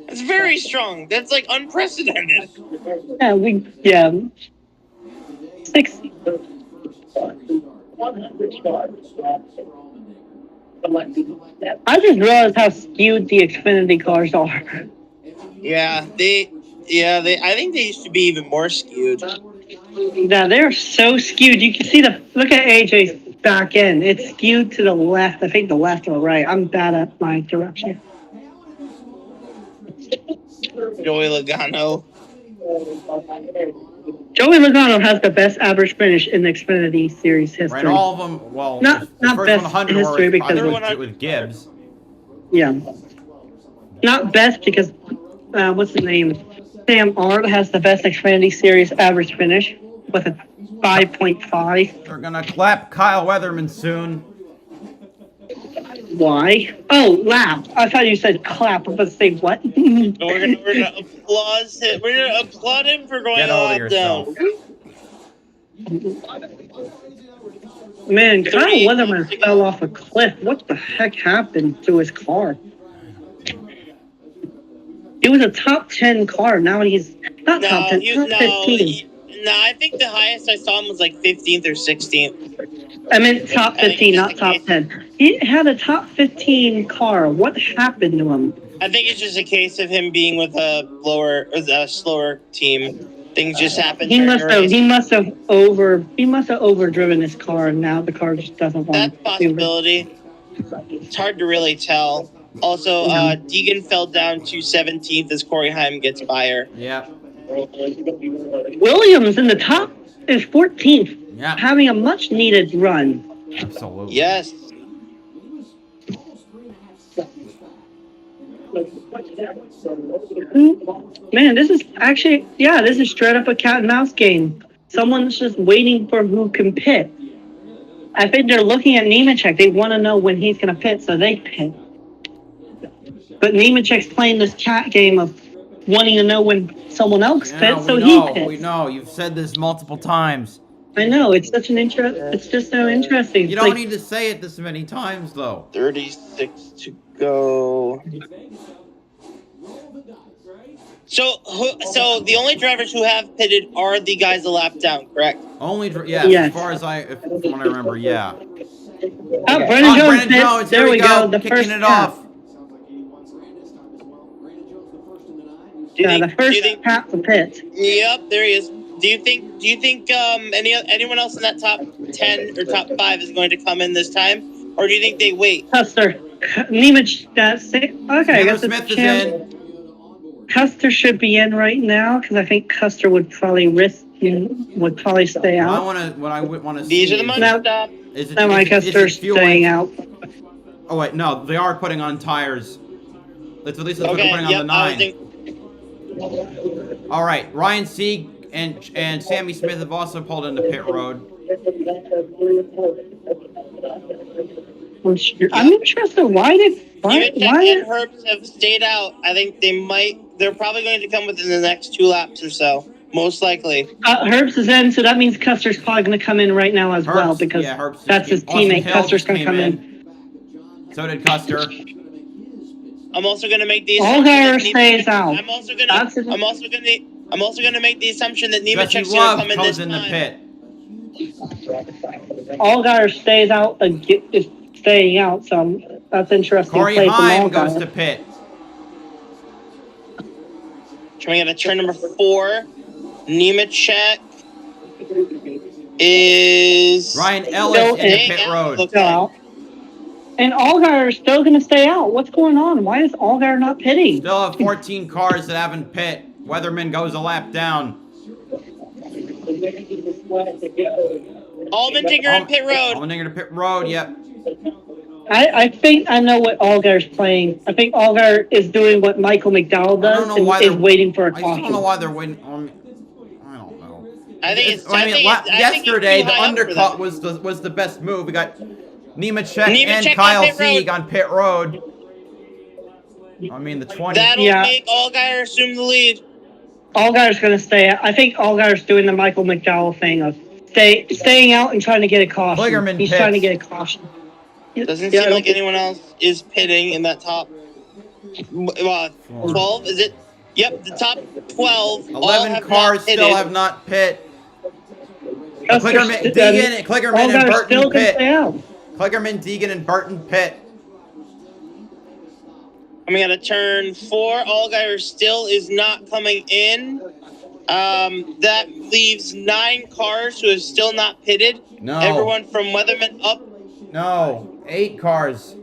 That's very strong. That's like unprecedented. Yeah. 60. I just realized how skewed the Xfinity cars are. Yeah, I think they used to be even more skewed. Yeah, they're so skewed. You can see look at AJ's back end. It's skewed to the left. I think the left or right. I'm bad at my direction. Joey Logano. Joey Logano has the best average finish in the Xfinity Series history. Right, all of them. Well, not the first best 100 history were because with Gibbs. Yeah, not best because what's his name? Sam Arndt has the best Xfinity Series average finish with a 5.5. They're gonna clap Kyle Weatherman soon. Why? Oh, lap. I thought you said clap. I was about to say what? No, we're gonna applause him. We're gonna applaud him for going Get a over lap yourself. down. Man, Kyle Weatherman fell off a cliff. What the heck happened to his car? It was a top 10 car. Now he's not top 10, top 15. No, I think the highest I saw him was like 15th or 16th. I meant top 15, not top 10. He had a top 15 car. What happened to him? I think it's just a case of him being with a slower team. Things just happen. He must have overdriven his car, and now the car just doesn't want. That's a possibility. It's hard to really tell. Also, Deegan fell down to 17th as Corey Heim gets by. Yeah. Williams in the top is 14th. Yeah. Having a much needed run. Absolutely. Yes. Man, this is actually, this is straight up a cat and mouse game. Someone's just waiting for who can pit. I think they're looking at Nemechek. They want to know when he's going to pit, so they pit. But Nemechek's playing this cat game of wanting to know when someone else pits, so he pits. We know. You've said this multiple times. I know. It's such an it's just so interesting. You don't need to say it this many times, though. 36 to go. So the only drivers who have pitted are the guys a lap down, correct? As far as I remember, yeah. Brandon Jones, there we go. The kicking first it off. The first tap to pit. Yep, there he is. Do you think anyone else in that top 10 or top 5 is going to come in this time, or do you think they wait? Custer, Nemec. Okay, I guess Smith is in. Custer should be in right now because I think Custer would probably stay out. What I would want to see. These are the money stop. Custer's staying out. Oh wait, no, they are putting on tires. At least they're putting on the 9. All right, Ryan Sieg and Sammy Smith have also pulled into pit road. I'm interested. Why and Herbst have stayed out. I think they're probably going to come within the next 2 laps or so, most likely. Herbst is in, so that means Custer's probably going to come in right now as well because that's his teammate. Custer's going to come in. So did Custer. I'm also going to make the Allgaier stays out. I'm also going to make the assumption that Nemechek's going to come in this time. The pit. Allgaier stays out is staying out, so that's interesting. Corey Heim goes to pit. Coming out of turn number 4, Nemechek is Ryan Ellis in pit road. And Allgaier is still going to stay out. What's going on? Why is Allgaier not pitting? Still have 14 cars that haven't pit. Weatherman goes a lap down. Allmendinger in pit road. Allmendinger to pit road, yep. I think I know what Allgaier's playing. I think Allgaier is doing what Michael McDowell does and is waiting for a caution. I don't know why they're waiting. I don't know. Yesterday, the undercut was the best move. We got Nemechek and Kyle Sieg on pit road. I mean, the 20. That'll Yeah. make Allgaier assume the lead. Allgaier's going to stay. I think Allgaier's doing the Michael McDowell thing of staying out and trying to get a caution. Kligerman He's pits. trying to get a caution. Doesn't Yeah, seem like anyone else is pitting in that top 12. Is it? Yep, the top 12. all 11 have cars not pitted. still have not pit. Custer's Kligerman, Deegan, Kligerman, and Allgaier's still Burton going to pit. stay out. Kligerman, Deegan, and Burton pit. Coming out of turn 4, Allgaier still is not coming in. That leaves 9 cars who have still not pitted. No. Everyone from Weatherman up. No, 8 cars.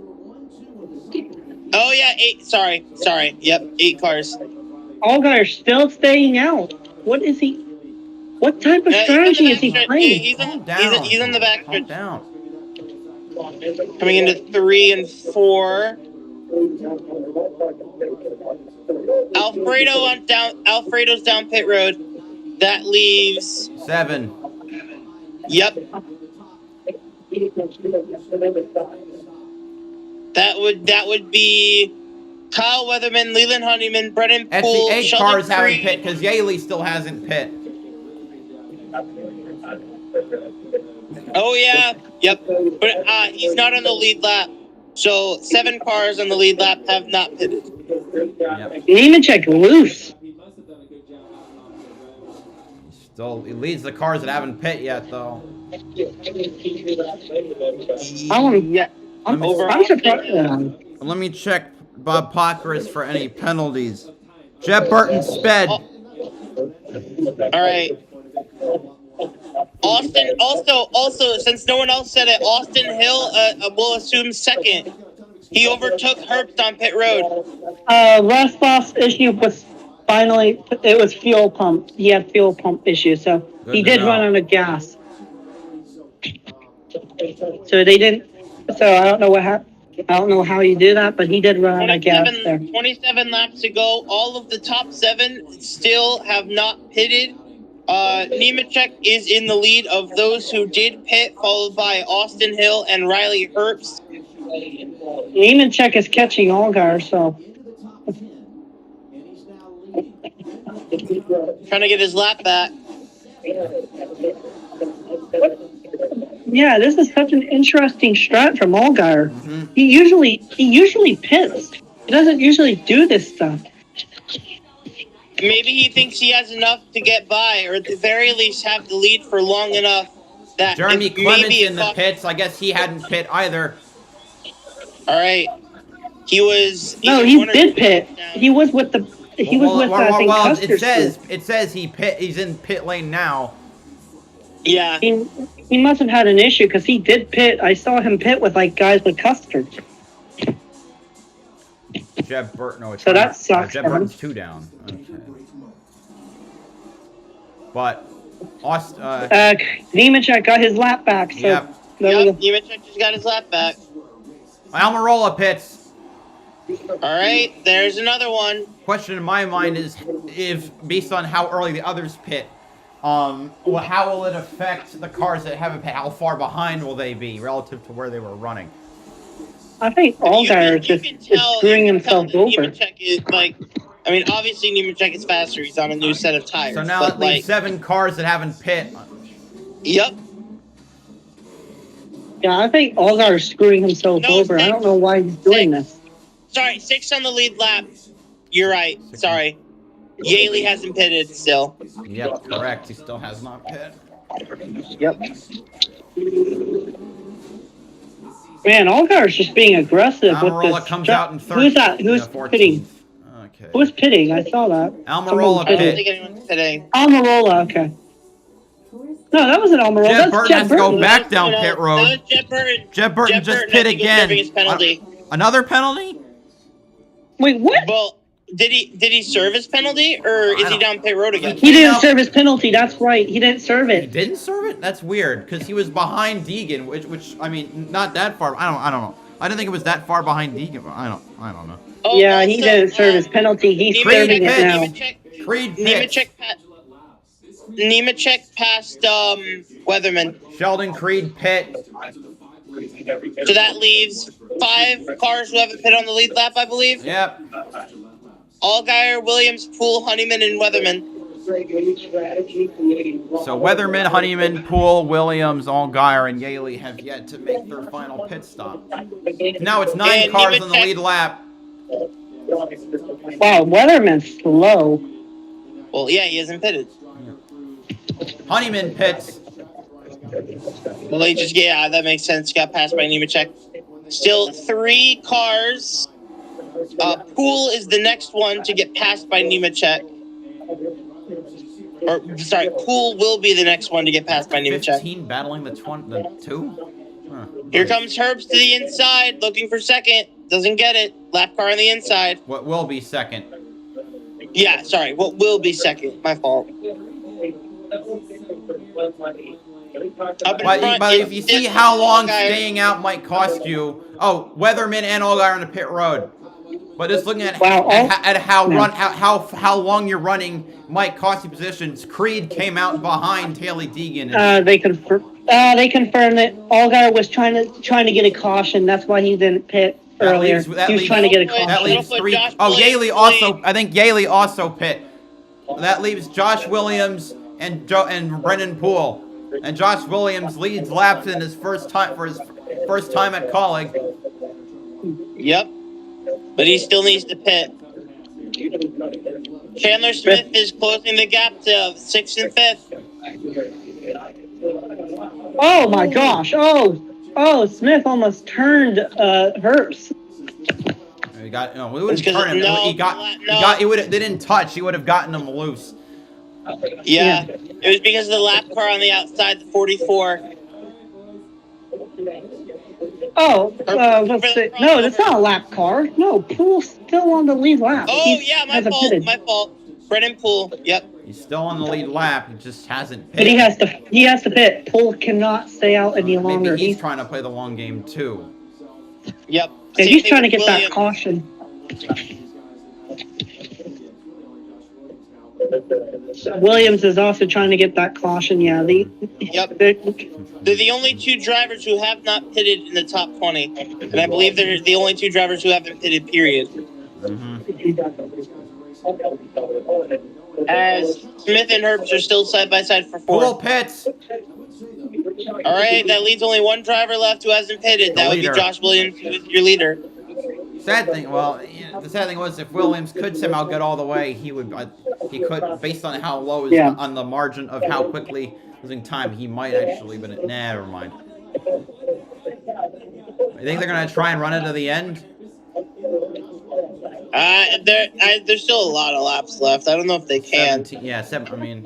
Oh yeah, 8. Sorry. Yep, 8 cars. Allgaier's still staying out. What is he? What type of strategy is he playing? He's on the back Calm stretch. down. Coming into 3 and 4. Alfredo's down pit road. That leaves 7. Yep. That would be Kyle Weatherman, Leland Honeyman, Brennan Poole, Actually, 8 Sheldon cars haven't Creed. pit because Yaley still hasn't pit. Oh yeah, yep. But he's not on the lead lap. So 7 cars on the lead lap have not pitted. Yep. Nemechek loose. Still, he leads the cars that haven't pit yet, though. I'm surprised. Let me check Bob Pockris for any penalties. Jeb Burton sped. All right. Austin, also, since no one else said it, Austin Hill will assume second. He overtook Herbst on pit road. Rosbach's issue was finally, it was fuel pump. He had fuel pump issues, so Good he to did know. run out of gas. So they didn't, so I don't know what happened. I don't know how you do that, but he did run out of gas there. 27 laps to go. All of the top 7 still have not pitted. Nemechek is in the lead of those who did pit, followed by Austin Hill and Riley Herbst. Nemechek is catching Allgaier, so. Trying to get his lap back. Yeah, this is such an interesting strat from Allgaier. Mm-hmm. He usually pits. He doesn't usually do this stuff. Maybe he thinks he has enough to get by, or at the very least have the lead for long enough that Jeremy if Clements maybe in the pits. I guess he hadn't pit either. All right, he was. No, either he one or did two pit. down. He was with the. He was with I think Custer's it says he's in pit lane now. Yeah. He must have had an issue because he did pit. I saw him pit with like guys with Custer. Jeb Burton. No, it's So not. that sucks Jeb for him. Burton's 2 down. Okay. But Nemechek got his lap back. So Yep. there we Yep, go. Nemechek just got his lap back. Almirola pits. All right, there's another one. Question in my mind is if, based on how early the others pit, how will it affect the cars that haven't pit? How far behind will they be relative to where they were running? I think Allgaier is screwing himself over. Nemechek is like, I mean, obviously Nemechek is faster. He's on a new set of tires. So now but at least 7 cars that haven't pit. Yep. Yeah, I think Allgaier is screwing himself No, over. I 6. don't know why he's doing this. Sorry, 6 on the lead lap. You're right. Sorry. Yaley hasn't pitted still. Yep, correct. He still has not pit. Yep. Man, Allgaier's just being aggressive with Almirola this. comes out in 13th. Who's that? Who's pitting? Okay. Who's pitting? I saw that. Almirola I don't pit. think anyone's pitting. Almirola, okay. No, that wasn't Almirola. Jeb That's Burton Jeb has to go Burton. back down No, pit that road. was Jeb Burton. Jeb Burton just Burton, pit I think, was again. serving his penalty. Another penalty? Wait, what? Well, did he serve his penalty, or is he down pit road again? He didn't serve his penalty. That's right. He didn't serve He it. didn't serve it? That's weird, because he was behind Deegan, which I mean, not that far. I don't know. I didn't think it was that far behind Deegan. But I don't know. Oh, Yeah, he also, didn't serve his penalty. He's serving it now. Creed pits. Nemechek passed Weatherman. Sheldon Creed pit. So that leaves 5 cars who haven't pit on the lead lap, I believe. Yep. Allgaier, Williams, Poole, Honeyman, and Weatherman. So Weatherman, Honeyman, Poole, Williams, Allgaier, and Yaley have yet to make their final pit stop. Now it's 9 And cars on the Nemechek- lead lap. Wow, Weatherman's slow. Well, yeah, he hasn't pitted. Honeyman pits. Well, he just, yeah, that makes sense. Got passed by Nemechek. Still 3 cars. Poole is the next one to get passed by Nemechek. Or, sorry, Poole will be the next one to get passed by Nemechek. 15 battling the 2? Huh. Here comes Herbst to the inside, looking for second. Doesn't get it. Lap car on the inside. What will be second? Yeah, sorry. What will be second? My fault. Up in front, But if you see how long staying out might cost you. Oh, Weatherman and Allgaier on the pit road. But just looking at how long you're running might cost you positions. Creed came out behind Taylor Deegan. They confirmed that Allgaier was trying to get a caution. That's why he didn't pit earlier. He was trying to get a caution. That leaves 3. Oh, Yaley also. I think Yaley also pit. That leaves Josh Williams and Brendan Poole. And Josh Williams leads laps in his first time at Colleague. Yep. But he still needs to pit. Chandler Smith is closing the gap to 6th and 5th. Oh my gosh! Oh, Smith almost turned Herbst. He got we wouldn't turn him. They didn't touch. He would have gotten him loose. Yeah, it was because of the lap car on the outside, the 44. Oh, let's see. No, that's not a lap car. No, Poole's still on the lead lap. Oh, yeah, my fault. Brendan Poole, yep. He's still on the lead lap. He just hasn't pitted. But he has to pit. Poole cannot stay out any longer. Maybe he's trying to play the long game too. Yep. Yeah, he's trying to get that caution. Williams is also trying to get that caution. Yeah, they're the only 2 drivers who have not pitted in the top 20, and I believe they're the only 2 drivers who haven't pitted. Period. As Smith and Herbst are still side by side for 4. Poole pits. All right, that leaves only 1 driver left who hasn't pitted. That would be Josh Williams, who is your leader. Sad thing, the sad thing was if Williams could somehow get all the way, he could, based on how low is on the margin of how quickly losing time, he might actually, but never mind. I think they're gonna try and run it to the end. There's still a lot of laps left. I don't know if they can. 17, yeah, 7.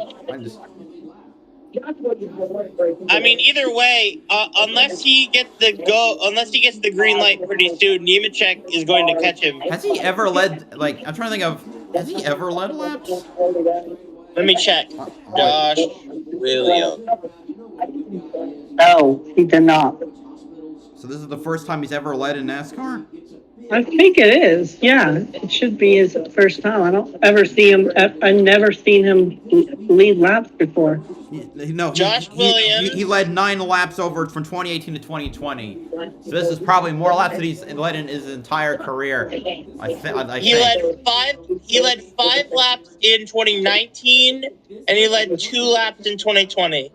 I mean, either way, unless he gets the green light pretty soon, Nemechek is going to catch him. Has he ever led? I'm trying to think of. Has he ever led laps? Let me check. Josh Williams. No, he did not. So this is the first time he's ever led in NASCAR? I think it is. Yeah, it should be his first time. I don't ever see him. I've never seen him lead laps before. No, Josh Williams. He led 9 laps over from 2018 to 2020. So this is probably more laps that he's led in his entire career. He led 5 laps in 2019, and he led 2 laps in 2020.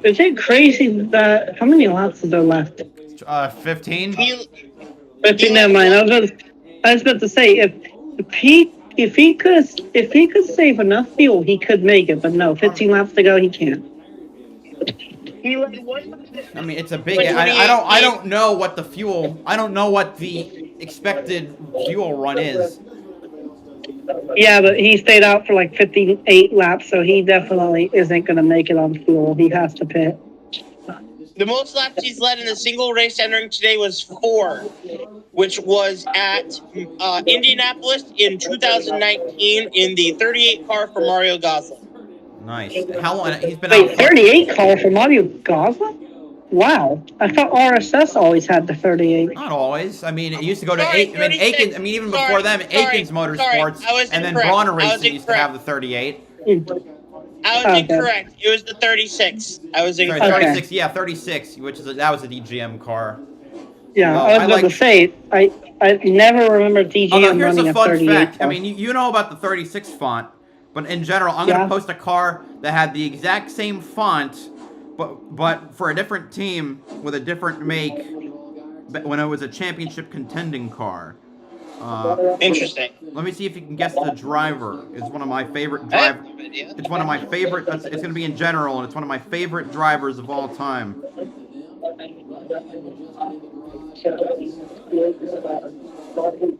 Is it crazy that how many laps are there left? 15. 15. Never mind. I was about to say if he could save enough fuel, he could make it. But no, 15 laps to go, he can't. I mean, it's a big. I don't know what the fuel. I don't know what the expected fuel run is. Yeah, but he stayed out for like 58 laps, so he definitely isn't going to make it on fuel. He has to pit. The most laps he's led in a single race entering today was 4, which was at Indianapolis in 2019 in the 38 car for Mario Gosling. Nice. How long? He's been Wait, out. 38 car for Mario Gosling? Wow. I thought RSS always had the 38. Not always. I mean, it used to go to Aikens. I mean, even before them, Aikens Motorsports, and then Bronner Racing used to have the 38. I was incorrect. It was the 36. I was incorrect. 36, yeah, 36, that was a DGM car. Yeah, Well, I was about to like. say, I never remember DGM Although here's running a a fun 38 fact. I font. mean, you know about the 36 font, but in general, I'm gonna Yeah. post a car that had the exact same font, but for a different team with a different make, when it was a championship contending car. Interesting. Let me see if you can guess the driver. It's one of my favorite drivers. It's one of my favorite. It's going to be in general, and it's one of my favorite drivers of all time.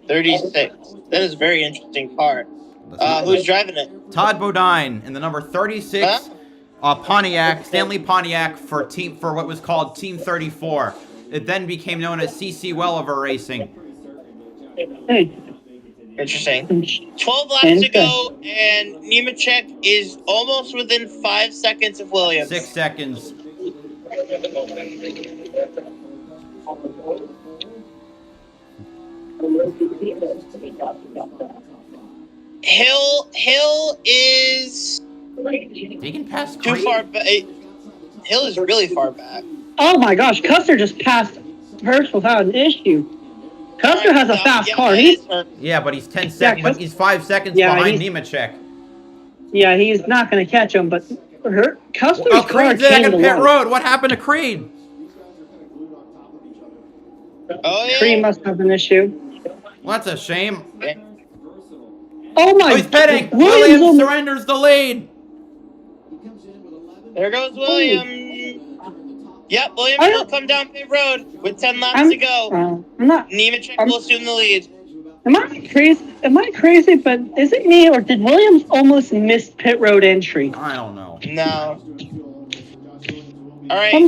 36. That is a very interesting car. Who's driving it? Todd Bodine in the number 36 Pontiac, Stanley Pontiac for what was called Team 34. It then became known as CC Welliver Racing. Interesting. 12 laps to go, and Nemechek is almost within 5 seconds of Williams. 6 seconds. Hill is He can pass too far back. Hill is really far back. Oh my gosh, Custer just passed Hurst without an issue. Custer has a fast car. Yeah, but he's 10 seconds. But he's 5 seconds behind Nemechek. Yeah, he's not going to catch him. But Custer's car Creed's came in to pit life. road. What happened to Creed? Oh yeah. Creed must have an issue. Well, that's a shame. Oh my! Oh, he's pitting. Williams Williams surrenders the lead. There goes Williams. Yep, Williams will come down pit road with 10 laps to go. Nemechek will assume the lead. Am I crazy? Am I crazy? But is it me, or did Williams almost miss pit road entry? I don't know. No. All right. I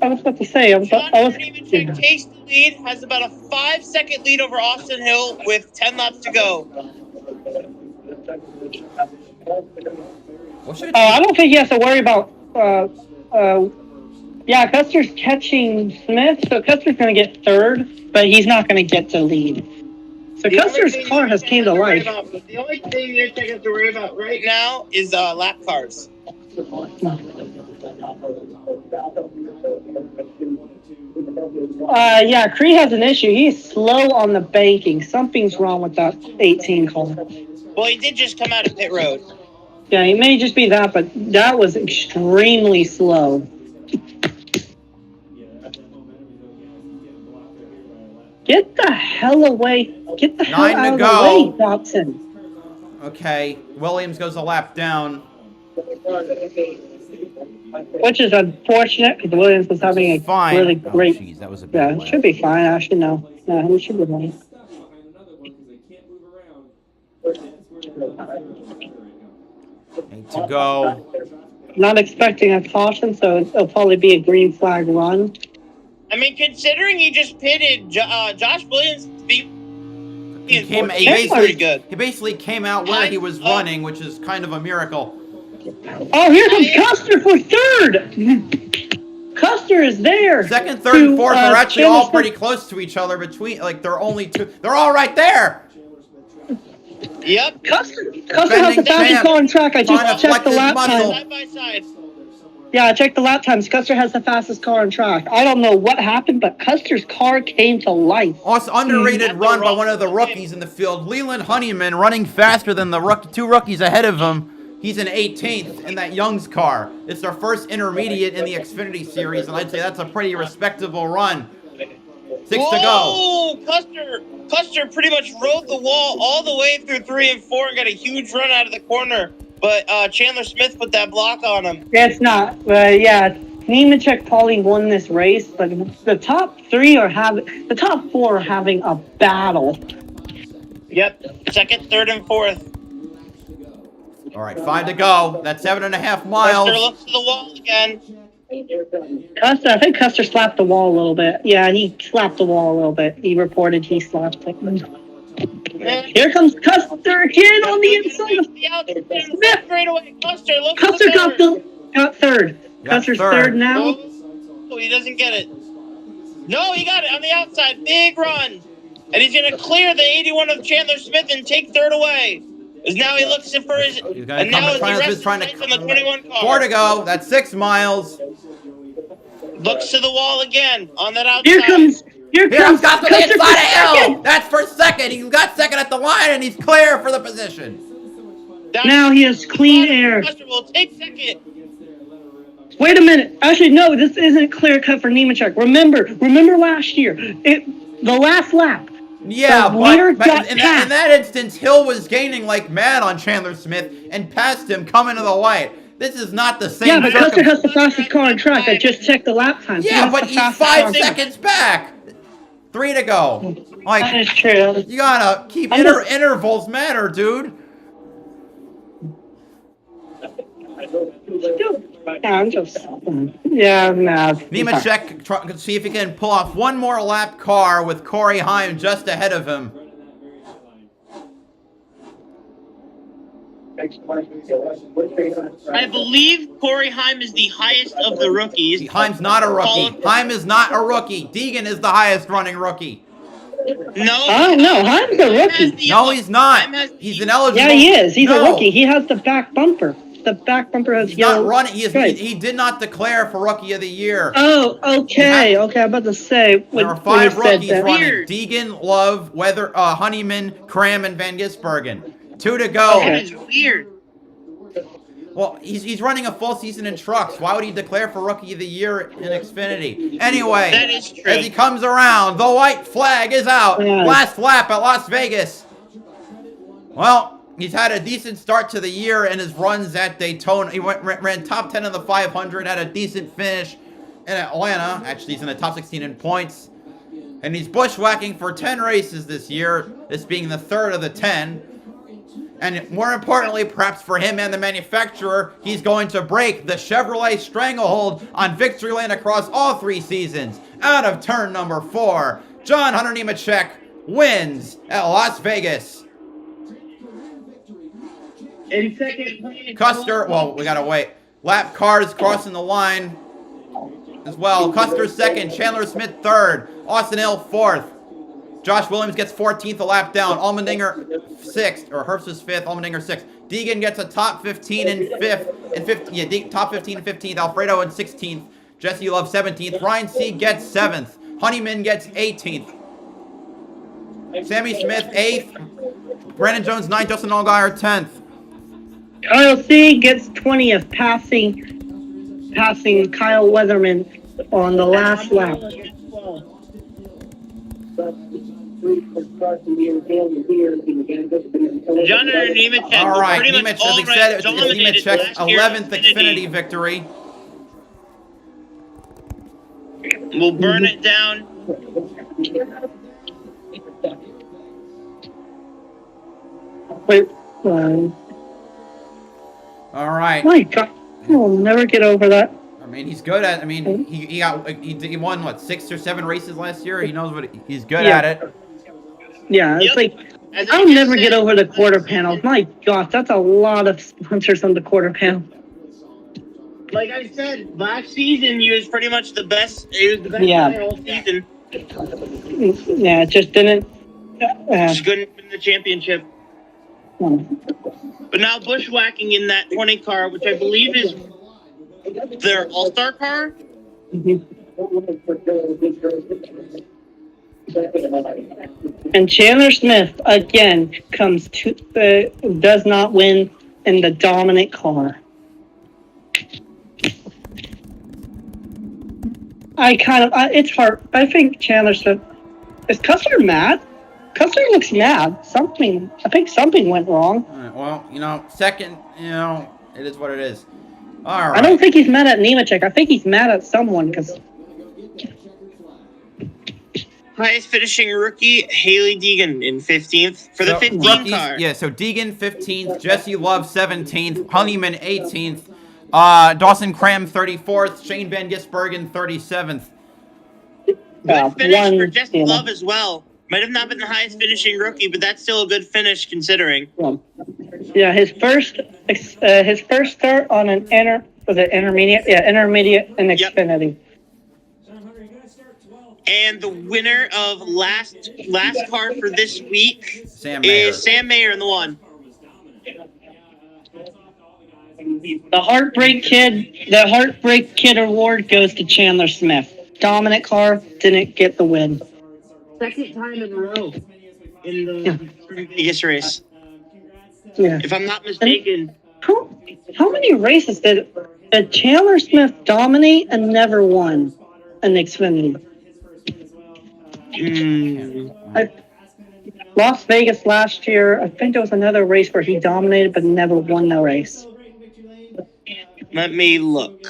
was about to say. Nemechek takes the lead, has about a 5-second lead over Austin Hill with 10 laps to go. I don't think he has to worry about. Yeah, Custer's catching Smith, so Custer's going to get third, but he's not going to get to lead. So Custer's car has came to life. The only thing Nemechek has to worry about right now is lap cars. Yeah, Creed has an issue. He's slow on the banking. Something's wrong with that 18 car. Well, he did just come out of pit road. Yeah, it may just be that, but that was extremely slow. Get the hell away. Get the hell out of the way, Watson. Okay, Williams goes a lap down. Which is unfortunate because Williams was having a really great. Oh, jeez, that was a yeah, it should be fine. Actually, no. No, he should be fine. 8 to go. Not expecting a caution, so it'll probably be a green flag run. I mean, considering he just pitted, Josh Williams He basically came out where he was running, which is kind of a miracle. Oh, here comes Custer for third. Custer is there. Second, third, and fourth are actually all pretty close to each other. They're only two. They're all right there. Yep. Custer has the fastest car on track. I just checked the lap time. Side by side. Yeah, I checked the lap times. Custer has the fastest car on track. I don't know what happened, but Custer's car came to life. Also, underrated run by one of the rookies in the field. Leland Honeyman running faster than the two rookies ahead of him. He's in 18th in that Young's car. It's their first intermediate in the Xfinity series, and I'd say that's a pretty respectable run. 6 to go. Custer pretty much rode the wall all the way through 3 and 4 and got a huge run out of the corner. But Chandler Smith put that block on him. It's not. Yeah, Nemechek probably won this race, but the top 4 are having a battle. Yep. Second, third, and fourth. All right, 5 to go. That's 7.5 miles. Custer looks to the wall again. I think Custer slapped the wall a little bit. Yeah, he slapped the wall a little bit. He reported he slapped it. Here comes Custer again on the inside of Smith. Right away. Custer got third. Custer's third now. Oh, he doesn't get it. No, he got it on the outside. Big run. And he's going to clear the 81 of Chandler Smith and take third away. Because now he looks for his... And now the rest is on the 21 car. 4 to go. That's 6 miles. Looks to the wall again on that outside. Here comes comes Custer to the Custer inside for of Hill. second. That's for second. He got second at the line, and he's clear for the position. Now he has clean air. Custer will take second. Wait a minute. Actually, no, this isn't clear cut for Nemechek. Remember last year, the last lap. Yeah, The leaders but got in passed. that instance, Hill was gaining like mad on Chandler Smith and passed him coming to the light. This is not the same. Yeah, but Custer has the fastest car on track. I just checked the lap time. Yeah, but he's 5 seconds back. 3 to go. Like, that is true. You gotta keep intervals matter, dude. I'm just, yeah, nah. Nemechek can see if he can pull off one more lap car with Corey Heim just ahead of him. I believe Corey Heim is the highest of the rookies. Heim's not a rookie. Heim is not a rookie. Deegan is the highest running rookie. No. Oh, no, Heim's a rookie. No, he's not. He's an eligible. Yeah, he is. He's a rookie. He has the back bumper. The back bumper has yellow. Not running. He did not declare for Rookie of the Year. Oh, okay. Okay, I'm about to say. There are 5 rookies running. Deegan, Love, Honeyman, Cram, and Van Gisbergen. 2 to go. That is weird. Well, he's running a full season in trucks. Why would he declare for Rookie of the Year in Xfinity? Anyway, that is true. As he comes around, the white flag is out. Last lap at Las Vegas. Well, he's had a decent start to the year in his runs at Daytona. He ran top 10 in the 500, had a decent finish in Atlanta. Actually, he's in the top 16 in points. And he's bushwhacking for 10 races this year, this being the 3rd of the 10. And more importantly, perhaps for him and the manufacturer, he's going to break the Chevrolet stranglehold on victory lane across all 3 seasons. Out of turn number 4, John Hunter Nemechek wins at Las Vegas. In second, Custer, well, we gotta wait. Lap cars crossing the line as well. Custer second, Chandler Smith third, Austin Hill fourth. Josh Williams gets 14th, a lap down. Allmendinger 6th, or Herbst is 5th, Allmendinger 6th. Deegan gets a top 15 and 5th, top 15 and 15th. Alfredo in 16th. Jesse Love 17th. Ryan Sieg gets 7th. Honeyman gets 18th. Sammy Smith 8th. Brandon Jones 9th. Justin Allgaier 10th. Kyle C gets 20th, passing Kyle Weatherman on the last lap. John Nemechek. All right, Nemechek, as he said, it's Nemechek's 11th Xfinity victory. We'll burn it down. Wait, all right. My God, I'll never get over that. I mean, he's good at. I mean, he won what 6 or 7 races last year. He knows what he's good at it. Yeah, it's like I'll never get over the quarter panels. My gosh, that's a lot of sponsors on the quarter panel. Like I said, last season he was pretty much the best. He was the best guy all season. Yeah, it just didn't. Just couldn't win the championship. But now bushwhacking in that 20 car, which I believe is their all-star car. And Chandler Smith again does not win in the dominant car. It's hard. I think Chandler Smith is Custer mad. Custer looks mad. I think something went wrong. All right, well, second, it is what it is. All right. I don't think he's mad at Nemechek. I think he's mad at someone because. Highest finishing rookie, Haley Deegan in 15th for the 15 car. Yeah, so Deegan 15th, Jesse Love 17th, Honeyman 18th, Dawson Cram 34th, Shane Van Gisbergen 37th. Good finish for Jesse Love as well. Might have not been the highest finishing rookie, but that's still a good finish considering. Yeah, his first start on an intermediate? Yeah, intermediate in Xfinity. And the winner of last car for this week is Sam Mayer in the one. The Heartbreak Kid award goes to Chandler Smith. Dominant car didn't get the win. Second time in a row. in the Vegas race. Yeah. If I'm not mistaken. How many races did Chandler Smith dominate and never won an Xfinity? Las Vegas last year, I think there was another race where he dominated but never won the race. Let me look.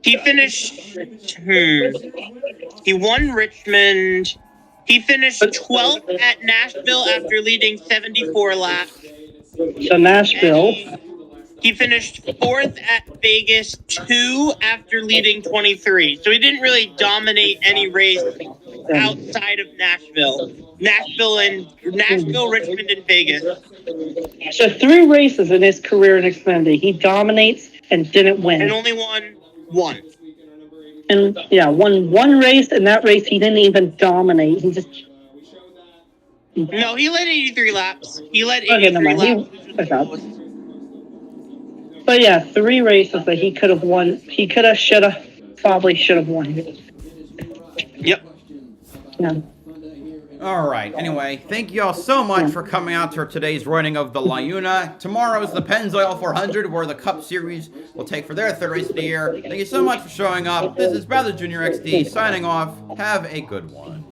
He finished. He won Richmond. He finished 12th at Nashville after leading 74 laps. So Nashville. He finished 4th at Vegas 2 after leading 23. So he didn't really dominate any race outside of Nashville. Nashville, Richmond, and Vegas. So 3 races in his career in Xfinity. He dominates and didn't win. And only won 1. And yeah, won 1 race, and that race he didn't even dominate. He just. No, he led 83 laps. He led 83 laps. But yeah, 3 races that he could have won. He could have, should have, probably should have won. Yep. Yeah. All right. Anyway, thank you all so much for coming out to today's running of the LiUNA. Tomorrow is the Pennzoil 400, where the Cup Series will take for their 3rd race of the year. Thank you so much for showing up. This is BowserJrXD signing off. Have a good one.